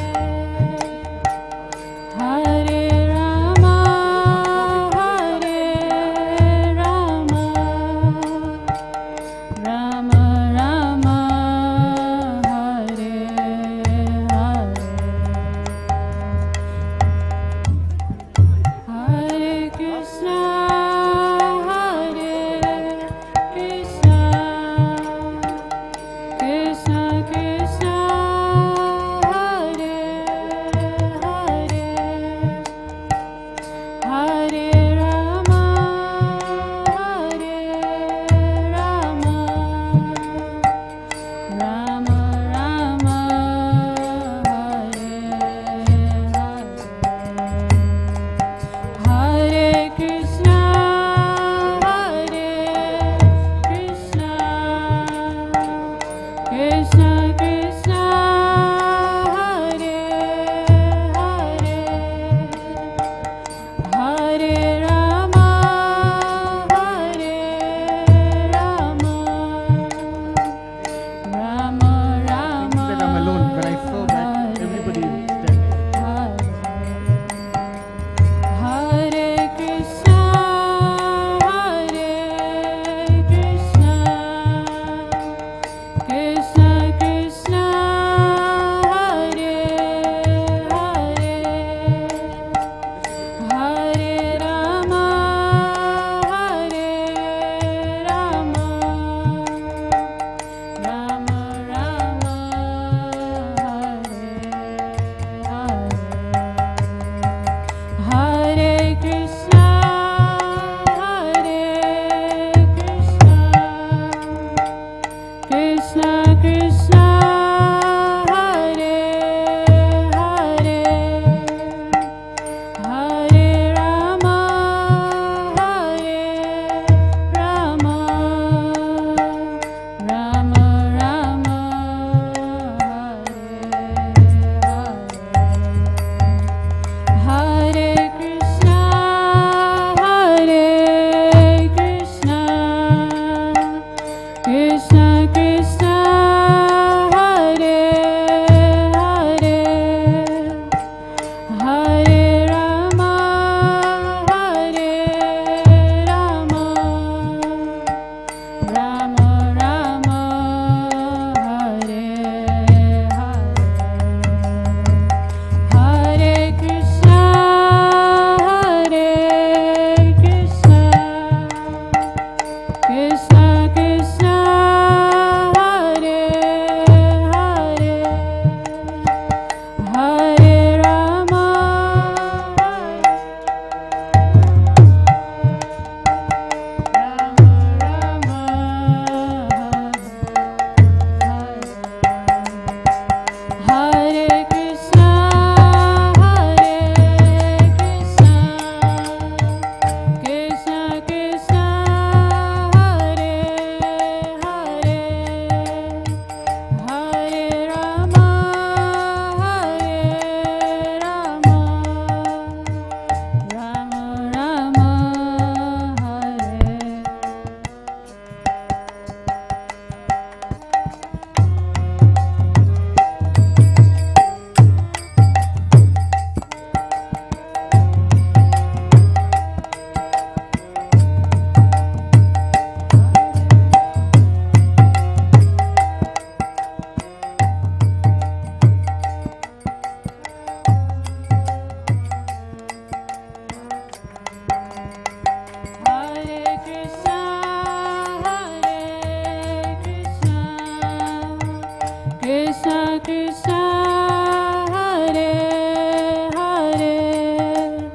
Krishna, Hare Hare,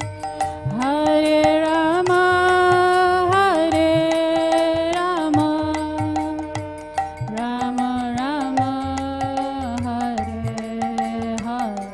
Hare Rama, Hare Rama, Rama Rama, Hare Hare.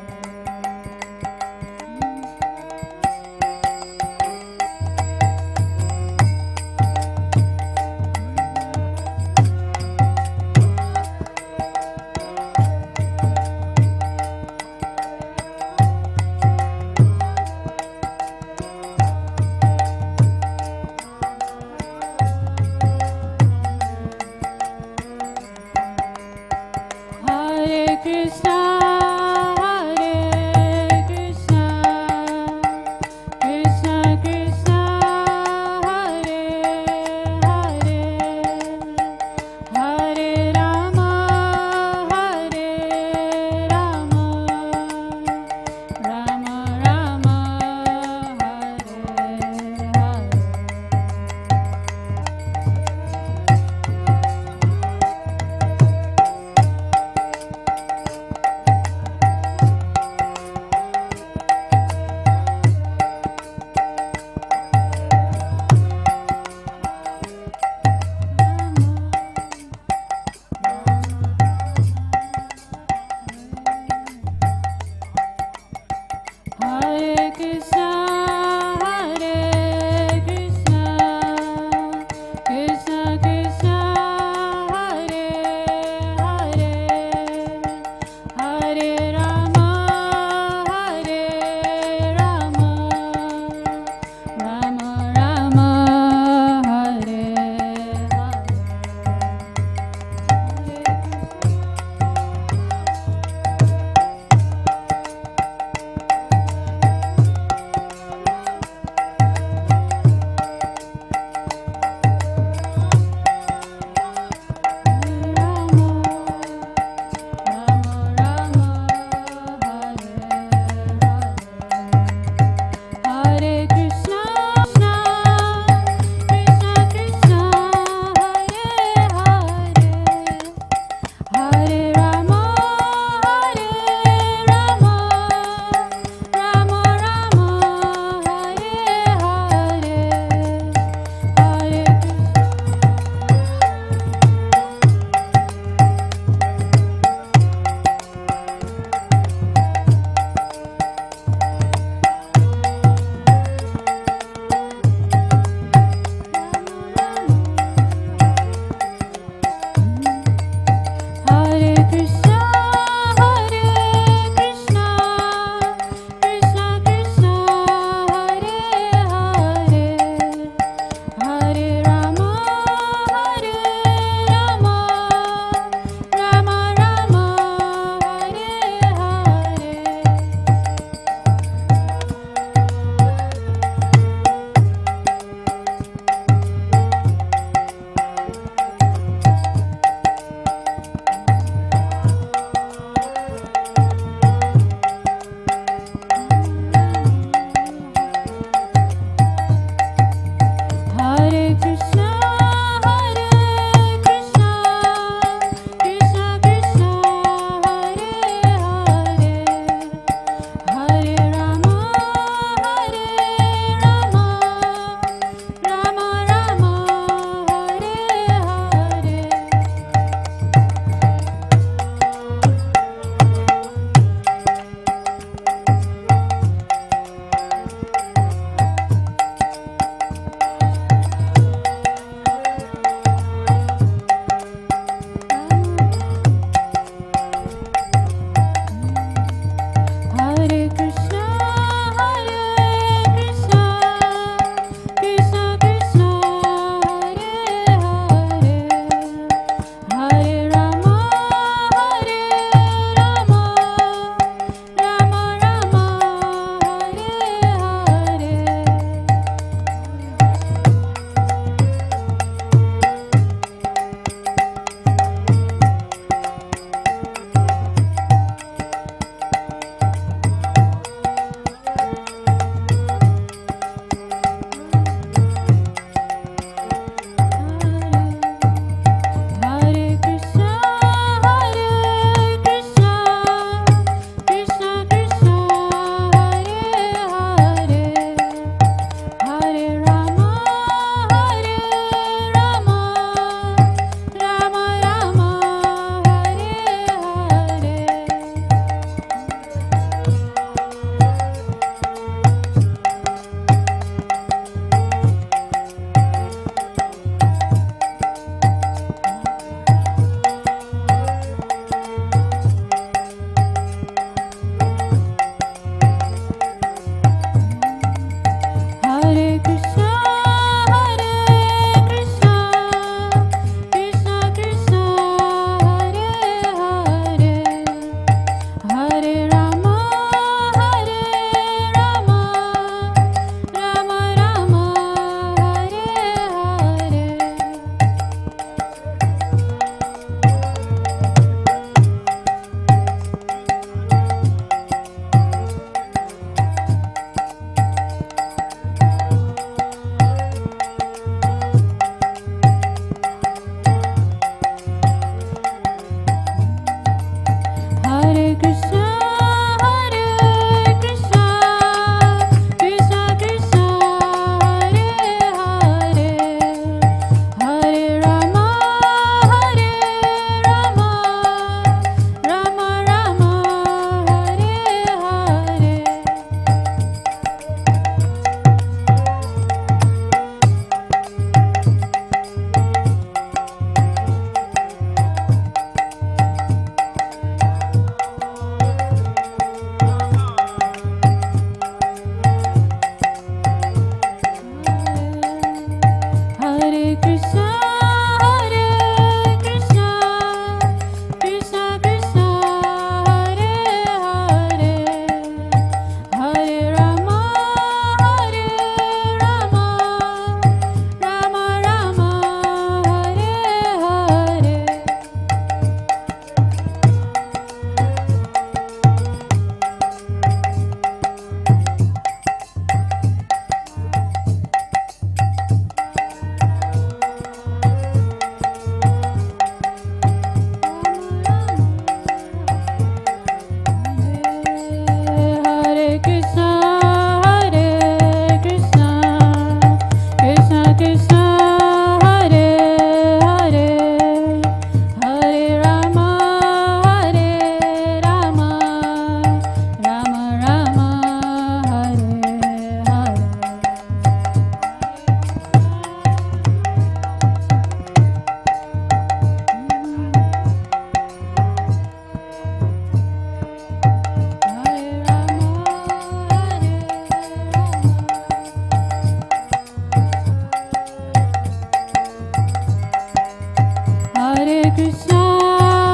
Krishna,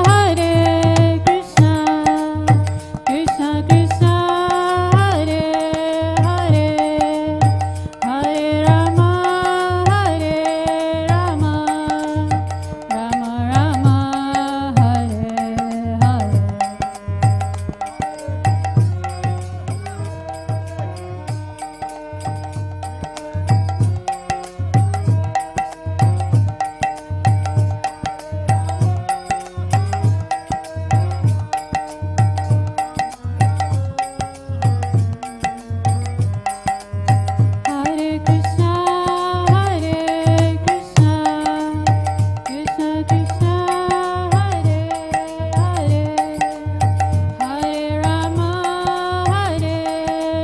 Hare Krishna, Krishna Krishna, Hare Hare, Hare Rama, Hare Rama, Rama Rama, Hare Hare. Hare Krishna, Hare Krishna, Krishna Krishna, Hare Hare, Hare Rama, Hare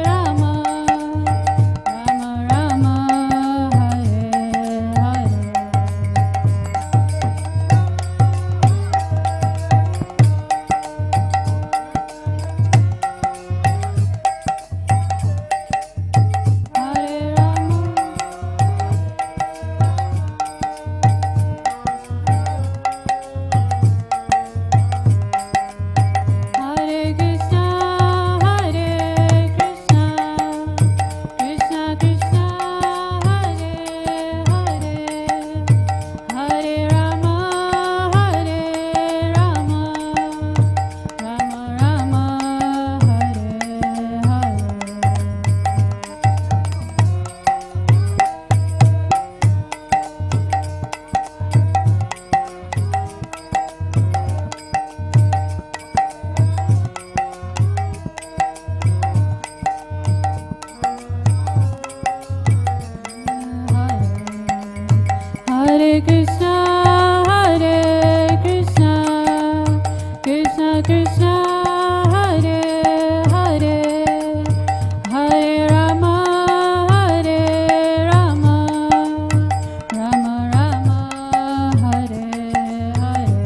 Rama, Rama Rama, Hare Hare. Hare Rama, Hare Krishna, Hare Krishna, Krishna Krishna, Hare Hare, Hare Rama, Hare Rama, Rama Rama, Hare Hare. Hare Krishna, Hare Krishna, Krishna Krishna, Hare Hare, Hare Rama, Hare Rama, Rama Rama, Hare Hare.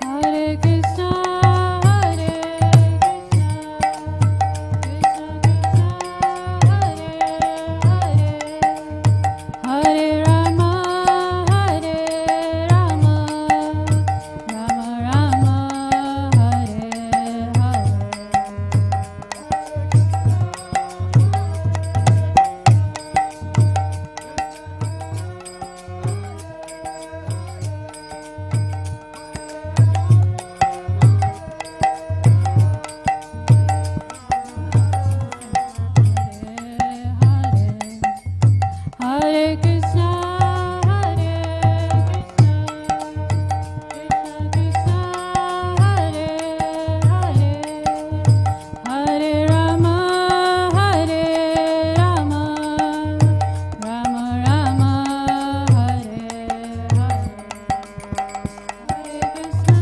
Hare Krishna, Hare Hare Rama, Hare Rama, Rama Rama, Hare Hare. Hare Krishna, Hare Krishna, Krishna Hare Hare, Hare Rama, Hare Rama, Rama Rama, Hare Hare. Hare Krishna.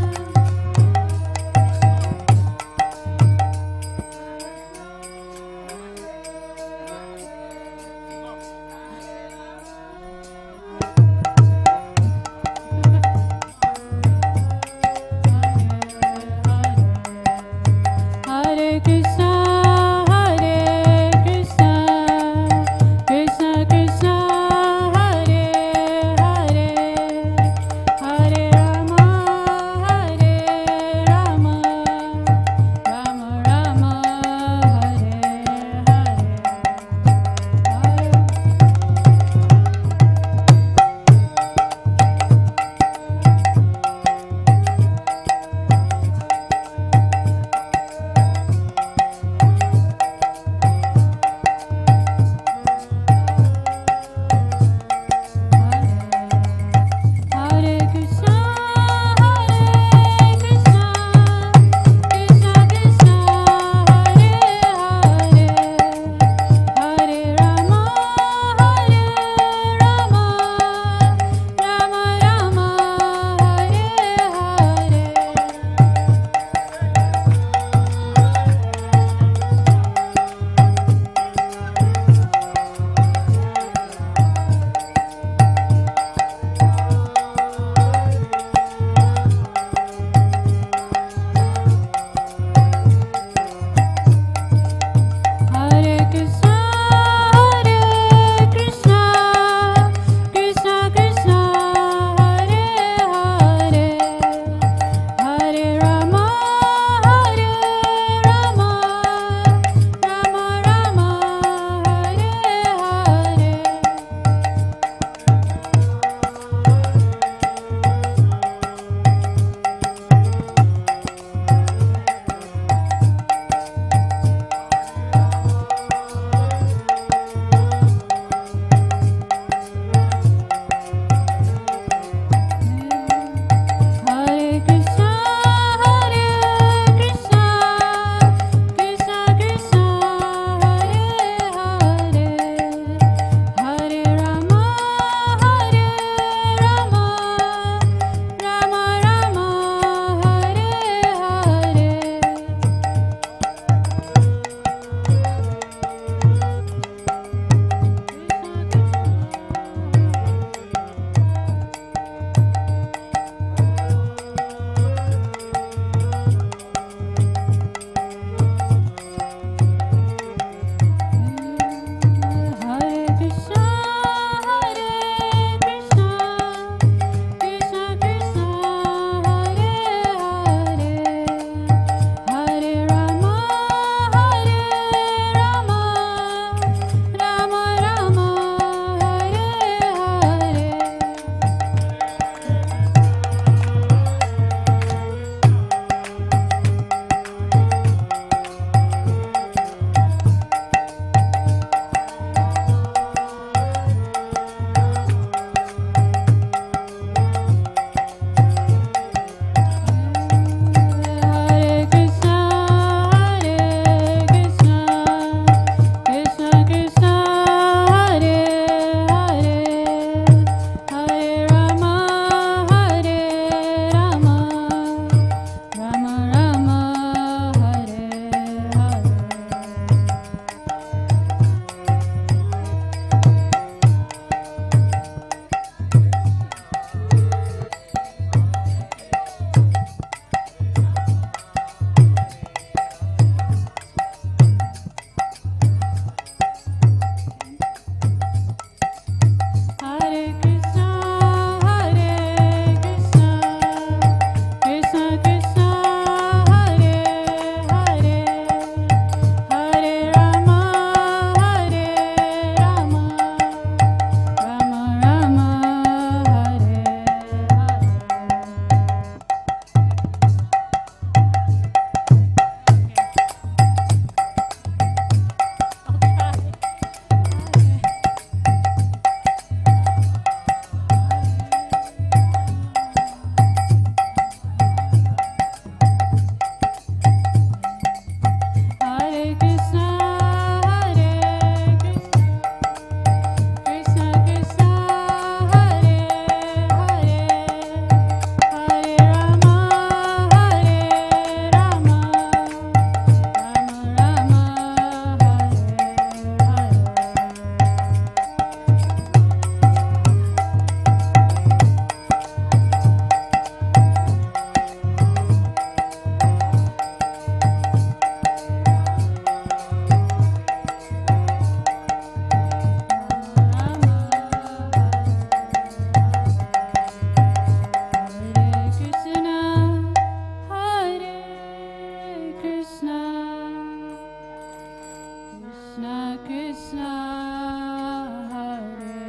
Krishna, Hare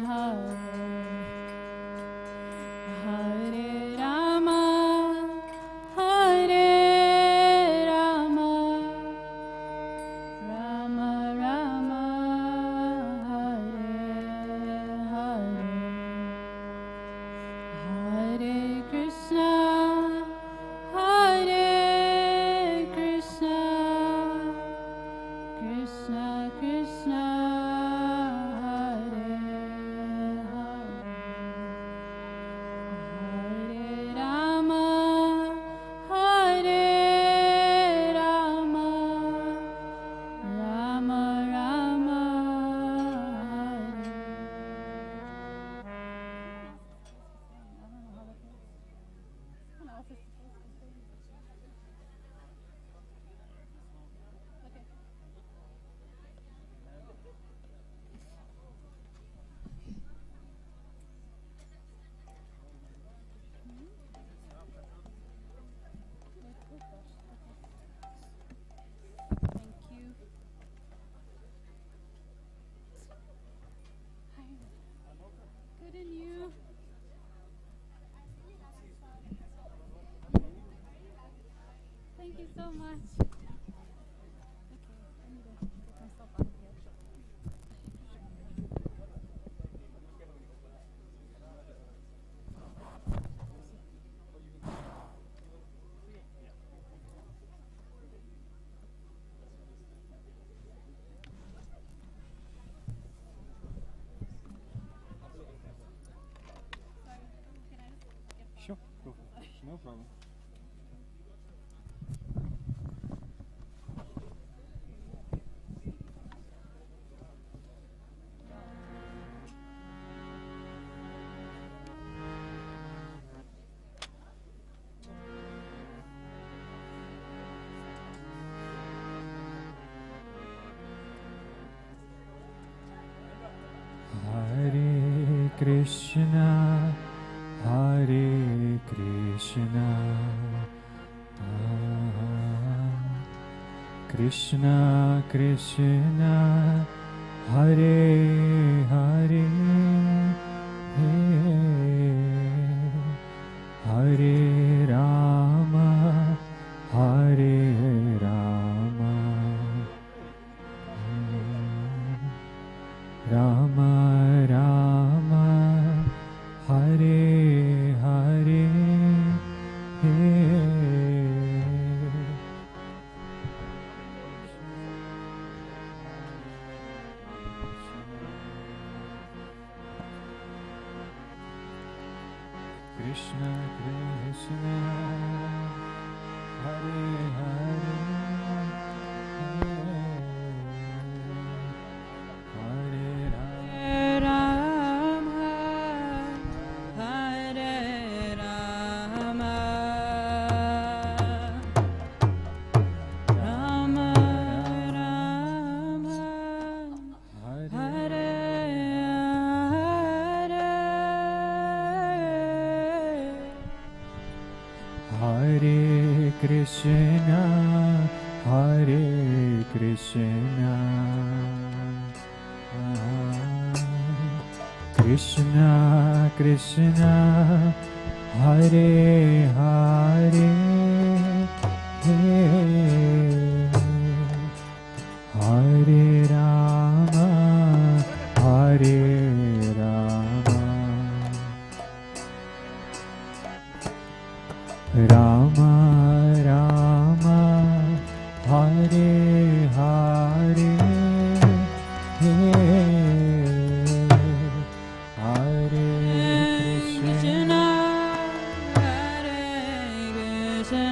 Hare, Hare Rama, Hare Rama, Rama Rama, Hare Hare, Hare Krishna, Hare Krishna, Krishna Krishna, Hare Hare, Hare Rama, Hare Rama, Rama Rama, Hare. Thank you. Hi. Good and you? Thank you so much. Okay, I need to get myself out of here. Sure, go for it. No problem. Hare Krishna, Hare Krishna, Krishna Krishna, Hare Hare, Hare Rama, Hare Rama, Rama Rama, Hare Hare, Krishna Krishna, Hare Hare, Hare Rama, Hare Rama, Rama Rama, Hare Hare Krishna, Hare Krishna, Krishna Krishna, Hare Hare, Hare Rama, Hare Rama, Rama Rama, Hare Hare, Hare Krishna, Krishna,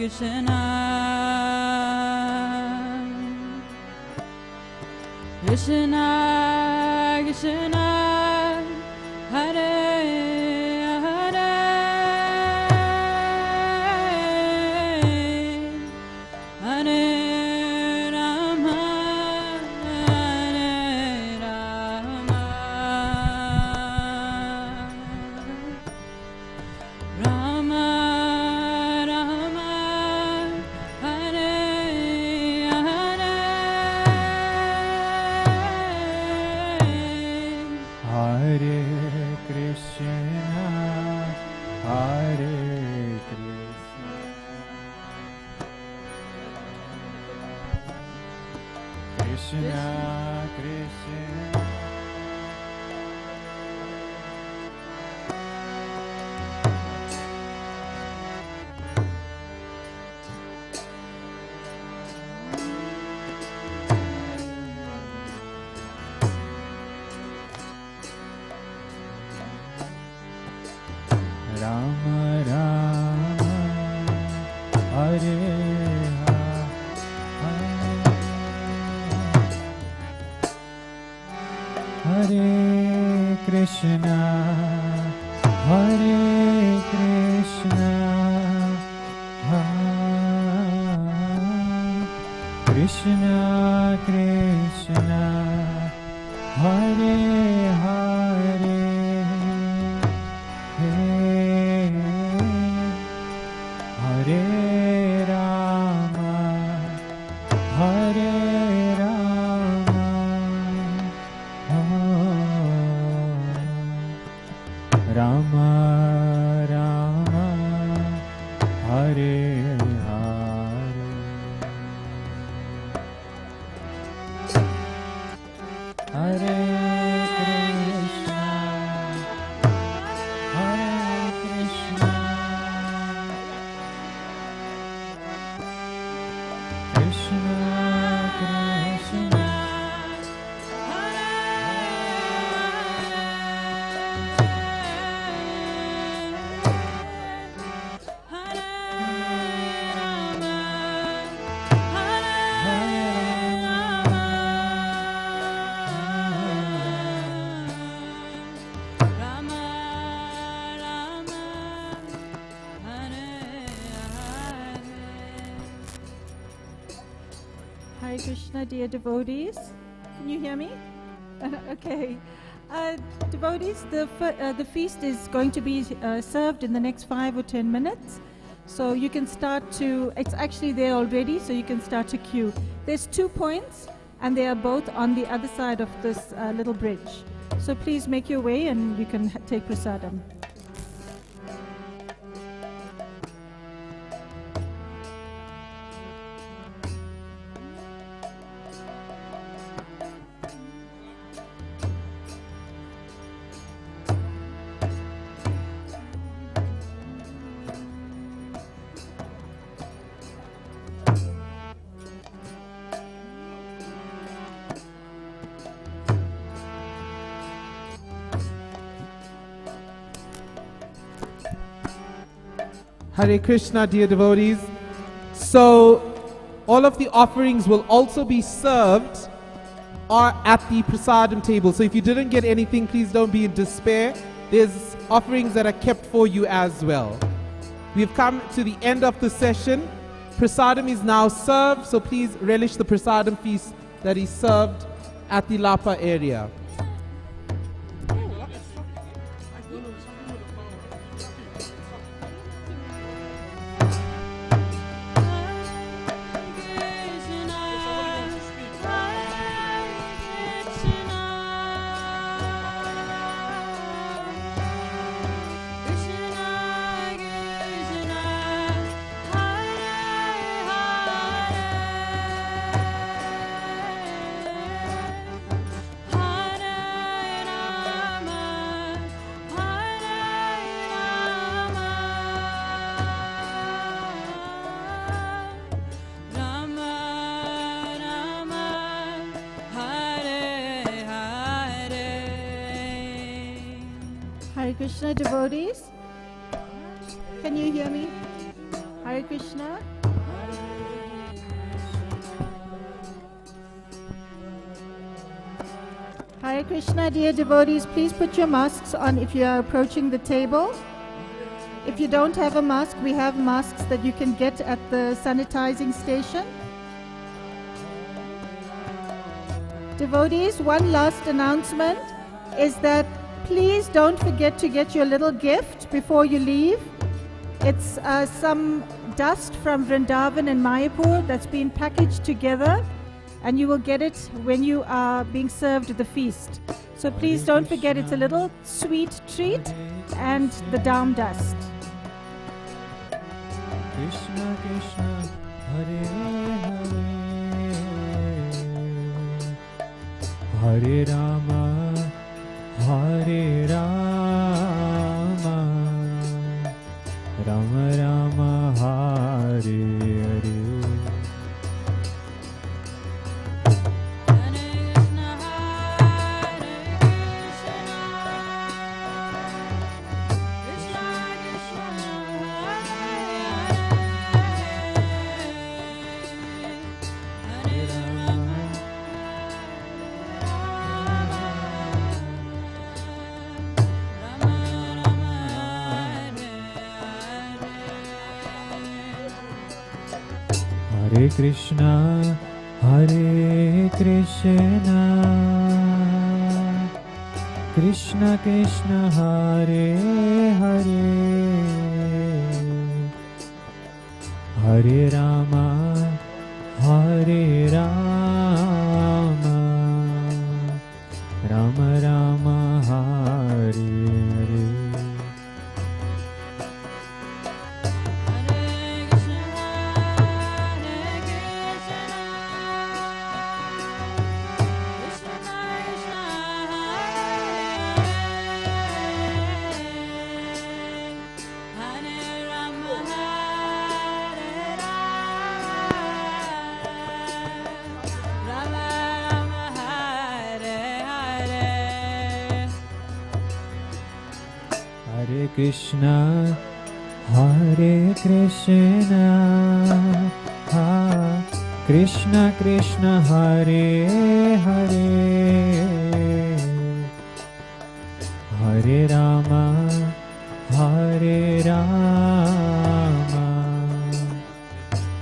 Krishna, Krishna Krishna, Hare Hare, Hare Rama, Hare Rama, Rama Rama, Hare Hare, Hare Krishna, Hare Krishna, Krishna Krishna, Rama Rama, Hare Hare Krishna, Hare Krishna, Krishna Krishna, Hare Hare, Hare Rama, Hare Rama, Rama Rama, Hare Hare, Hare Krishna, Hare Krishna, Krishna Krishna, Hare Krishna, dear devotees. Can you hear me? Okay. Devotees, the feast is going to be served in the next 5 or 10 minutes. So you can start to, it's actually there already, so you can start to queue. There's 2 points, and they are both on the other side of this little bridge. So please make your way and you can take prasadam. Hare Krishna, dear devotees. So, all of the offerings will also be served or at the prasadam table. So if you didn't get anything, please don't be in despair. There's offerings that are kept for you as well. We've come to the end of the session. Prasadam is now served, so please relish the prasadam feast that is served at the Lapa area. Hare Krishna, devotees. Can you hear me? Hare Krishna. Hare Krishna, dear devotees, please put your masks on if you are approaching the table. If you don't have a mask, we have masks that you can get at the sanitizing station. Devotees, one last announcement is that please don't forget to get your little gift before you leave. It's some dust from Vrindavan and Mayapur that's been packaged together, and you will get it when you are being served the feast. So please don't forget, it's a little sweet treat and the down dust. Krishna Krishna Hare Hare Hare Rama Hare Rama Rama Rama Hare Hare Hare Krishna, Hare Krishna, Krishna Krishna, Hare Hare, Hare Rama, Hare Rama, Rama Rama, Hare Hare. Hare Krishna, Hare Krishna, Krishna Krishna, Hare Hare, Hare Rama, Hare Rama,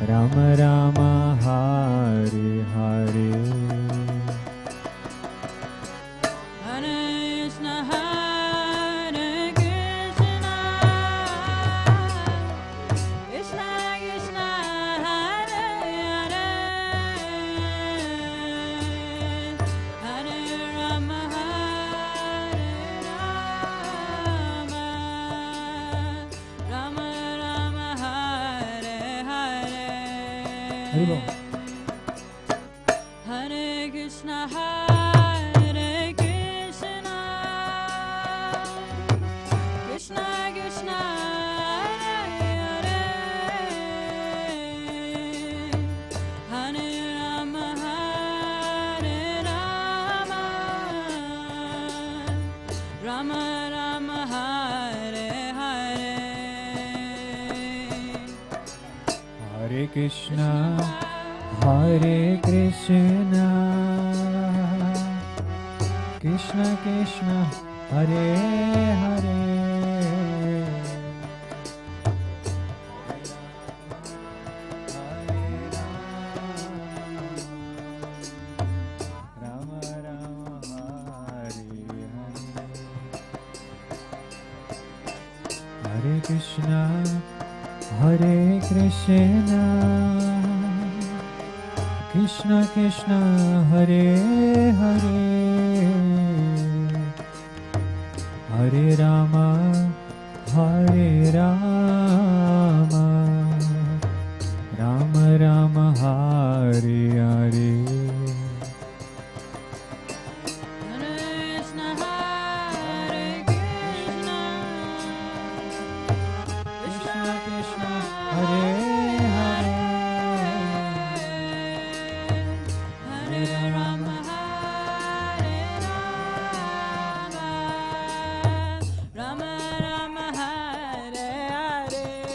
Rama Rama, Hare Hare. Hare Krishna, Hare Krishna, Krishna Krishna, Hare Hare, Hare Rama, Hare Rama, Rama Rama, Hare Hare. Hare Krishna, Hare Krishna, Krishna Krishna, Hare Hare, Rama Rama, Hare Hare. Hare Krishna, Hare Krishna, Krishna Krishna, Hare Hare, Hare Rama, Hare Rama, Rama Rama, Hare Hare. Krishna Krishna, Hare Rama Rama, Hare Hare.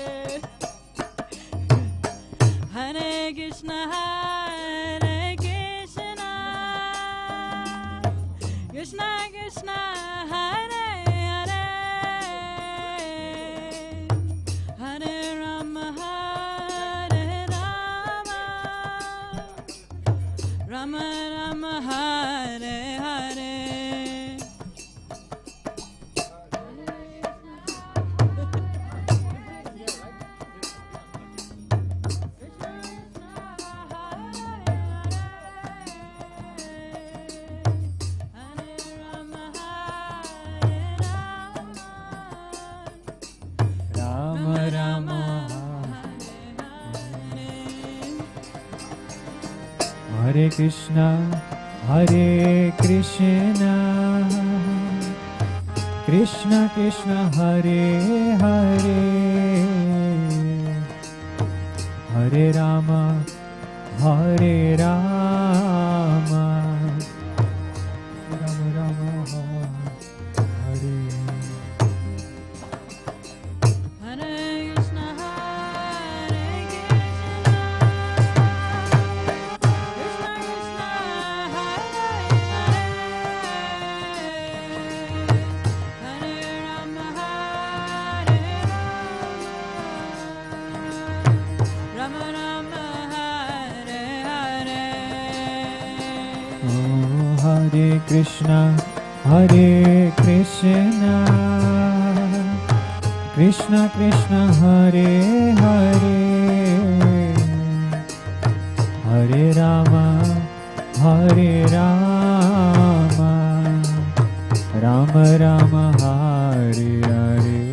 Hare Krishna, Krishna Krishna, Hare Hare, Hare Rama, Hare Rama, Rama Rama, Hare. Hare Krishna, Hare Krishna, Krishna Krishna, Hare Rama, Rama Rama, Hare Hare. Oh, Hare Krishna, Krishna Krishna, Hare Hare, Hare Rama, Hare Rama, Rama Rama, Hare Hare.